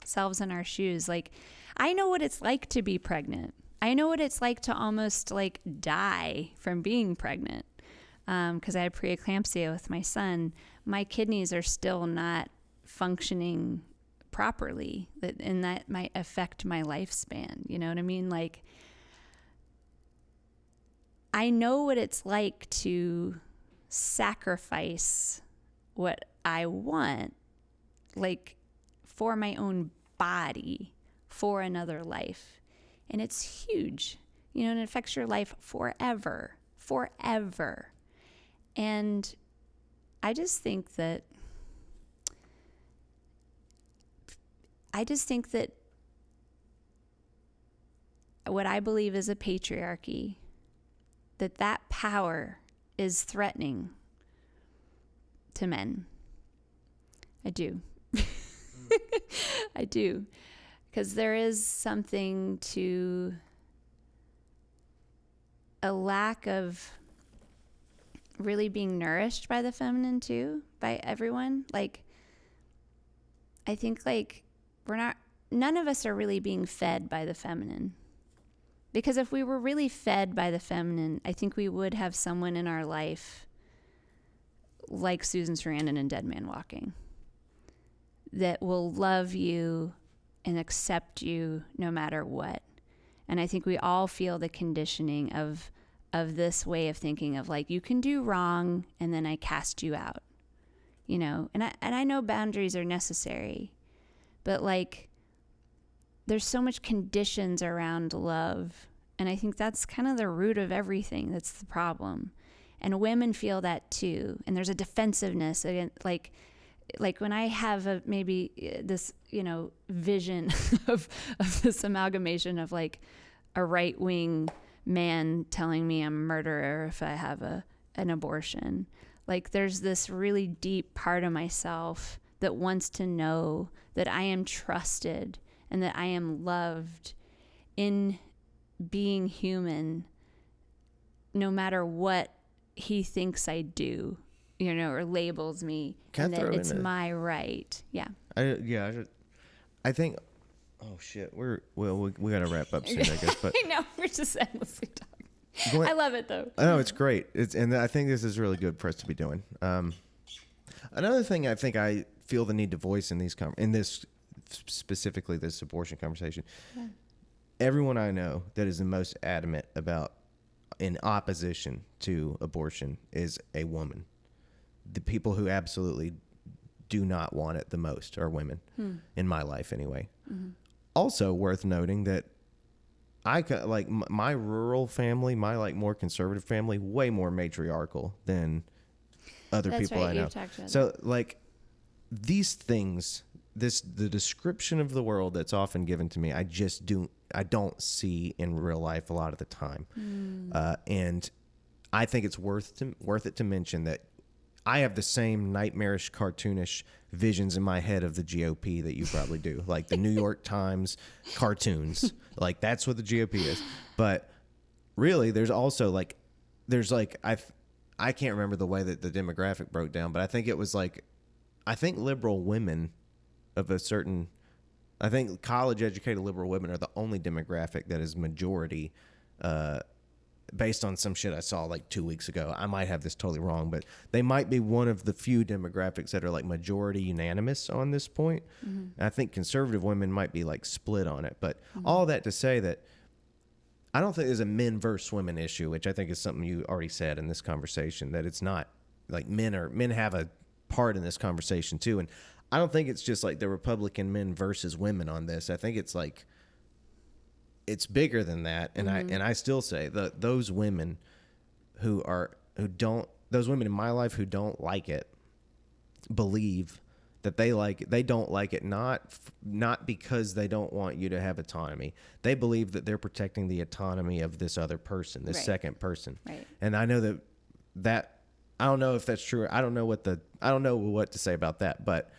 selves in our shoes. Like, I know what it's like to be pregnant. I know what it's like to almost like die from being pregnant, because I had preeclampsia with my son. My kidneys are still not functioning properly, and that might affect my lifespan. You know what I mean? Like, I know what it's like to sacrifice what I want, like for my own body, for another life. And it's huge, and it affects your life forever. And I just think that what I believe is a patriarchy, that power is threatening to men. I do. I do. Because there is something to a lack of really being nourished by the feminine too, by everyone. Like, I think like none of us are really being fed by the feminine. Because if we were really fed by the feminine, I think we would have someone in our life like Susan Sarandon in Dead Man Walking that will love you and accept you no matter what. And I think we all feel the conditioning of this way of thinking of like, you can do wrong and then I cast you out, and I know boundaries are necessary, but like there's so much conditions around love. And I think that's kind of the root of everything. That's the problem. And women feel that too. And there's a defensiveness against, like when I have maybe this, vision of this amalgamation of like a right-wing man telling me I'm a murderer if I have an abortion. Like there's this really deep part of myself that wants to know that I am trusted and that I am loved in being human, no matter what he thinks I do, or labels me, and that it's my right. Yeah. I think. Oh shit, we gotta wrap up soon, I guess. But I know we're just endlessly talking. Glenn, I love it though. I know it's great. And I think this is really good for us to be doing. Another thing I think I feel the need to voice in this specifically this abortion conversation. Yeah. Everyone I know that is the most adamant about in opposition to abortion is a woman. The people who absolutely do not want it the most are women, in my life anyway. Mm-hmm. Also worth noting that my rural family, my like more conservative family, way more matriarchal than other people I know. So like these things, the description of the world that's often given to me, I don't see in real life a lot of the time. And I think it's worth it to mention that I have the same nightmarish, cartoonish visions in my head of the GOP that you probably do, like the New York Times cartoons. Like that's what the GOP is. But really, there's also I can't remember the way that the demographic broke down, but I think it was I think liberal women of a certain, I think college educated liberal women are the only demographic that is majority, based on some shit I saw like 2 weeks ago. I might have this totally wrong, but they might be one of the few demographics that are like majority unanimous on this point. Mm-hmm. I think conservative women might be like split on it, but all that to say that I don't think there's a men versus women issue, which I think is something you already said in this conversation, that it's not like men have a part in this conversation too. And I don't think it's just like the Republican men versus women on this. I think it's like, it's bigger than that. And I still say that those women those women in my life who don't like it believe that they don't like it, not because they don't want you to have autonomy. They believe that they're protecting the autonomy of this other person, this second person. Right. And I know that I don't know if that's true. I don't know what to say about that, but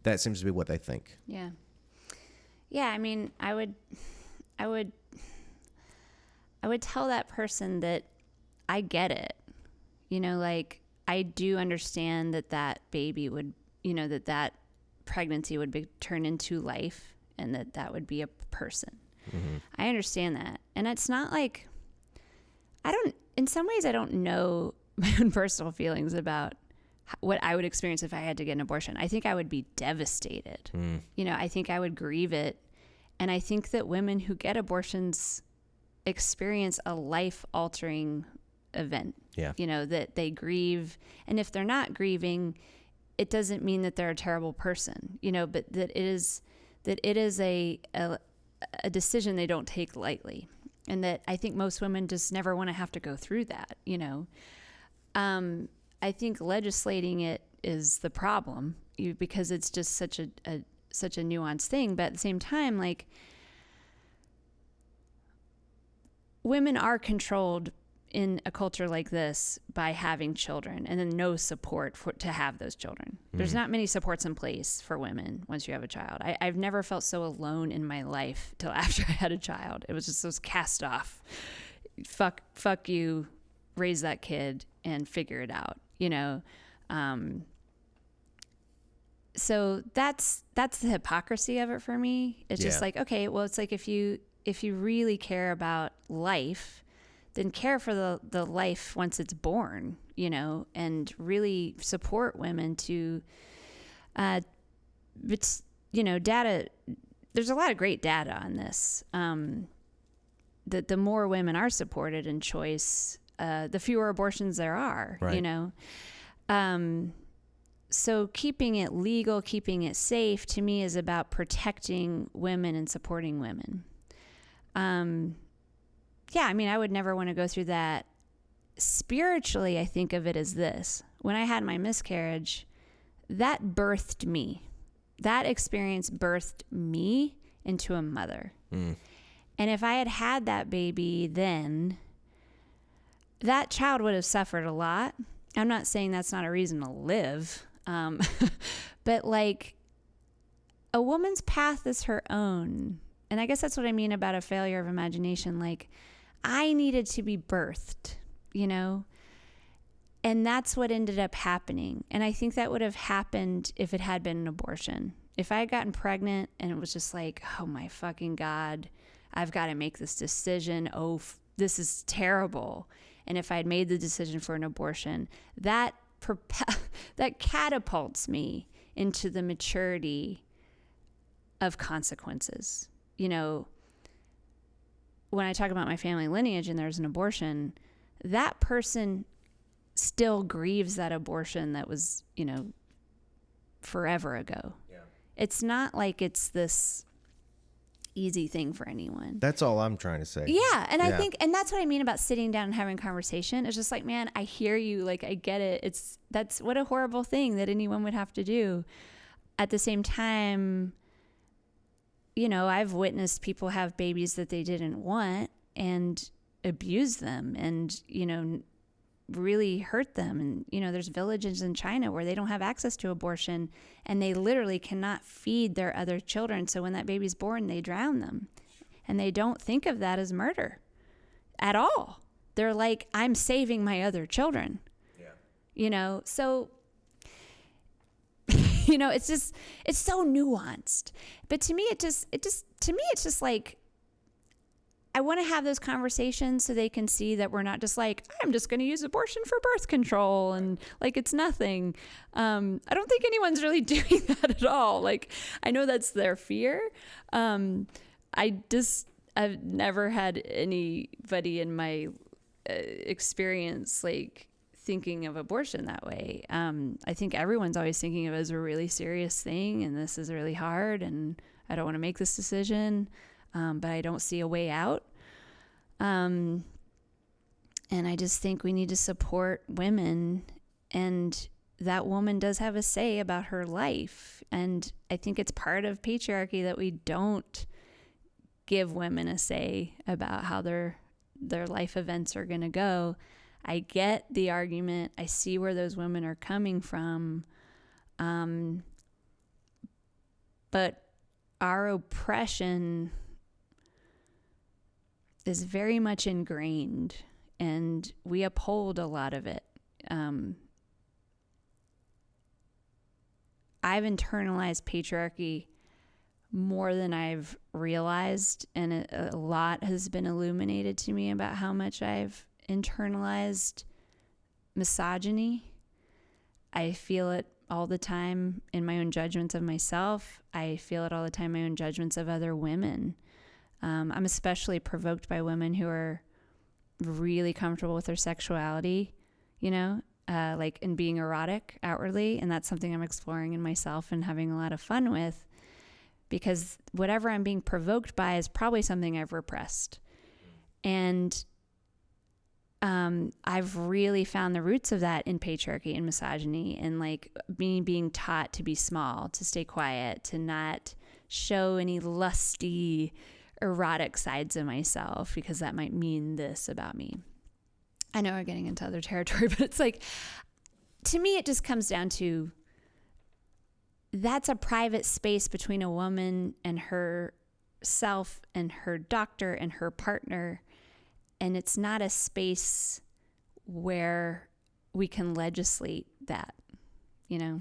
that seems to be what they think. Yeah. Yeah. I mean, I would tell that person that I get it. Like I do understand that baby would, that pregnancy would turn into life, and that would be a person. Mm-hmm. I understand that. And it's not like, in some ways I don't know my own personal feelings about what I would experience if I had to get an abortion. I think I would be devastated. I think I would grieve it. And I think that women who get abortions experience a life-altering event. Yeah. That they grieve. And if they're not grieving, it doesn't mean that they're a terrible person, but that it is a decision they don't take lightly. And that I think most women just never want to have to go through that, I think legislating it is the problem because it's just such a nuanced thing. But at the same time, like, women are controlled in a culture like this by having children and then no support to have those children. There's not many supports in place for women once you have a child. I've never felt so alone in my life till after I had a child. It was just those cast off. Fuck you, raise that kid and figure it out, so that's the hypocrisy of it for me. It's just like, okay, well, it's like if you really care about life, then care for the life once it's born, and really support women to, data, there's a lot of great data on this. That the more women are supported in choice, the fewer abortions there are, right. So keeping it legal, keeping it safe, to me is about protecting women and supporting women. I would never want to go through that. Spiritually, I think of it as this. When I had my miscarriage, that birthed me. That experience birthed me into a mother. And if I had had that baby then, that child would have suffered a lot. I'm not saying that's not a reason to live. But like, a woman's path is her own. And I guess that's what I mean about a failure of imagination. Like, I needed to be birthed, and that's what ended up happening. And I think that would have happened if it had been an abortion. If I had gotten pregnant and it was just like, oh my fucking God, I've got to make this decision. this is terrible. And if I'd made the decision for an abortion, that catapults me into the maturity of consequences. You know, when I talk about my family lineage and there's an abortion, that person still grieves that abortion that was, you know, forever ago. Yeah. It's not like it's this easy thing for anyone. That's all I'm trying to say. Yeah. And I think, and that's what I mean about sitting down and having conversation. It's just like, man, I hear you. Like, I get it. That's what a horrible thing that anyone would have to do. At the same time, you know, I've witnessed people have babies that they didn't want and abuse them and, you know, really hurt them. And, you know, there's villages in China where they don't have access to abortion and they literally cannot feed their other children. So when that baby's born, they drown them. And they don't think of that as murder at all. They're like, I'm saving my other children. Yeah. You know, so you know, it's so nuanced. But to me, it's just like, I want to have those conversations so they can see that we're not just like, I'm just going to use abortion for birth control and like it's nothing. I don't think anyone's really doing that at all. Like, I know that's their fear. I've never had anybody in my experience like thinking of abortion that way. I think everyone's always thinking of it as a really serious thing and this is really hard and I don't want to make this decision. But I don't see a way out. And I just think we need to support women, and that woman does have a say about her life. And I think it's part of patriarchy that we don't give women a say about how their life events are going to go. I get the argument. I see where those women are coming from. But our oppression is very much ingrained and we uphold a lot of it. I've internalized patriarchy more than I've realized, and a lot has been illuminated to me about how much I've internalized misogyny. I feel it all the time in my own judgments of myself. I feel it all the time in my own judgments of other women. I'm especially provoked by women who are really comfortable with their sexuality, you know, like in being erotic outwardly. And that's something I'm exploring in myself and having a lot of fun with, because whatever I'm being provoked by is probably something I've repressed. And I've really found the roots of that in patriarchy and misogyny, and like me being taught to be small, to stay quiet, to not show any lusty, erotic sides of myself, because that might mean this about me. I know we're getting into other territory, but it's like, to me, it just comes down to, that's a private space between a woman and herself and her doctor and her partner. And it's not a space where we can legislate that, you know?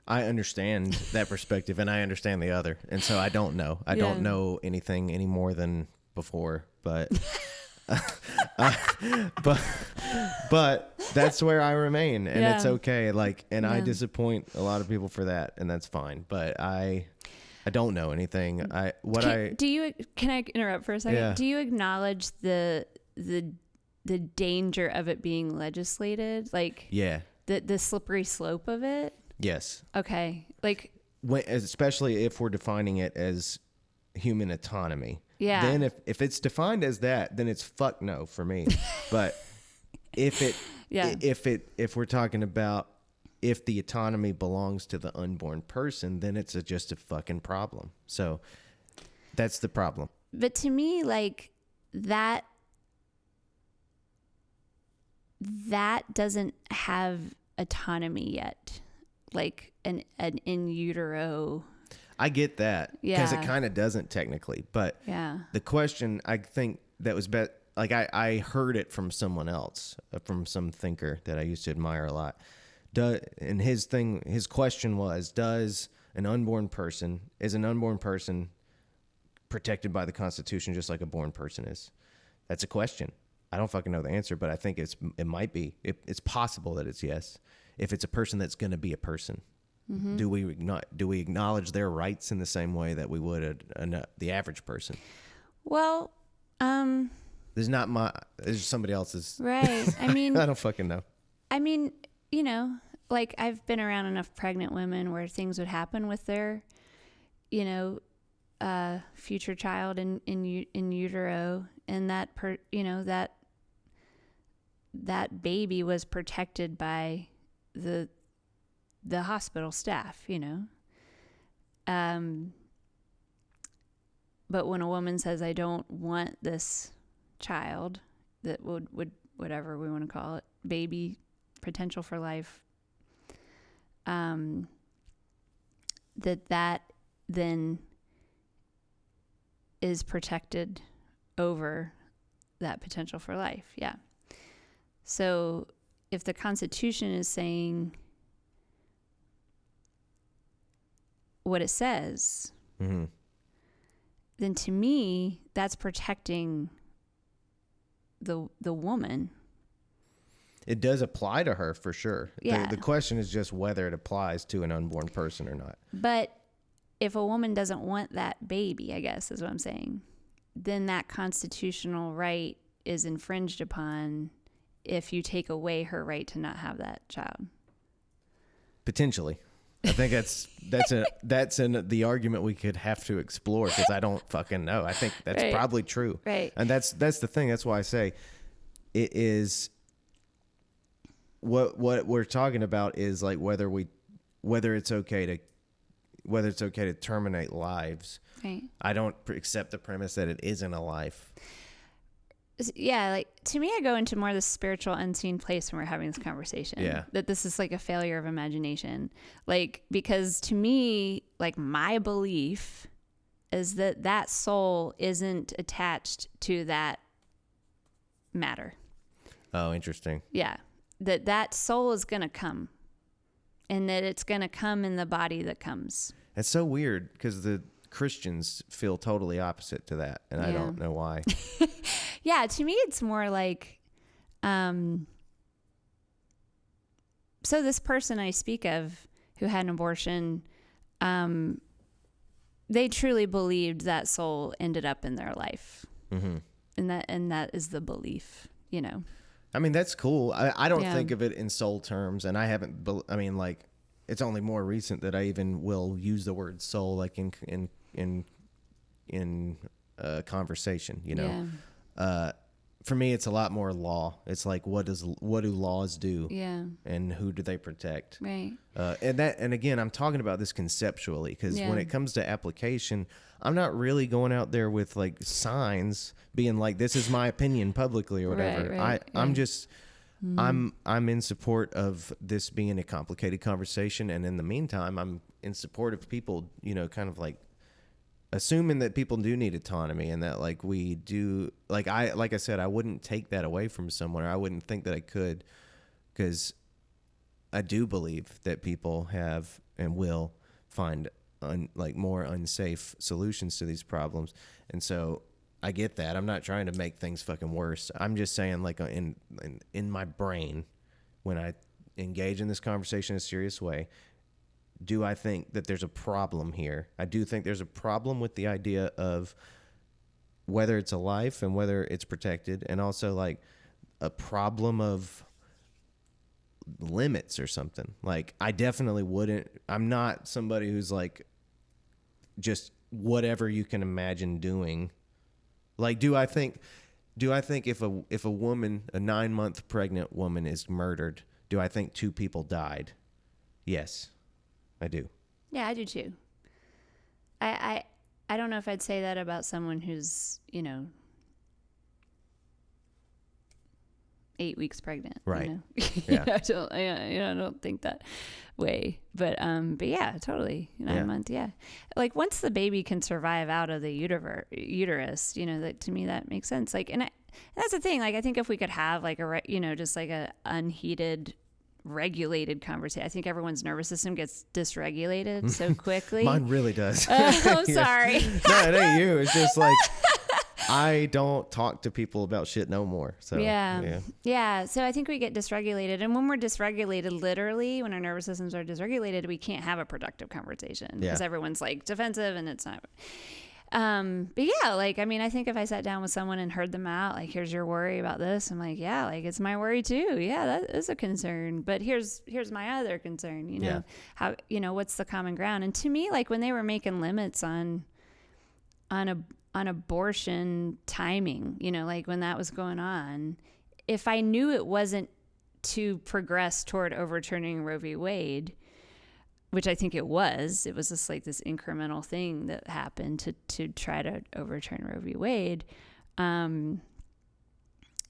I understand that perspective, and I understand the other. And so I don't know. I don't know anything any more than before, but but that's where I remain, and it's okay. Like, and I disappoint a lot of people for that, and that's fine. But I don't know anything. Can I interrupt for a second? Yeah. Do you acknowledge the danger of it being legislated? Like, the slippery slope of it? Yes. Okay. Like, especially if we're defining it as human autonomy. Yeah. Then if it's defined as that, then it's fuck no for me. But if we're talking about if the autonomy belongs to the unborn person, then it's just a fucking problem. So that's the problem. But to me, like, that doesn't have autonomy yet. Like an in utero. I get that, because it kind of doesn't technically, but the question, I think that was like I heard it from someone else, from some thinker that I used to admire a lot. And his question was, is an unborn person protected by the Constitution just like a born person is? That's a question. I don't fucking know the answer, but I think it might be. It's possible that it's yes. If it's a person that's going to be a person, do we acknowledge their rights in the same way that we would the average person? Well, there's somebody else's. Right. I mean, I don't fucking know. I mean, you know, like I've been around enough pregnant women where things would happen with their, you know, future child in utero, and that baby was protected by the hospital staff, you know. But when a woman says, I don't want this child, that would whatever we want to call it, baby, potential for life, that then is protected over that potential for life. Yeah. So if the Constitution is saying what it says, mm-hmm. then to me, that's protecting the woman. It does apply to her for sure. Yeah. The question is just whether it applies to an unborn person or not. But if a woman doesn't want that baby, I guess is what I'm saying, then that constitutional right is infringed upon if you take away her right to not have that child. Potentially. I think that's the argument we could have to explore, because I don't fucking know. I think that's right. probably true. Right. And that's the thing. That's why I say it is what we're talking about is like whether it's okay to terminate lives. Right. I don't accept the premise that it isn't a life. Yeah, like to me, I go into more the spiritual unseen place when we're having this conversation. Yeah. That this is like a failure of imagination. Like, because to me, like my belief is that soul isn't attached to that matter. Oh, interesting. Yeah. That soul is going to come, and that it's going to come in the body that comes. It's so weird because the Christians feel totally opposite to that, and I don't know why. Yeah, to me it's more like so this person I speak of who had an abortion, they truly believed that soul ended up in their life. Mm-hmm. And that is the belief, you know. I mean, that's cool. I don't think of it in soul terms, and I haven't. I mean, like, it's only more recent that I even will use the word soul, like in conversation. You know, for me, it's a lot more law. It's like what do laws do? Yeah. And who do they protect? Right. And again, I'm talking about this conceptually, because when it comes to application, I'm not really going out there with like signs being like, this is my opinion publicly or whatever. I'm just, I'm in support of this being a complicated conversation. And in the meantime, I'm in support of people, you know, kind of like assuming that people do need autonomy, and that like we do, like I said, I wouldn't take that away from someone, or I wouldn't think that I could, because I do believe that people have and will find more unsafe solutions to these problems. And so I get that. I'm not trying to make things fucking worse. I'm just saying, like, in my brain, when I engage in this conversation in a serious way, do I think that there's a problem here? I do think there's a problem with the idea of whether it's a life and whether it's protected, and also like a problem of limits or something. Like, I definitely wouldn't. I'm not somebody who's like just whatever you can imagine doing. Like, do I think if a woman, a 9-month pregnant woman, is murdered, do I think 2 people died? Yes, I do. Yeah, I do too. I don't know if I'd say that about someone who's, you know, 8 weeks pregnant. Right. You know? Yeah. I don't think that way. But yeah, totally. 9 months. Yeah. Like once the baby can survive out of the uterus, you know, that to me that makes sense. Like, and that's the thing. Like, I think if we could have like just like a unheated regulated conversation. I think everyone's nervous system gets dysregulated so quickly. Mine really does. I'm sorry. No, it ain't you. It's just like, I don't talk to people about shit no more. So yeah. So I think we get dysregulated, and when we're dysregulated, literally, when our nervous systems are dysregulated, we can't have a productive conversation because everyone's like defensive, and it's not. But yeah, like, I mean, I think if I sat down with someone and heard them out, like, here's your worry about this, I'm like, yeah, like, it's my worry too. Yeah, that is a concern. But here's my other concern. You know, how, you know, what's the common ground? And to me, like, when they were making limits on abortion timing, you know, like when that was going on, if I knew it wasn't to progress toward overturning Roe v. Wade, which I think it was just like this incremental thing that happened to try to overturn Roe v. Wade.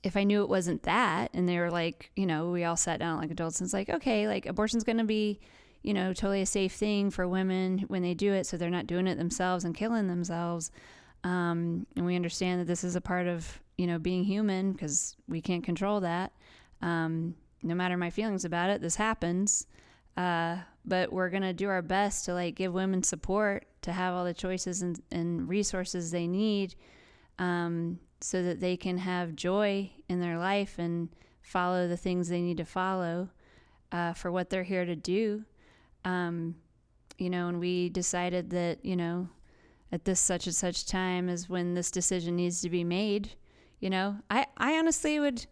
If I knew it wasn't that, and they were like, you know, we all sat down like adults and it's like, okay, like abortion's going to be, you know, totally a safe thing for women when they do it, so they're not doing it themselves and killing themselves. And we understand that this is a part of, you know, being human, because we can't control that. No matter my feelings about it, this happens. But we're going to do our best to like give women support to have all the choices and resources they need, so that they can have joy in their life and follow the things they need to follow, for what they're here to do. You know, and we decided that, you know, at this such and such time is when this decision needs to be made. You know, I honestly would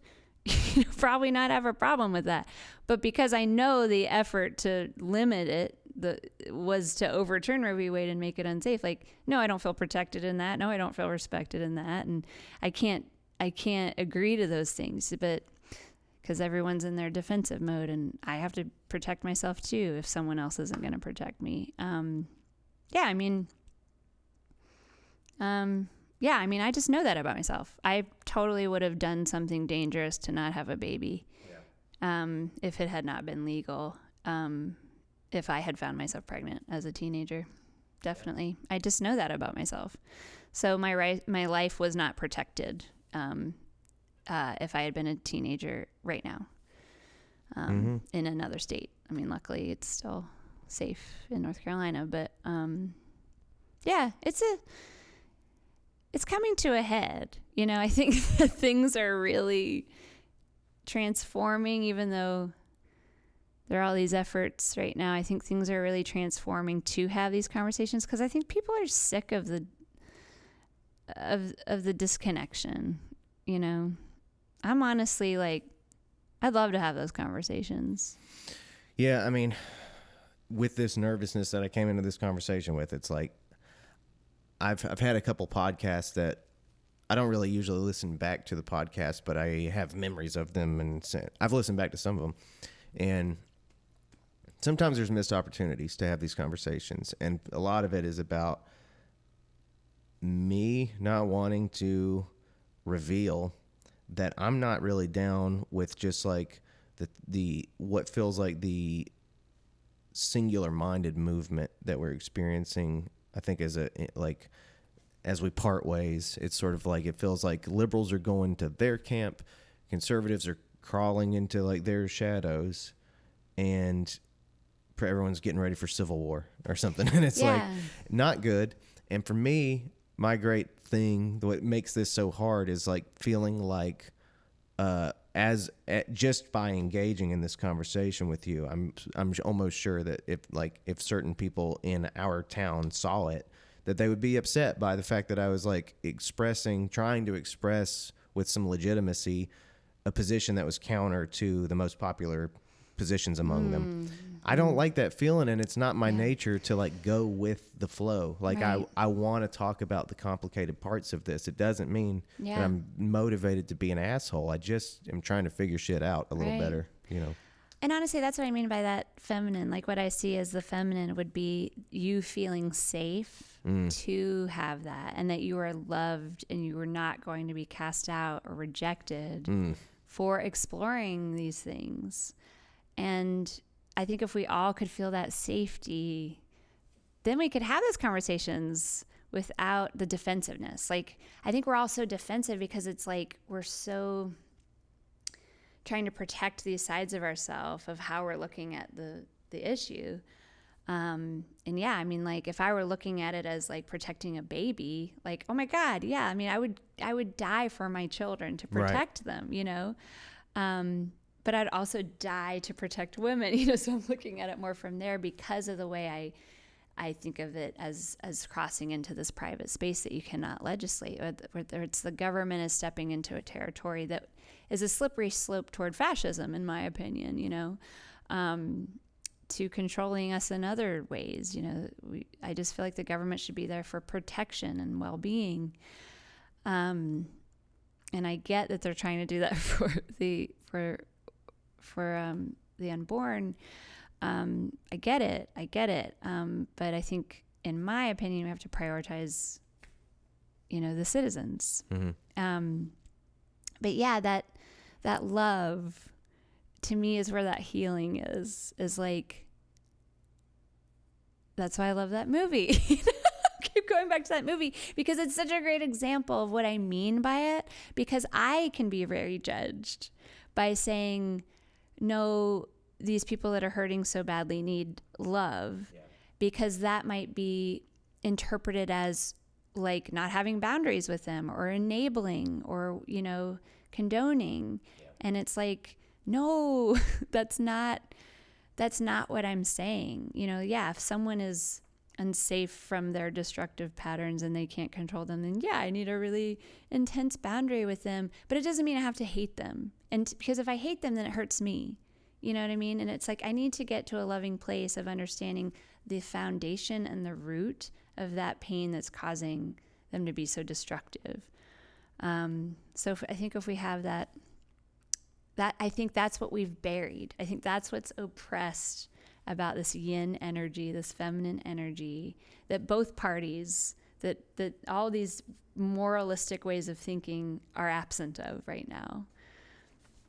probably not have a problem with that. But because I know the effort to limit it was to overturn Roe v. Wade and make it unsafe. Like, no, I don't feel protected in that. No, I don't feel respected in that. And I can't agree to those things, but because everyone's in their defensive mode, and I have to protect myself too if someone else isn't going to protect me. I just know that about myself. I totally would have done something dangerous to not have a baby, if it had not been legal. If I had found myself pregnant as a teenager, definitely. I just know that about myself. So my life was not protected, if I had been a teenager right now, in another state. I mean, luckily it's still safe in North Carolina, but it's coming to a head. You know, I think that things are really transforming, even though there are all these efforts right now. I think things are really transforming to have these conversations, because I think people are sick of the disconnection. You know, I'm honestly like, I'd love to have those conversations. Yeah, I mean, with this nervousness that I came into this conversation with, it's like, I've had a couple podcasts that I don't really usually listen back to the podcast, but I have memories of them, and I've listened back to some of them. And sometimes there's missed opportunities to have these conversations, and a lot of it is about me not wanting to reveal that I'm not really down with just like the what feels like the singular-minded movement that we're experiencing. I think as we part ways, it's sort of like, it feels like liberals are going to their camp, conservatives are crawling into like their shadows, and everyone's getting ready for civil war or something. And it's like not good. And for me, my great thing, what makes this so hard, is like feeling like, just by engaging in this conversation with you, I'm almost sure that if certain people in our town saw it, that they would be upset by the fact that I was like trying to express with some legitimacy a position that was counter to the most popular positions among them. I don't like that feeling, and it's not my nature to like go with the flow. Like, right. I want to talk about the complicated parts of this. It doesn't mean that I'm motivated to be an asshole. I just am trying to figure shit out a little better, you know. And honestly, that's what I mean by that feminine. Like, what I see as the feminine would be you feeling safe to have that, and that you are loved and you are not going to be cast out or rejected for exploring these things. And I think if we all could feel that safety, then we could have those conversations without the defensiveness. Like, I think we're all so defensive because it's like we're so trying to protect these sides of ourselves of how we're looking at the issue. And yeah, I mean, like if I were looking at it as like protecting a baby, like, oh my God, yeah. I mean, I would die for my children to protect them, you know? But I'd also die to protect women, you know? So I'm looking at it more from there because of the way I think of it as crossing into this private space that you cannot legislate, whether it's the government is stepping into a territory that is a slippery slope toward fascism, in my opinion, you know, to controlling us in other ways. You know, I just feel like the government should be there for protection and well-being. And I get that they're trying to do that for the unborn. I get it. But I think, in my opinion, we have to prioritize, you know, the citizens. Mm-hmm. But yeah, that love to me is where that healing is like, that's why I love that movie. Keep going back to that movie because it's such a great example of what I mean by it, because I can be very judged by saying, no, these people that are hurting so badly need love, because that might be interpreted as like not having boundaries with them or enabling or, you know, condoning. And it's like, no, that's not what I'm saying. You know, yeah, if someone is unsafe from their destructive patterns and they can't control them, then yeah, I need a really intense boundary with them. But it doesn't mean I have to hate them. And because if I hate them, then it hurts me. You know what I mean? And it's like, I need to get to a loving place of understanding the foundation and the root of that pain that's causing them to be so destructive. So I think if we have that, I think that's what we've buried. I think that's what's oppressed about this yin energy, this feminine energy, that both parties, that all these moralistic ways of thinking are absent of right now.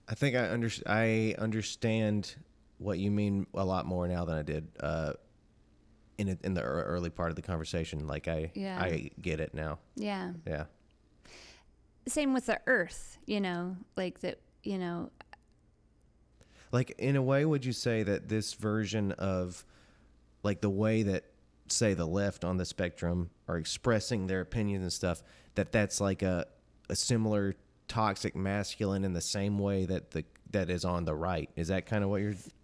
I think I understand what you mean a lot more now than I did in the early part of the conversation. Like I get it now. Yeah. Yeah. Same with the earth, you know, like that, you know. Like in a way, would you say that this version of like the way that, say, the left on the spectrum are expressing their opinions and stuff, that's like a similar toxic masculine in the same way that is on the right? Is that kind of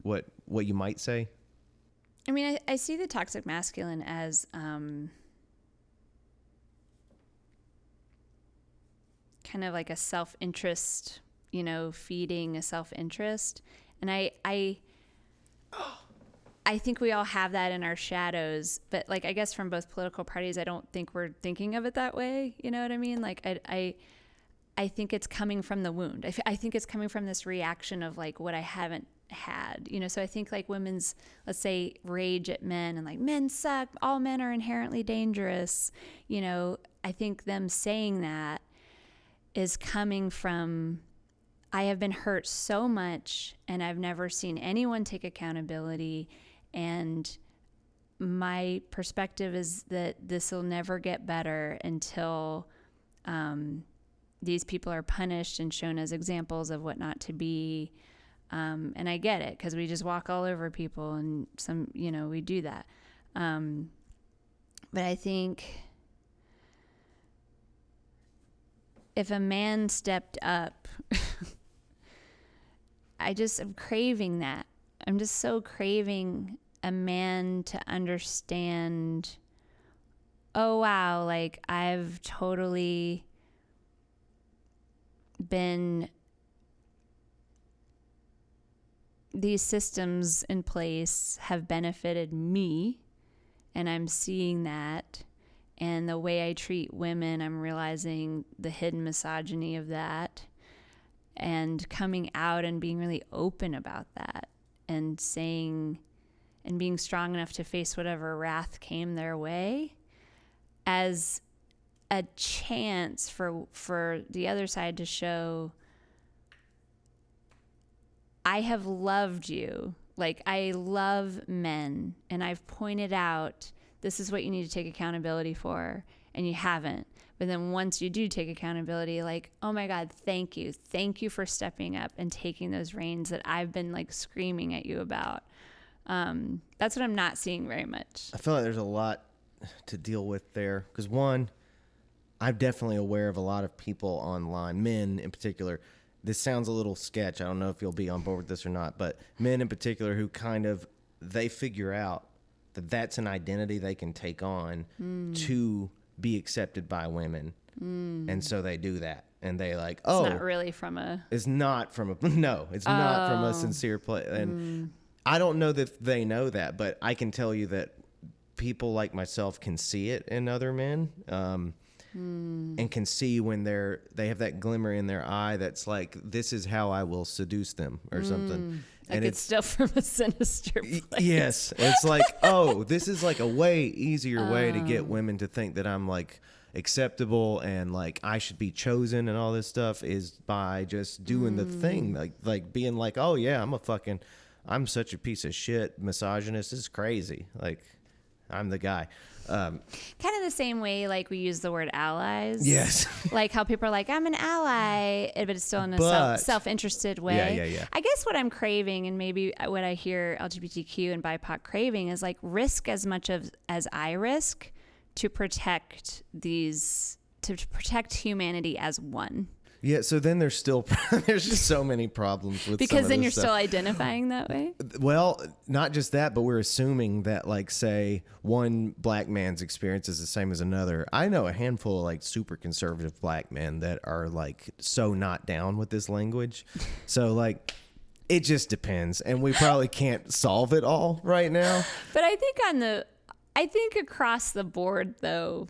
what you might say? I mean, I see the toxic masculine as kind of like a self-interest, you know, feeding a self-interest. And I think we all have that in our shadows, but like, I guess from both political parties, I don't think we're thinking of it that way. You know what I mean? Like I think it's coming from the wound. I think it's coming from this reaction of like what I haven't had, you know? So I think like women's, let's say, rage at men and like, men suck, all men are inherently dangerous. You know, I think them saying that is coming from, I have been hurt so much and I've never seen anyone take accountability. And my perspective is that this will never get better until these people are punished and shown as examples of what not to be. And I get it, because we just walk all over people and some, you know, we do that. But I think if a man stepped up, I just am craving that. I'm just so craving a man to understand, oh, wow, like I've totally been, these systems in place have benefited me, and I'm seeing that. And the way I treat women, I'm realizing the hidden misogyny of that, and coming out and being really open about that, and saying and being strong enough to face whatever wrath came their way as a chance for the other side to show, I have loved you. Like, I love men, and I've pointed out this is what you need to take accountability for. and you haven't. But then once you do take accountability, like, oh my God, thank you. Thank you for stepping up and taking those reins that I've been like screaming at you about. That's what I'm not seeing very much. I feel like there's a lot to deal with there. Because one, I'm definitely aware of a lot of people online, men in particular. This sounds a little sketch. I don't know if you'll be on board with this or not, but men in particular who kind of, they figure out that that's an identity they can take on to be accepted by women. And so they do that. And they like, oh. It's not really from a... It's not from a... No, it's not from a sincere place. And I don't know that they know that, but I can tell you that people like myself can see it in other men. And can see when they have that glimmer in their eye that's like, this is how I will seduce them or something. Like, and it's still from a sinister place. Yes. It's like, oh, this is like a way easier way to get women to think that I'm like acceptable and like I should be chosen and all this stuff is by just doing the thing. Like being like, oh yeah, I'm such a piece of shit misogynist. This is crazy. Like, I'm the guy. Kind of the same way like we use the word allies. Yes. Like how people are like, I'm an ally, but it's still in a self-interested way. Yeah. I guess what I'm craving, and maybe what I hear LGBTQ and BIPOC craving, is like risk as much as I risk to protect humanity as one. Yeah, so then there's just so many problems with because some of then this you're stuff. still identifying that way. Well, not just that, but we're assuming that like say one black man's experience is the same as another. I know a handful of like super conservative black men that are like so not down with this language. So like it just depends, and we probably can't solve it all right now. But I think across the board though,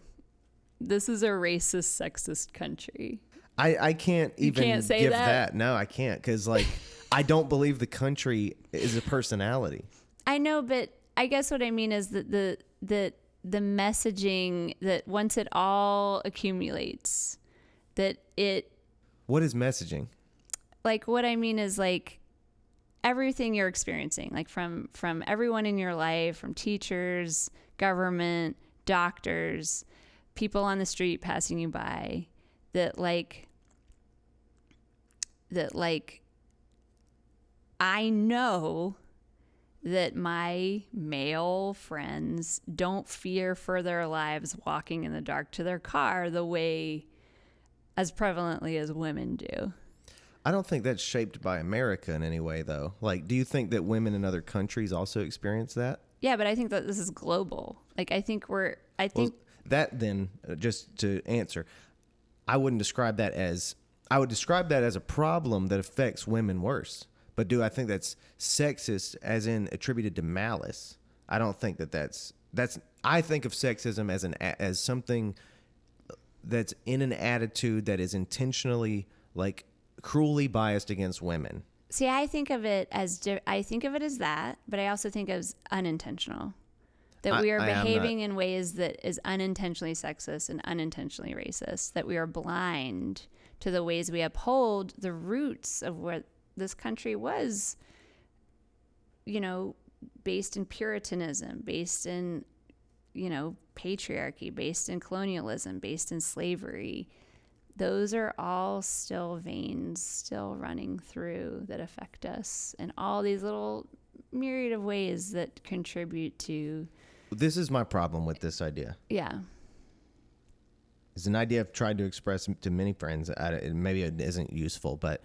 this is a racist, sexist country. I can't even say give that? that. No, I can't, because like I don't believe the country is a personality. I know, but I guess what I mean is that the messaging that once it all accumulates, that it. What is messaging? Like what I mean is like everything you're experiencing, like from everyone in your life, from teachers, government, doctors, people on the street passing you by, that I know that my male friends don't fear for their lives walking in the dark to their car the way as prevalently as women do. I don't think that's shaped by America in any way, though. Like, do you think that women in other countries also experience that? Yeah, but I think that this is global. Like, Well, that then, just to answer, I would describe that as a problem that affects women worse. But do I think that's sexist as in attributed to malice? I don't think that's I think of sexism as something that's in an attitude that is intentionally like cruelly biased against women. See, I think of it as that, but I also think of it as unintentional. That we are behaving in ways that is unintentionally sexist and unintentionally racist. That we are blind to the ways we uphold the roots of what this country was, based in Puritanism, based in, patriarchy, based in colonialism, based in slavery. Those are all still veins still running through that affect us in all these little myriad of ways that contribute to. This is my problem with this idea. Yeah. It's an idea I've tried to express to many friends. Maybe it isn't useful, but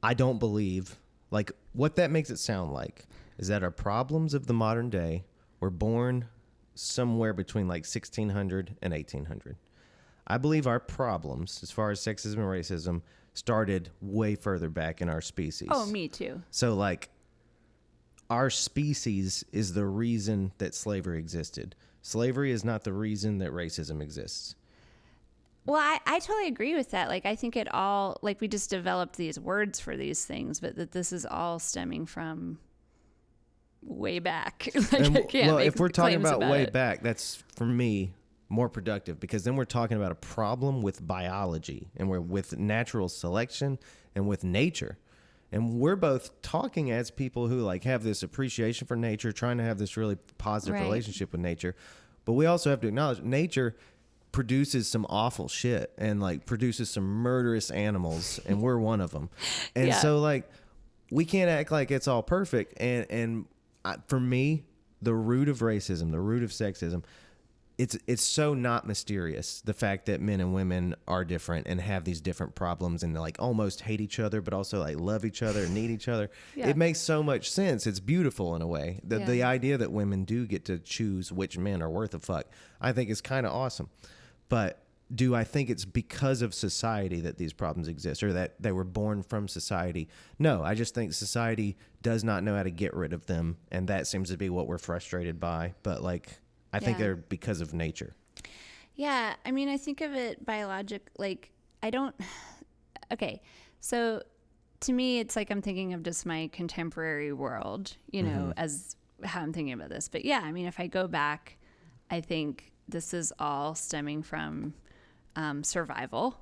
I don't believe, like, what that makes it sound like is that our problems of the modern day were born somewhere between like 1600 and 1800. I believe our problems, as far as sexism and racism, started way further back in our species. Oh, me too. So, like, our species is the reason that slavery existed. Slavery is not the reason that racism exists. Well, I totally agree with that. Like, I think it all, like, we just developed these words for these things, but that this is all stemming from way back. If we're talking about way back, that's, for me, more productive, because then we're talking about a problem with biology and we're with natural selection and with nature. And we're both talking as people who like have this appreciation for nature, trying to have this really positive relationship with nature. But we also have to acknowledge nature produces some awful shit and like produces some murderous animals, and we're one of them. And so like we can't act like it's all perfect. For me, the root of racism, the root of sexism, it's so not mysterious. The fact that men and women are different and have these different problems and like almost hate each other, but also like love each other and need each other. Yeah. It makes so much sense. It's beautiful in a way. The idea that women do get to choose which men are worth a fuck, I think is kind of awesome. But do I think it's because of society that these problems exist, or that they were born from society? No, I just think society does not know how to get rid of them, and that seems to be what we're frustrated by. But like, I think they're because of nature. Yeah, I mean, I think of it okay, so to me, it's like I'm thinking of just my contemporary world, you know, as how I'm thinking about this. But yeah, I mean, if I go back, I think this is all stemming from survival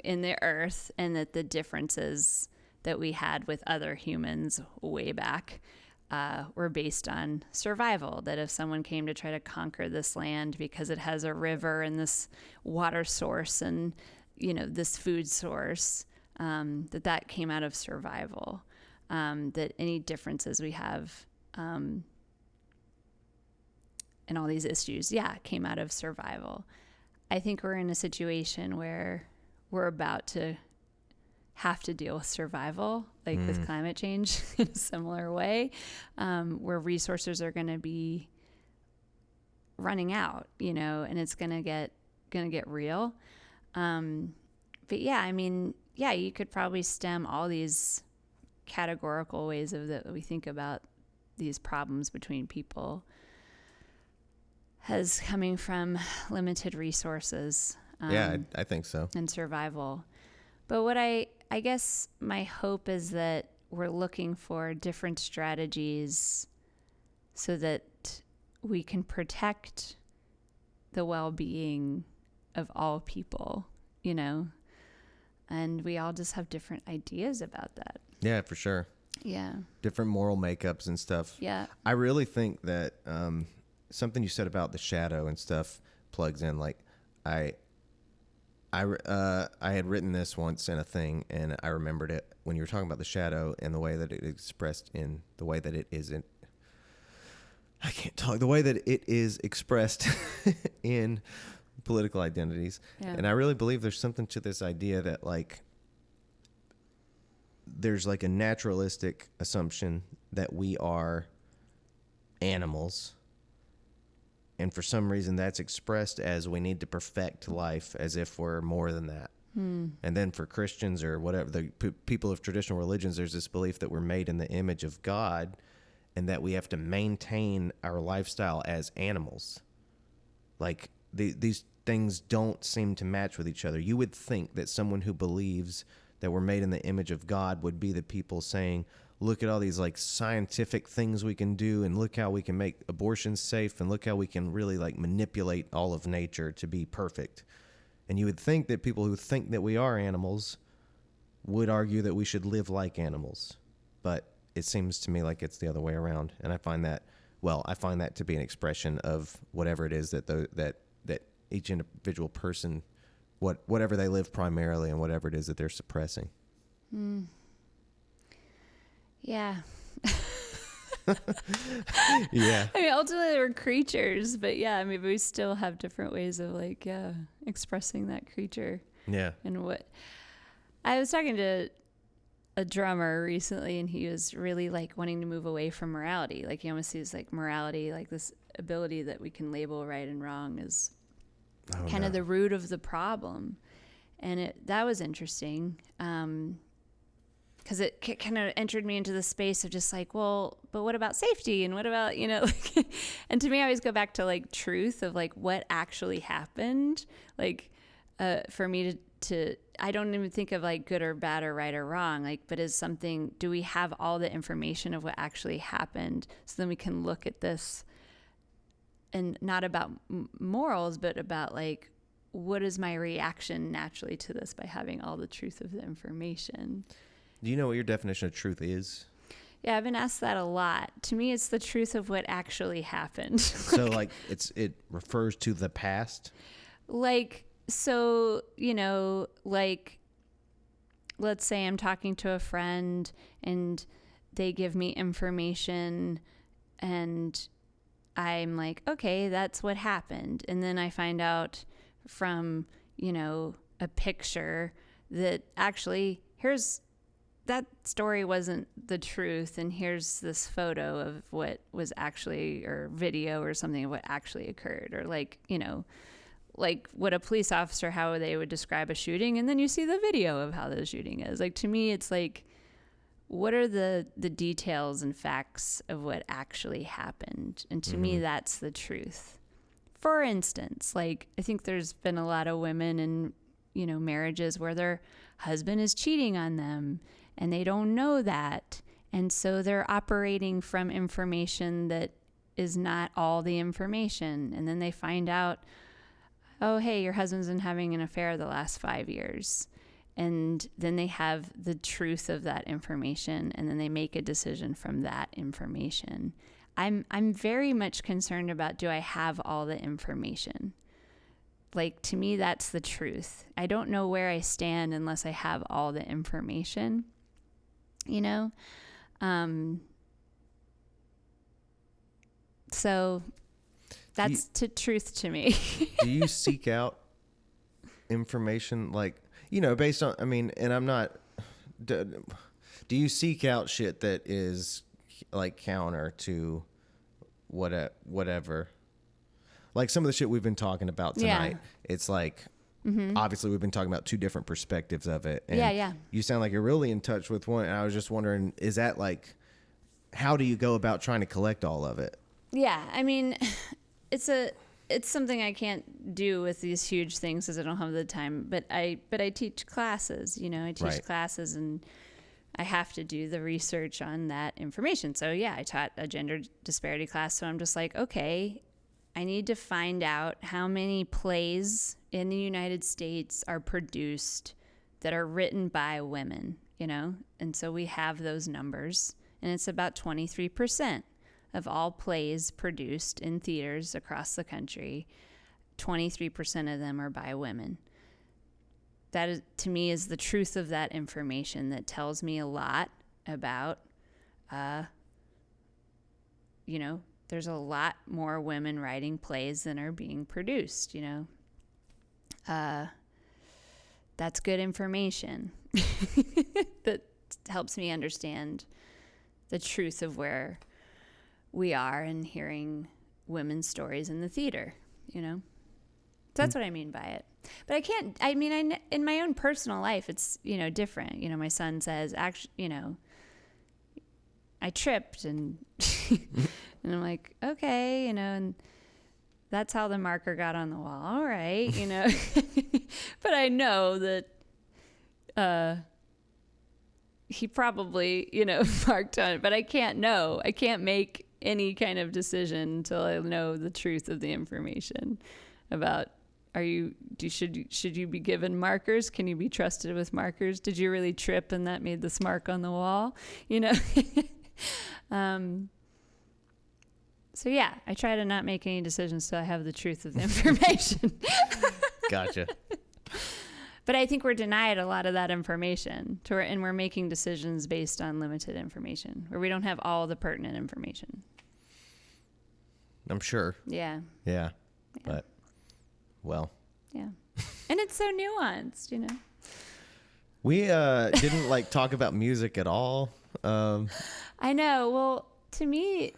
in the earth, and that the differences that we had with other humans way back were based on survival. That if someone came to try to conquer this land because it has a river and this water source and, you know, this food source, that came out of survival. That any differences we have and all these issues, came out of survival. I think we're in a situation where we're about to have to deal with survival, like with climate change in a similar way, where resources are going to be running out, you know, and it's going to get real. But yeah, I mean, you could probably stem all these categorical ways that we think about these problems between people as coming from limited resources. I think so. And survival. But what I guess my hope is that we're looking for different strategies so that we can protect the well-being of all people, you know, and we all just have different ideas about that. Yeah, for sure. Yeah. Different moral makeups and stuff. Yeah. I really think that something you said about the shadow and stuff plugs in. Like I had written this once in a thing, and I remembered it when you were talking about the shadow and the way that it expressed in the way that it isn't. I can't talk. The way that it is expressed in political identities. Yeah. And I really believe there's something to this idea that like there's like a naturalistic assumption that we are animals. And for some reason, that's expressed as we need to perfect life as if we're more than that. And then for Christians or whatever, the people of traditional religions, there's this belief that we're made in the image of God and that we have to maintain our lifestyle as animals. Like these things don't seem to match with each other. You would think that someone who believes that we're made in the image of God would be the people saying, look at all these like scientific things we can do, and look how we can make abortions safe, and look how we can really like manipulate all of nature to be perfect. And you would think that people who think that we are animals would argue that we should live like animals. But it seems to me like it's the other way around. And I find that to be an expression of whatever it is that each individual person, whatever they live primarily and whatever it is that they're suppressing. Yeah. Yeah. I mean, ultimately we're creatures, but yeah, I mean, we still have different ways of like, expressing that creature. Yeah. And what I was talking to a drummer recently, and he was really like wanting to move away from morality. Like he almost sees like morality, like this ability that we can label right and wrong as kind of the root of the problem. And that was interesting. Because it kind of entered me into the space of just like, well, but what about safety? And what about, you know, like, and to me, I always go back to like truth of like what actually happened. Like, for me to, I don't even think of like good or bad or right or wrong, like, but is something, do we have all the information of what actually happened? So then we can look at this and not about morals, but about like, what is my reaction naturally to this by having all the truth of the information? Do you know what your definition of truth is? Yeah, I've been asked that a lot. To me, it's the truth of what actually happened. So like it refers to the past? Like, so, like, let's say I'm talking to a friend and they give me information and I'm like, okay, that's what happened. And then I find out from, a picture that actually that story wasn't the truth. And here's this photo of what was actually, or video or something of what actually occurred. Or like, like what a police officer, how they would describe a shooting. And then you see the video of how the shooting is. Like, to me, it's like, what are the details and facts of what actually happened? And to me, that's the truth. For instance, like, I think there's been a lot of women in, marriages where their husband is cheating on them and they don't know that. And so they're operating from information that is not all the information. And then they find out, oh, hey, your husband's been having an affair the last 5 years. And then they have the truth of that information, and then they make a decision from that information. I'm very much concerned about, do I have all the information? Like, to me, that's the truth. I don't know where I stand unless I have all the information, So that's truth to me. Do you seek out information, like, based on, and I'm not, do you seek out shit that is like counter to whatever? Like some of the shit we've been talking about tonight, it's like, obviously we've been talking about two different perspectives of it. And yeah. You sound like you're really in touch with one. And I was just wondering, is that like, how do you go about trying to collect all of it? Yeah. I mean, it's something I can't do with these huge things because I don't have the time, but I teach classes, I teach classes and I have to do the research on that information. So yeah, I taught a gender disparity class. So I'm just like, okay, I need to find out how many plays in the United States are produced that are written by women, And so we have those numbers, and it's about 23% of all plays produced in theaters across the country. 23% of them are by women. That is, to me, is the truth of that information that tells me a lot about, there's a lot more women writing plays than are being produced, That's good information that helps me understand the truth of where we are and hearing women's stories in the theater, So that's what I mean by it. But in my own personal life, it's, different. My son says, actually, I tripped and, and I'm like, okay, and that's how the marker got on the wall. All right, but I know that, he probably, marked on it, but I can't know. I can't make any kind of decision until I know the truth of the information about, should you be given markers? Can you be trusted with markers? Did you really trip and that made this mark on the wall? So yeah, I try to not make any decisions till I have the truth of the information. Gotcha. But I think we're denied a lot of that information, and we're making decisions based on limited information, where we don't have all the pertinent information. I'm sure. Yeah. Yeah. But, well. Yeah. And it's so nuanced, We didn't talk about music at all. I know. Well, to me,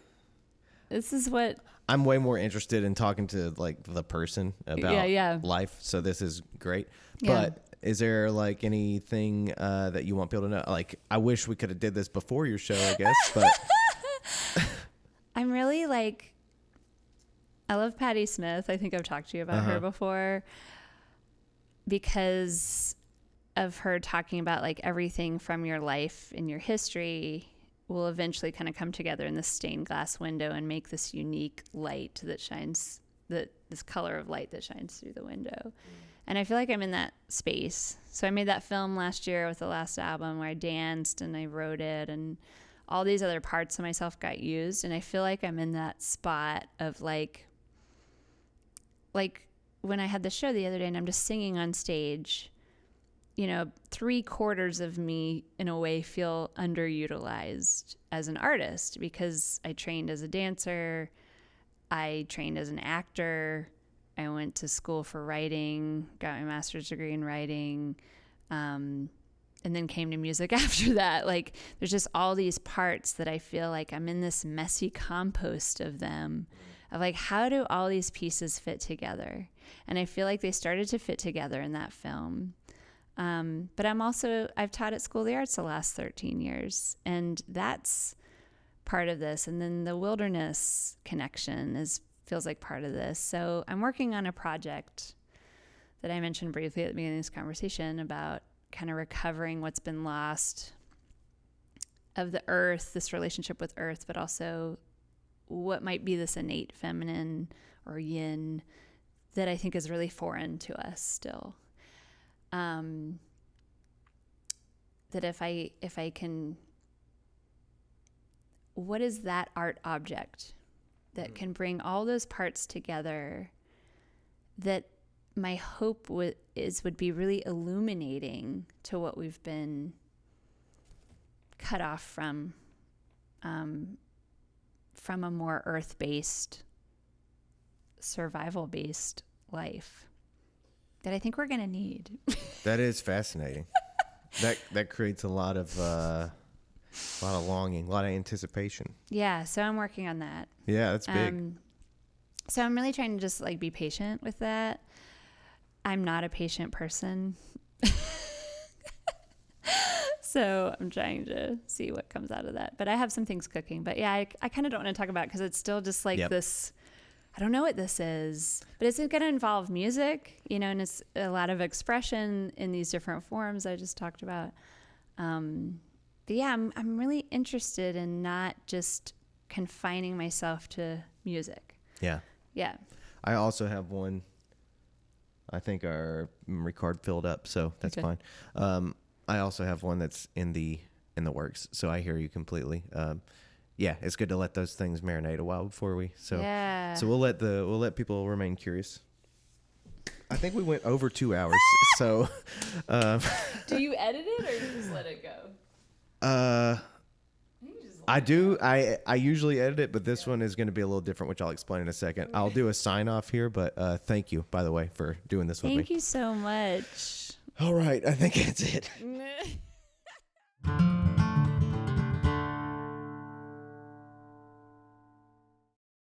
this is what I'm way more interested in talking to the person about life. So this is great. But is there anything that you want people to know? I wish we could have did this before your show, I guess. But I'm really I love Patti Smith. I think I've talked to you about her before because of her talking about everything from your life and your history will eventually kind of come together in this stained glass window and make this unique light that shines, this color of light that shines through the window. And I feel like I'm in that space. So I made that film last year with the last album where I danced and I wrote it and all these other parts of myself got used. And I feel like I'm in that spot of when I had the show the other day and I'm just singing on stage, 3/4 of me in a way feel underutilized as an artist because I trained as a dancer. I trained as an actor. I went to school for writing, got my master's degree in writing, and then came to music after that. Like, there's just all these parts that I feel like I'm in this messy compost of them, of like, how do all these pieces fit together? And I feel like they started to fit together in that film. But I've taught at School of the Arts the last 13 years, and that's part of this. And then the wilderness connection feels like part of this. So I'm working on a project that I mentioned briefly at the beginning of this conversation about kind of recovering what's been lost of the earth, this relationship with earth, but also what might be this innate feminine or yin that I think is really foreign to us still. That if I can, what is that art object that can bring all those parts together that my hope would be really illuminating to what we've been cut off from a more earth-based, survival-based life that I think we're going to need. That is fascinating. That creates a lot of longing, a lot of anticipation. Yeah, so I'm working on that. Yeah, that's big. So I'm really trying to just like be patient with that. I'm not a patient person. So I'm trying to see what comes out of that. But I have some things cooking. But yeah, I kind of don't want to talk about it because it's still just like this, I don't know what this is, but it's going to involve music, and it's a lot of expression in these different forms I just talked about. But yeah, I'm really interested in not just confining myself to music. Yeah. Yeah. I also have one. I think our memory card filled up, so that's fine. I also have one that's in the works, so I hear you completely. Yeah, it's good to let those things marinate a while before we. So we'll let people remain curious. I think we went over 2 hours. So. Do you edit it or you just let it go? I do. I usually edit it, but this one is going to be a little different, which I'll explain in a second. Okay. I'll do a sign off here, but thank you, by the way, for doing this with me. Thank you so much. All right. I think that's it.